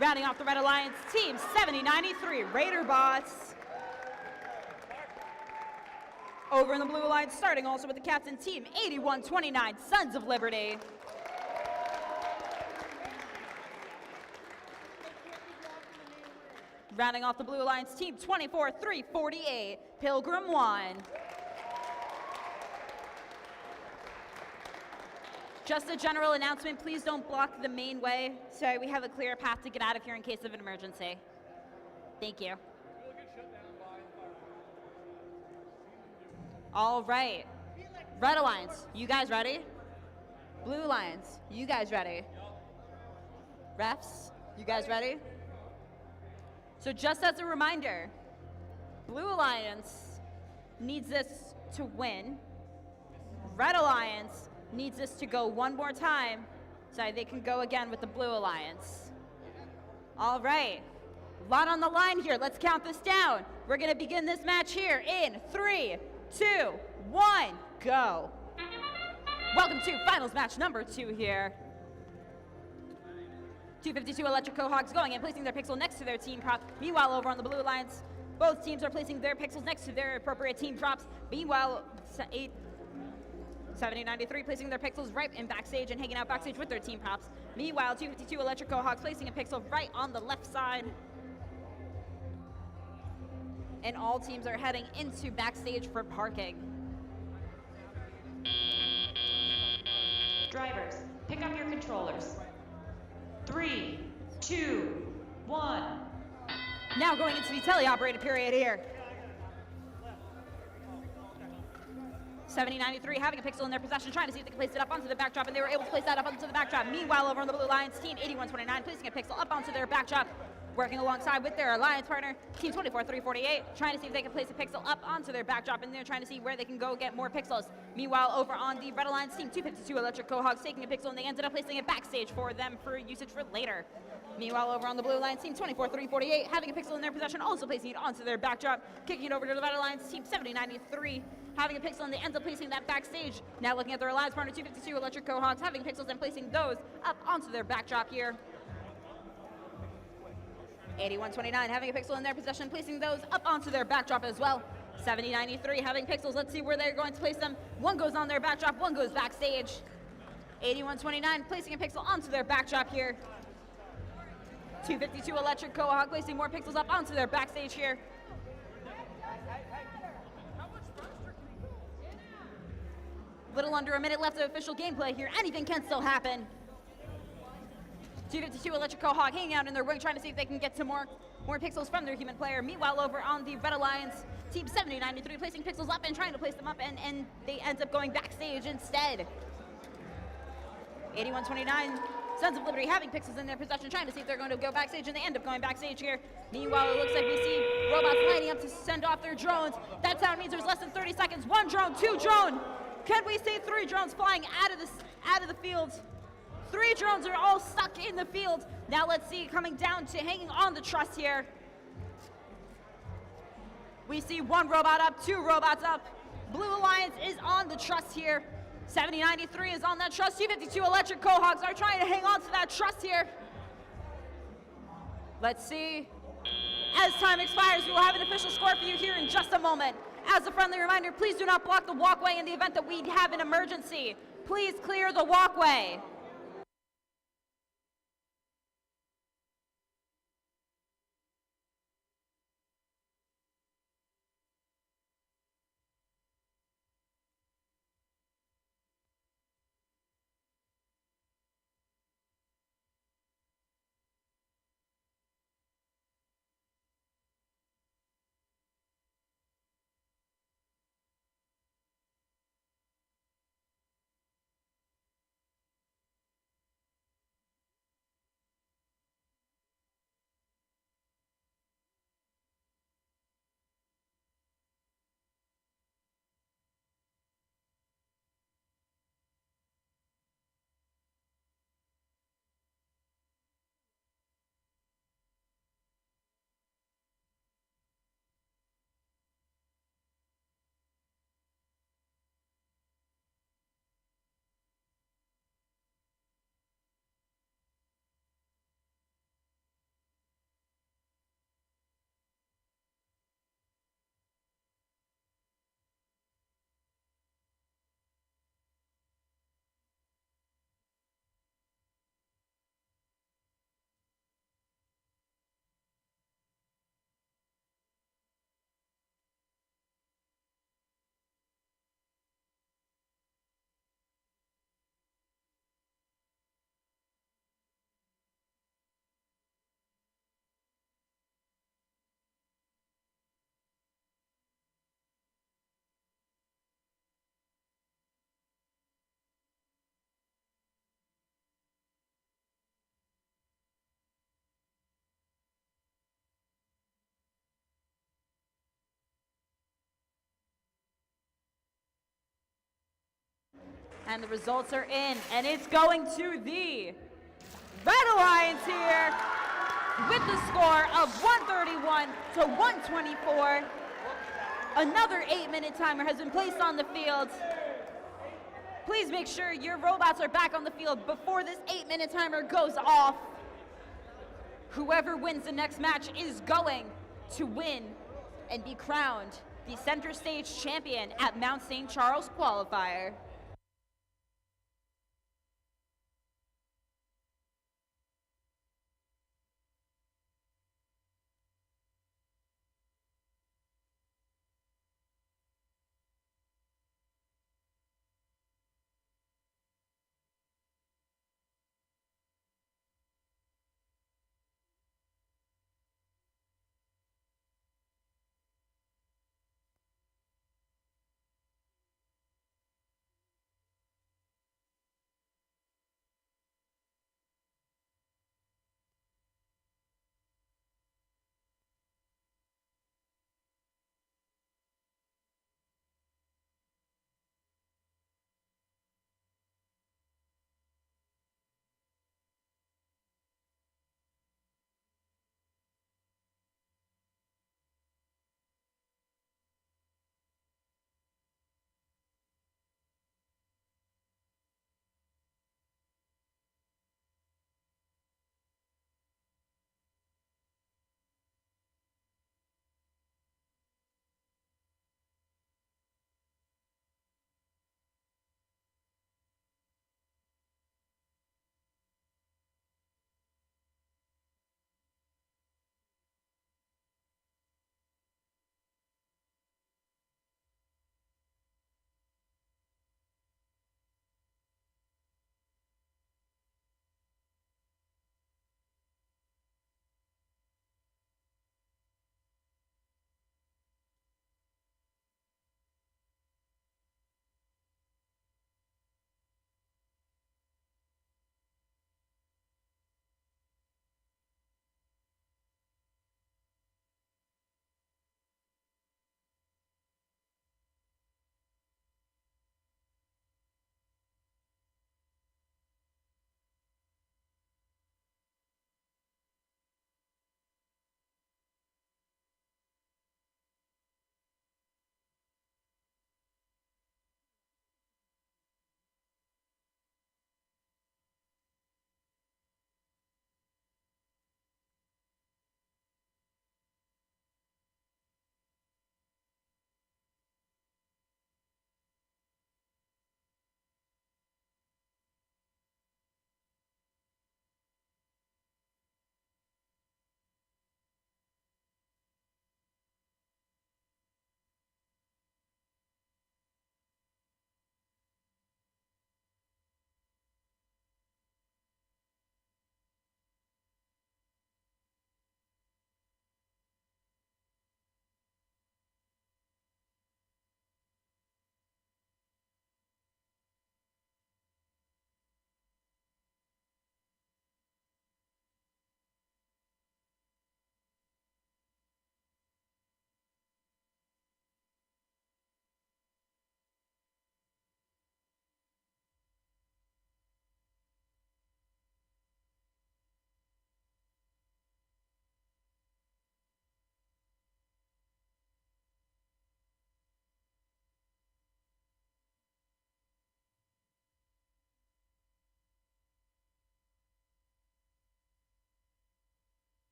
Rounding off the Red Alliance, team 7093 Raider Bots. Over in the Blue Alliance, starting also with the captain team 8129 Sons of Liberty. Rounding off the Blue Alliance, team 24348 Pilgrim 1. Just a general announcement, please don't block the main way so we have a clear path to get out of here in case of an emergency. Thank you. All right. Red Alliance, you guys ready? Blue Alliance, you guys ready? Refs, you guys ready? So just as a reminder, Blue Alliance needs this to win. Red Alliance needs this to go one more time so they can go again with the Blue Alliance. All right, a lot on the line here. Let's count this down. We're gonna begin this match here in 3, 2, 1, go. Welcome to finals match number 2 here. 252 Electric Cohogs going and placing their pixel next to their team prop. Meanwhile, over on the Blue Alliance, both teams are placing their pixels next to their appropriate team props. Meanwhile, 7093 placing their pixels right in backstage and hanging out backstage with their team props. Meanwhile, 252 Electric Cohogs placing a pixel right on the left side. And all teams are heading into backstage for parking. Drivers, pick up your controllers. 3, 2, 1. Now going into the teleoperated period here. 7093 having a pixel in their possession, trying to see if they can place it up onto the backdrop, and they were able to place that up onto the backdrop. Meanwhile, over on the Blue Alliance, team 8129 placing a pixel up onto their backdrop, working alongside with their alliance partner, team 24348, trying to see if they can place a pixel up onto their backdrop, and they're trying to see where they can go get more pixels. Meanwhile, over on the Red Alliance, team 252 Electric Cohogs taking a pixel, and they ended up placing it backstage for them for usage for later. Meanwhile, over on the Blue Alliance, team 24348 having a pixel in their possession, also placing it onto their backdrop, kicking it over to the Red Alliance, team 7093 having a pixel, and they end up placing that backstage. Now looking at their alliance partner, 252 Electric Cohogs having pixels and placing those up onto their backdrop here. 8129 having a pixel in their possession, placing those up onto their backdrop as well. 7093 having pixels, let's see where they're going to place them. One goes on their backdrop, one goes backstage. 8129 placing a pixel onto their backdrop here. 252 Electric Cohog placing more pixels up onto their backstage here. Little under a minute left of official gameplay here. Anything can still happen. 252 Electric Cohog hanging out in their wing, trying to see if they can get some more pixels from their human player. Meanwhile, over on the Red Alliance, team 7093 placing pixels up and trying to place them up, and they end up going backstage instead. 8129 Sons of Liberty having pixels in their possession, trying to see if they're going to go backstage, and they end up going backstage here. Meanwhile, it looks like we see robots lining up to send off their drones. That sound means there's less than 30 seconds. 1 drone, 2 drone. Can we see 3 drones flying out of the field? 3 drones are all stuck in the field. Now let's see, coming down to hanging on the truss here. We see 1 robot up, 2 robots up. Blue Alliance is on the truss here. 7093 is on that truss. 252 Electric Cohogs are trying to hang on to that truss here. Let's see. As time expires, we will have an official score for you here in just a moment. As a friendly reminder, please do not block the walkway in the event that we have an emergency. Please clear the walkway. And the results are in, and it's going to the Red Alliance here with the score of 131 to 124. Another 8-minute timer has been placed on the field. Please make sure your robots are back on the field before this 8-minute timer goes off. Whoever wins the next match is going to win and be crowned the Center Stage champion at Mount St. Charles Qualifier.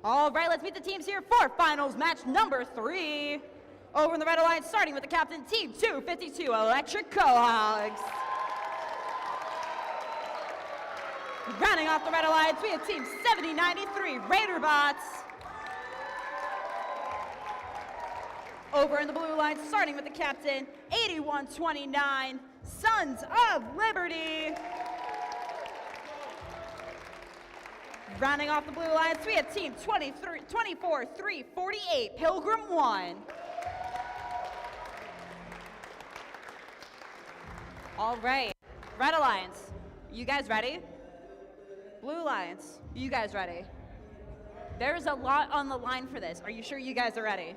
All right, let's meet the teams here for finals match number 3. Over in the Red Alliance, starting with the captain, Team 252 Electric Cohogs. Rounding off the Red Alliance, we have Team 7093 Raider Bots. Over in the Blue Alliance, starting with the captain, 8129 Sons of Liberty. Rounding off the Blue Alliance, we have Team 24348 Pilgrim 1. All right, Red Alliance, you guys ready? Blue Alliance, you guys ready? There's a lot on the line for this. Are you sure you guys are ready?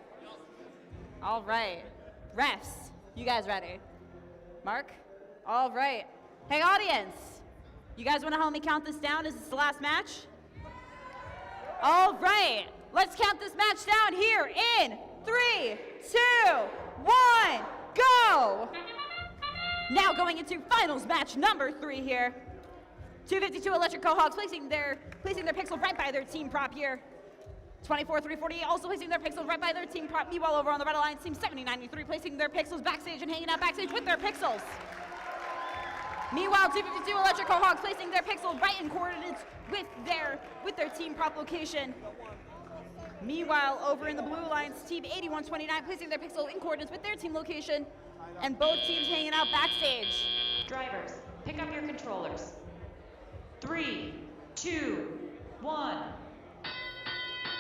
All right, refs, you guys ready? Mark? All right. Hey, audience, you guys want to help me count this down? Is this the last match? All right, let's count this match down here in 3, 2, 1, go! Now going into finals match number 3 here. 252 Electric Cohogs placing their pixel right by their team prop here. 24348 also placing their pixels right by their team prop. Meanwhile, over on the Red Alliance, Team 7093 placing their pixels backstage and hanging out backstage with their pixels. Meanwhile, 252 Electric Cohogs placing their pixel right in coordinates with their team prop location. Meanwhile, over in the Blue Alliance, Team 8129 placing their pixel in coordinates with their team location, and both teams hanging out backstage. Drivers, pick up your controllers. 3, 2, 1.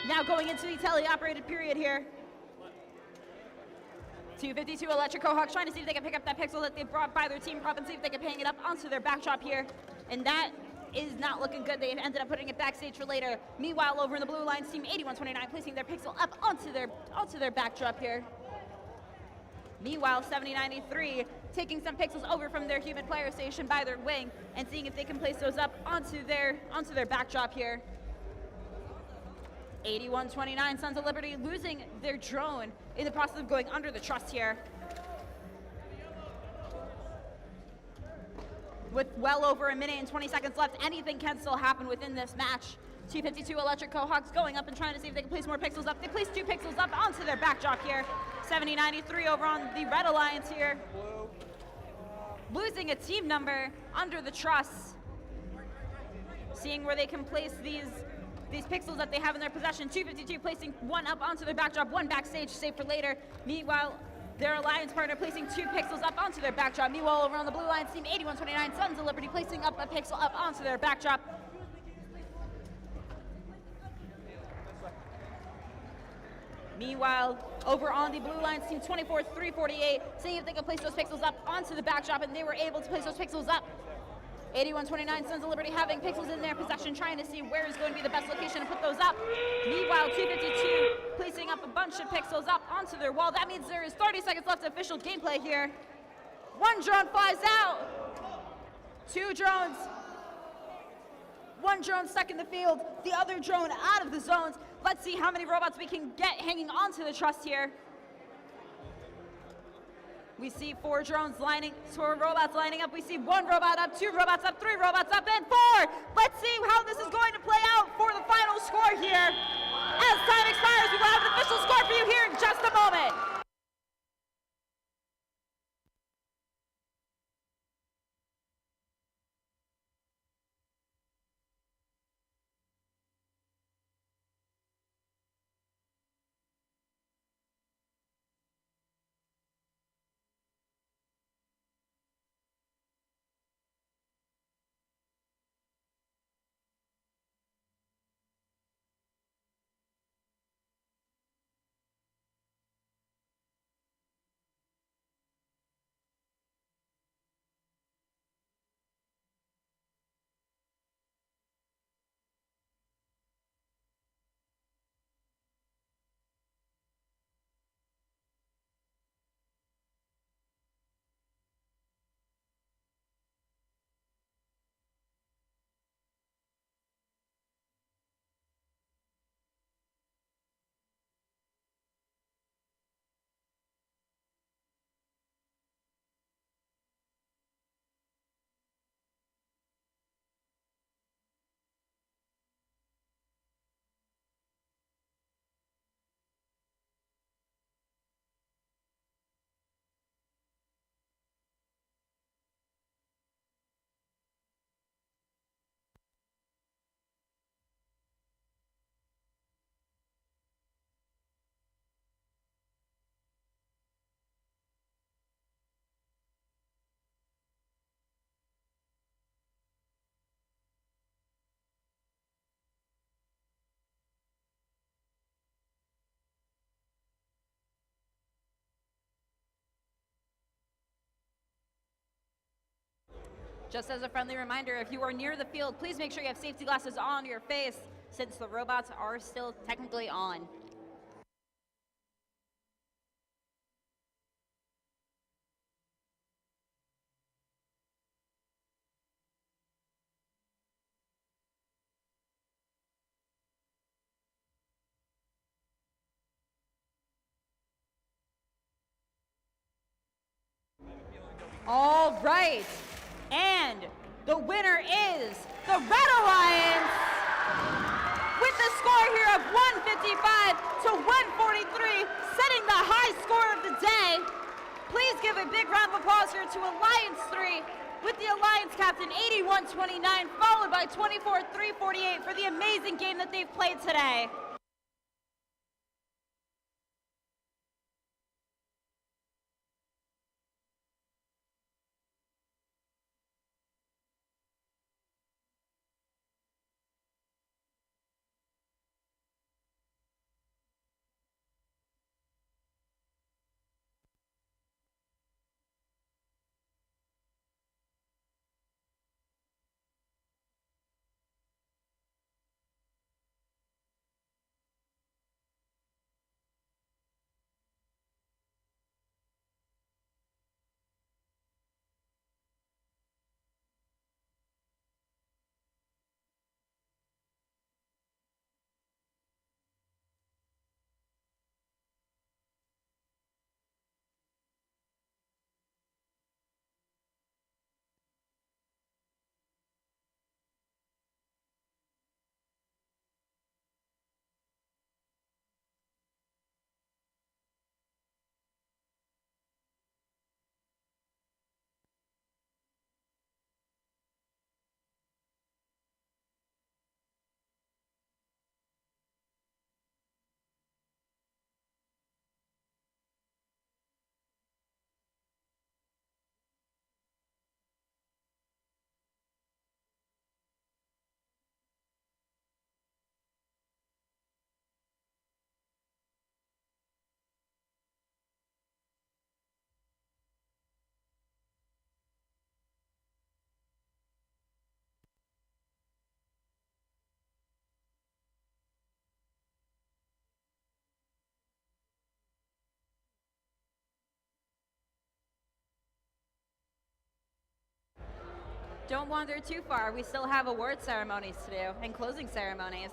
Now going into the tele-operated period here. 252 Electric Cohogs trying to see if they can pick up that pixel that they brought by their team prop and see if they can hang it up onto their backdrop here. And that is not looking good. They ended up putting it backstage for later. Meanwhile, over in the Blue Alliance, Team 8129 placing their pixel up onto their backdrop here. Meanwhile, 7093 taking some pixels over from their human player station by their wing and seeing if they can place those up onto their backdrop here. 8129 Sons of Liberty losing their drone in the process of going under the truss here. With well over a minute and 20 seconds left, anything can still happen within this match. 252 Electric Cohogs going up and trying to see if they can place more pixels up. They place 2 pixels up onto their backdrop here. 7093 over on the Red Alliance here. Losing a team number under the truss. Seeing where they can place these pixels that they have in their possession. 252 placing 1 up onto their backdrop, 1 backstage, saved for later. Meanwhile, their alliance partner placing 2 pixels up onto their backdrop. Meanwhile, over on the Blue Alliance, Team 8129 Sons of Liberty placing up a pixel up onto their backdrop. Meanwhile, over on the Blue Alliance, Team 24348 seeing if they can place those pixels up onto the backdrop, and they were able to place those pixels up. 8129 Sons of Liberty having pixels in their possession, trying to see where is going to be the best location to put those up. Meanwhile, 252 placing up a bunch of pixels up onto their wall. That means there is 30 seconds left of official gameplay here. 1 drone flies out. 2 drones. 1 drone stuck in the field. The other drone out of the zones. Let's see how many robots we can get hanging onto the truss here. We see 4 robots lining up. We see 1 robot up, 2 robots up, 3 robots up, and 4. Let's see how this is going to play out for the final score here. As time expires, we will have the official score for you here in just a moment. Just as a friendly reminder, if you are near the field, please make sure you have safety glasses on your face since the robots are still technically on. All right, and the winner is the Red Alliance with the score here of 155 to 143, setting the high score of the day. Please give a big round of applause here to Alliance 3 with the Alliance captain 81-29, followed by 24-348 for the amazing game that they've played today. Don't wander too far. We still have award ceremonies to do and closing ceremonies.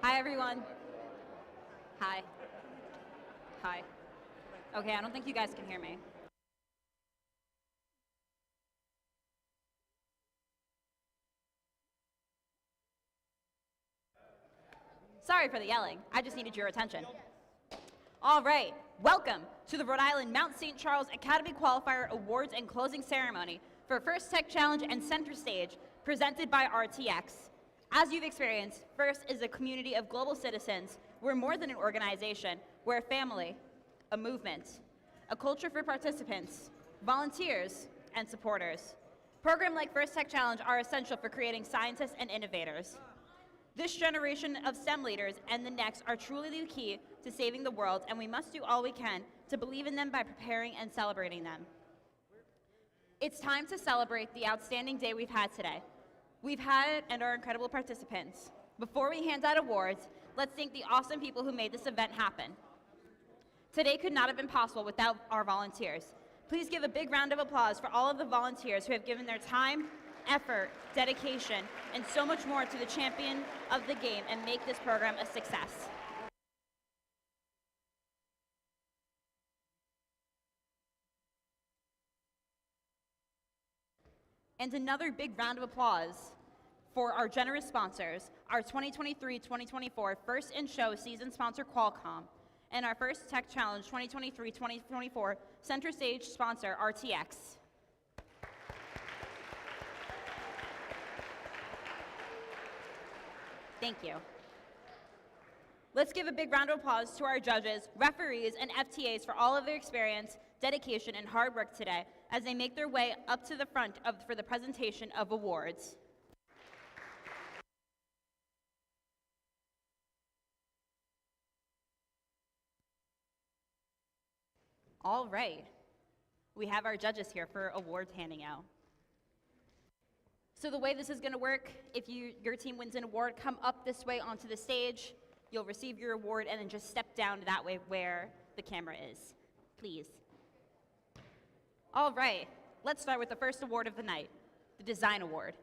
Hi, everyone. Hi. Hi. Okay, I don't think you guys can hear me. Sorry for the yelling. I just needed your attention. All right, welcome to the Rhode Island Mount St. Charles Academy Qualifier Awards and Closing Ceremony for First Tech Challenge and Center Stage, presented by RTX. As you've experienced, FIRST is a community of global citizens. We're more than an organization. We're a family, a movement, a culture for participants, volunteers, and supporters. Programs like First Tech Challenge are essential for creating scientists and innovators. This generation of STEM leaders and the next are truly the key to saving the world, and we must do all we can to believe in them by preparing and celebrating them. It's time to celebrate the outstanding day we've had today. We've had and our incredible participants. Before we hand out awards, let's thank the awesome people who made this event happen. Today could not have been possible without our volunteers. Please give a big round of applause for all of the volunteers who have given their time, effort, dedication, and so much more to the champion of the game and make this program a success. And another big round of applause for our generous sponsors, our 2023-2024 First in Show season sponsor Qualcomm, and our First Tech Challenge 2023-2024 Center Stage sponsor RTX. Thank you. Let's give a big round of applause to our judges, referees, and FTAs for all of their experience, dedication, and hard work today as they make their way up to the front for the presentation of awards. All right. We have our judges here for awards handing out. So the way this is going to work, if your team wins an award, come up this way onto the stage. You'll receive your award and then just step down that way where the camera is, please. All right, let's start with the first award of the night, the Design Award.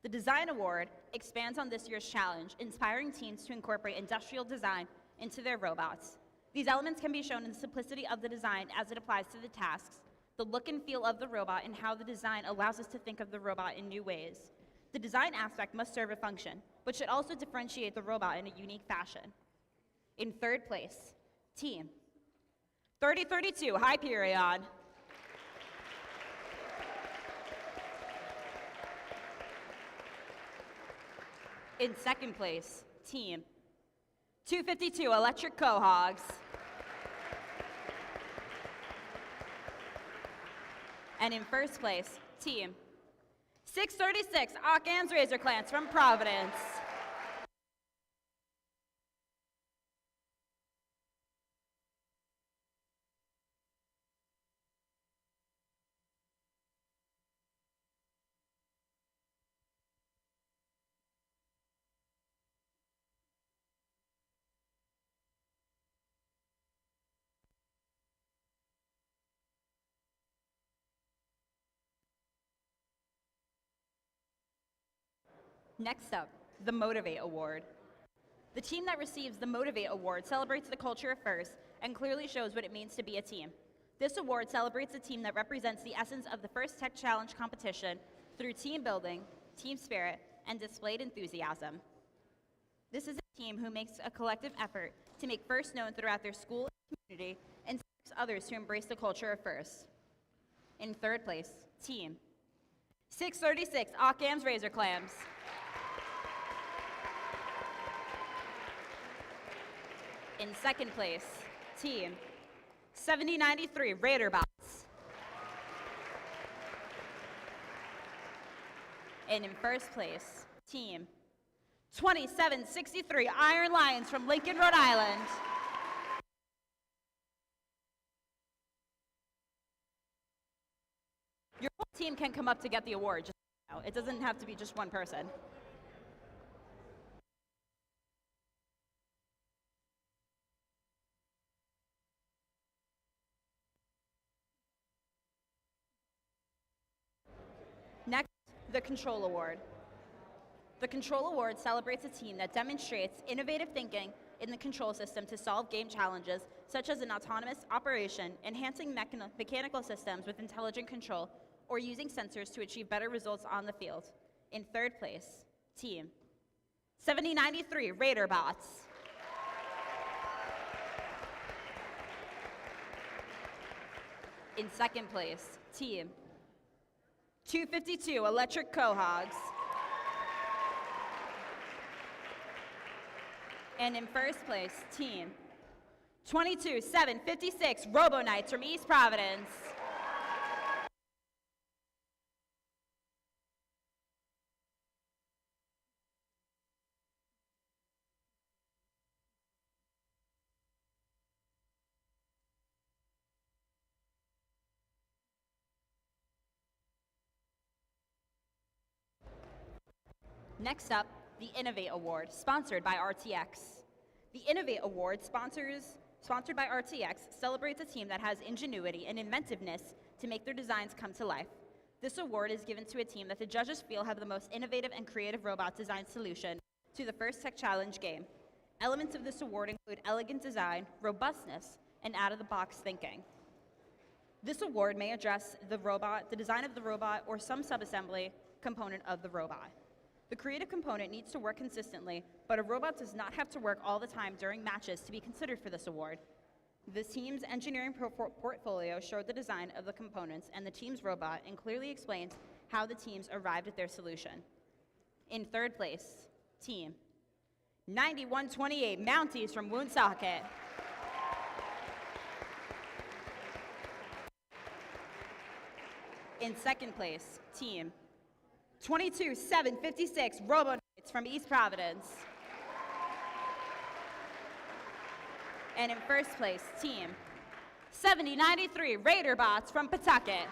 The Design Award expands on this year's challenge, inspiring teams to incorporate industrial design into their robots. These elements can be shown in the simplicity of the design as it applies to the tasks, the look and feel of the robot, and how the design allows us to think of the robot in new ways. The design aspect must serve a function, but should also differentiate the robot in a unique fashion. In third place, team. 3032, Hyperion. In second place, team. 252, Electric Cohogs. And in first place, team. 636, Occam's Razor Clans from Providence. Next up, the Motivate Award. The team that receives the Motivate Award celebrates the culture of FIRST and clearly shows what it means to be a team. This award celebrates a team that represents the essence of the First Tech Challenge competition through team building, team spirit, and displayed enthusiasm. This is a team who makes a collective effort to make FIRST known throughout their school and community and inspires others to embrace the culture of FIRST. In third place, team. 636, Occam's Razor Clams. In second place, team. 7093, Raiderbots. And in first place, team. 2763, Iron Lions from Lincoln, Rhode Island. Your whole team can come up to get the award. Just, it doesn't have to be just one person. Next, the Control Award. The Control Award celebrates a team that demonstrates innovative thinking in the control system to solve game challenges, such as an autonomous operation, enhancing mechanical systems with intelligent control, or using sensors to achieve better results on the field. In third place, team 7093 Raider Bots. In second place, team 252 Electric Cohogs. And in first place, team 22756 Robo Knights from East Providence. Next up, the Innovate Award, sponsored by RTX. The Innovate Award, sponsored by RTX, celebrates a team that has ingenuity and inventiveness to make their designs come to life. This award is given to a team that the judges feel have the most innovative and creative robot design solution to the first Tech Challenge game. Elements of this award include elegant design, robustness, and out-of-the-box thinking. This award may address the robot, the design of the robot, or some subassembly component of the robot. The creative component needs to work consistently, but a robot does not have to work all the time during matches to be considered for this award. The team's engineering portfolio showed the design of the components and the team's robot and clearly explains how the teams arrived at their solution. In third place, team 9128 Mounties from Woonsocket. In second place, team 22756 Robo Knights from East Providence. And in first place, team 7093 Raider Bots from Pawtucket.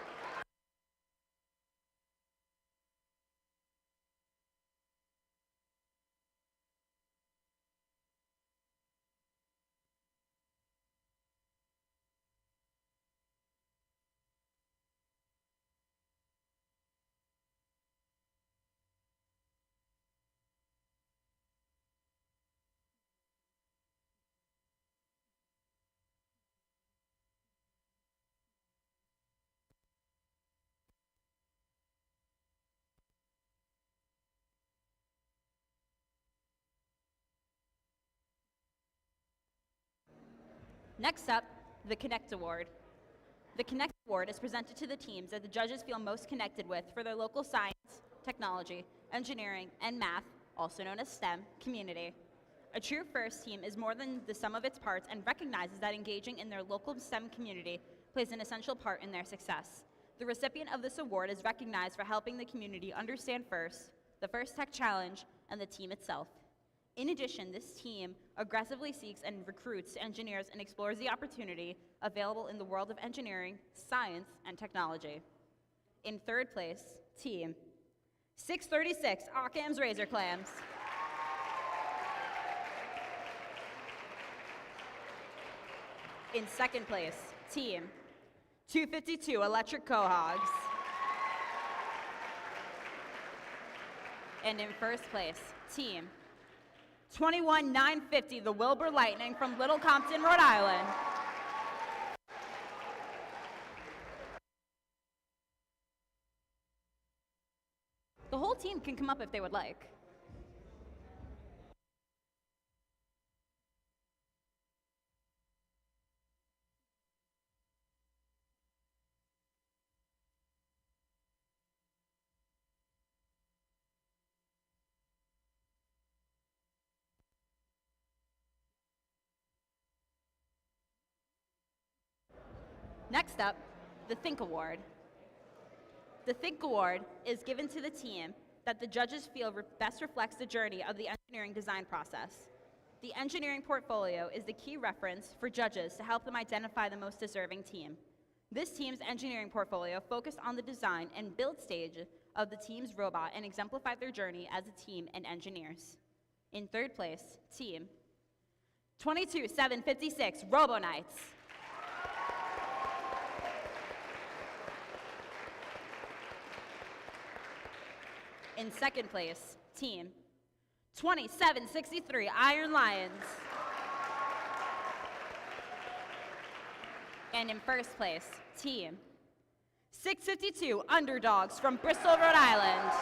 Next up, the Connect Award. The Connect Award is presented to the teams that the judges feel most connected with for their local science, technology, engineering, and math, also known as STEM, community. A true FIRST team is more than the sum of its parts and recognizes that engaging in their local STEM community plays an essential part in their success. The recipient of this award is recognized for helping the community understand FIRST, the First Tech Challenge, and the team itself. In addition, this team aggressively seeks and recruits engineers and explores the opportunity available in the world of engineering, science, and technology. In third place, team 636 Occam's Razor Clams. In second place, team 252 Electric Cohogs. And in first place, team 21950 the Wilbur Lightning from Little Compton, Rhode Island. The whole team can come up if they would like. Next up, the Think Award. The Think Award is given to the team that the judges feel best reflects the journey of the engineering design process. The engineering portfolio is the key reference for judges to help them identify the most deserving team. This team's engineering portfolio focused on the design and build stage of the team's robot and exemplified their journey as a team and engineers. In third place, team 22756 Robo Knights. In second place, team. 2763 Iron Lions. And in first place, team 652 Underdogs from Bristol, Rhode Island.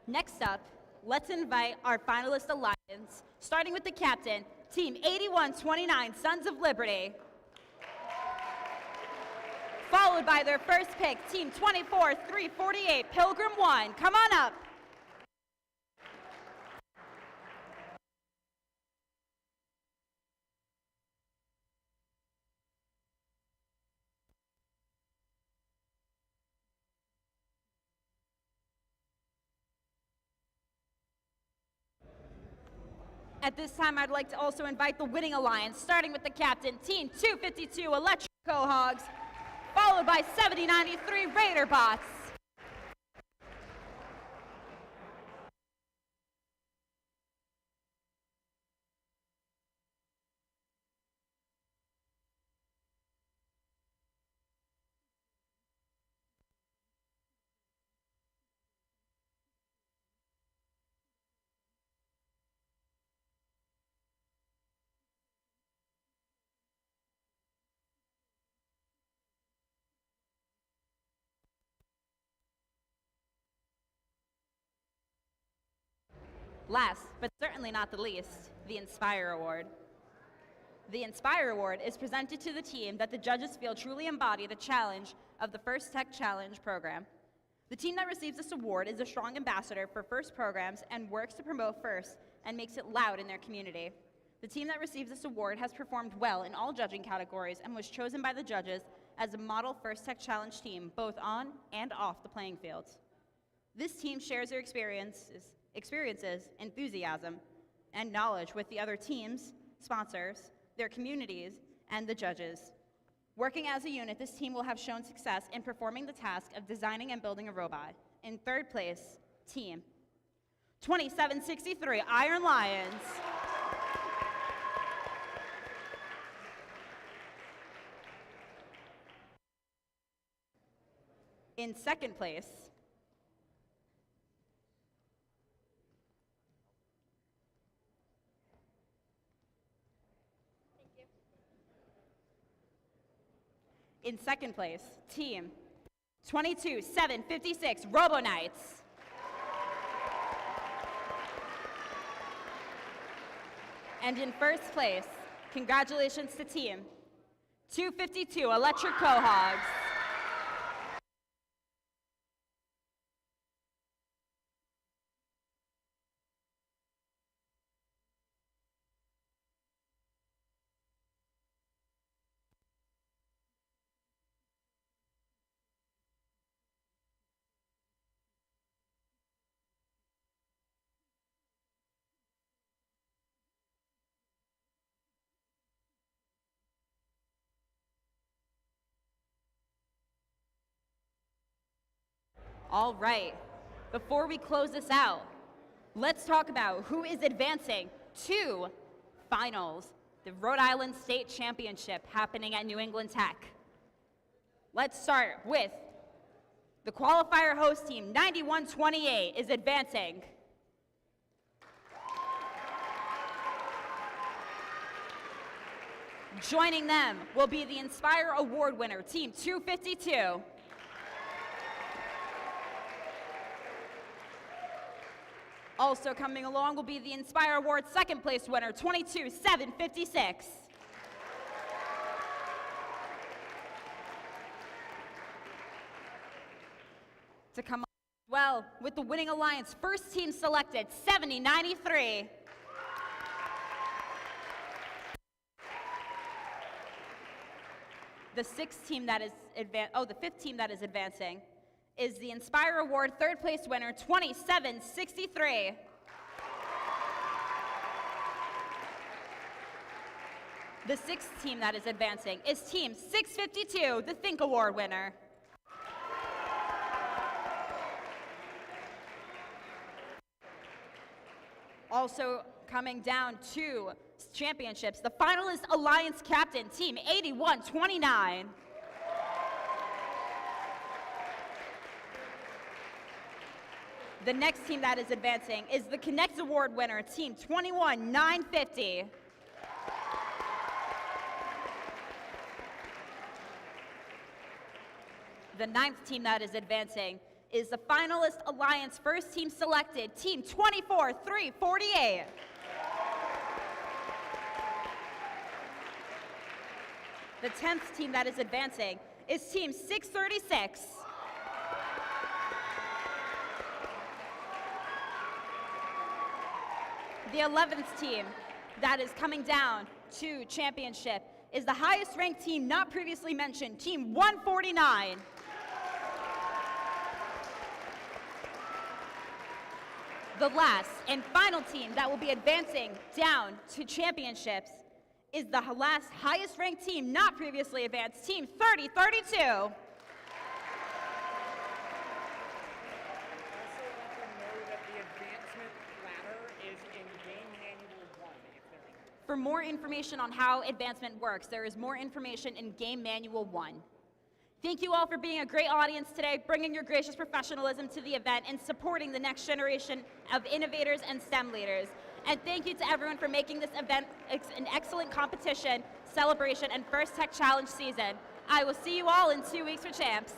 Next up, let's invite our finalist alliance, starting with the captain, Team 8129 Sons of Liberty. Followed by their first pick, Team 24348 Pilgrim 1. Come on up. At this time, I'd like to also invite the winning alliance, starting with the captain, Team 252 Electric Cohogs, followed by 7093 Raider Bots. Last, but certainly not the least, the Inspire Award. The Inspire Award is presented to the team that the judges feel truly embody the challenge of the First Tech Challenge program. The team that receives this award is a strong ambassador for FIRST programs and works to promote FIRST and makes it loud in their community. The team that receives this award has performed well in all judging categories and was chosen by the judges as a model First Tech Challenge team, both on and off the playing field. This team shares their experiences, enthusiasm, and knowledge with the other teams, sponsors, their communities, and the judges. Working as a unit, this team will have shown success in performing the task of designing and building a robot. In third place, team 2763 Iron Lions. In second place, team 22756 Robotics. And in first place, congratulations to team 252 Electric Cohogs. All right, before we close this out, let's talk about who is advancing to finals, the Rhode Island State Championship happening at New England Tech. Let's start with the qualifier host team, 9128 is advancing. Joining them will be the Inspire Award winner, team 252. Also coming along will be the Inspire Award second place winner, 22756. To come on well with the winning alliance, first team selected, 7093. The fifth team that is advancing is the Inspire Award third place winner, 2763. The sixth team that is advancing is Team 652, the Think Award winner. Also coming down to championships, the finalist Alliance captain, Team 8129. The next team that is advancing is the Connect Award winner, Team 21950. The ninth team that is advancing is the finalist Alliance first team selected, Team 24348. The 10th team that is advancing is Team 636. The 11th team that is coming down to championship is the highest ranked team not previously mentioned, Team 149. The last and final team that will be advancing down to championships is the last highest ranked team not previously advanced, Team 3032. For more information on how advancement works, there is more information in Game Manual 1. Thank you all for being a great audience today, bringing your gracious professionalism to the event and supporting the next generation of innovators and STEM leaders. And thank you to everyone for making this event an excellent competition, celebration, and first Tech Challenge season. I will see you all in 2 weeks for champs.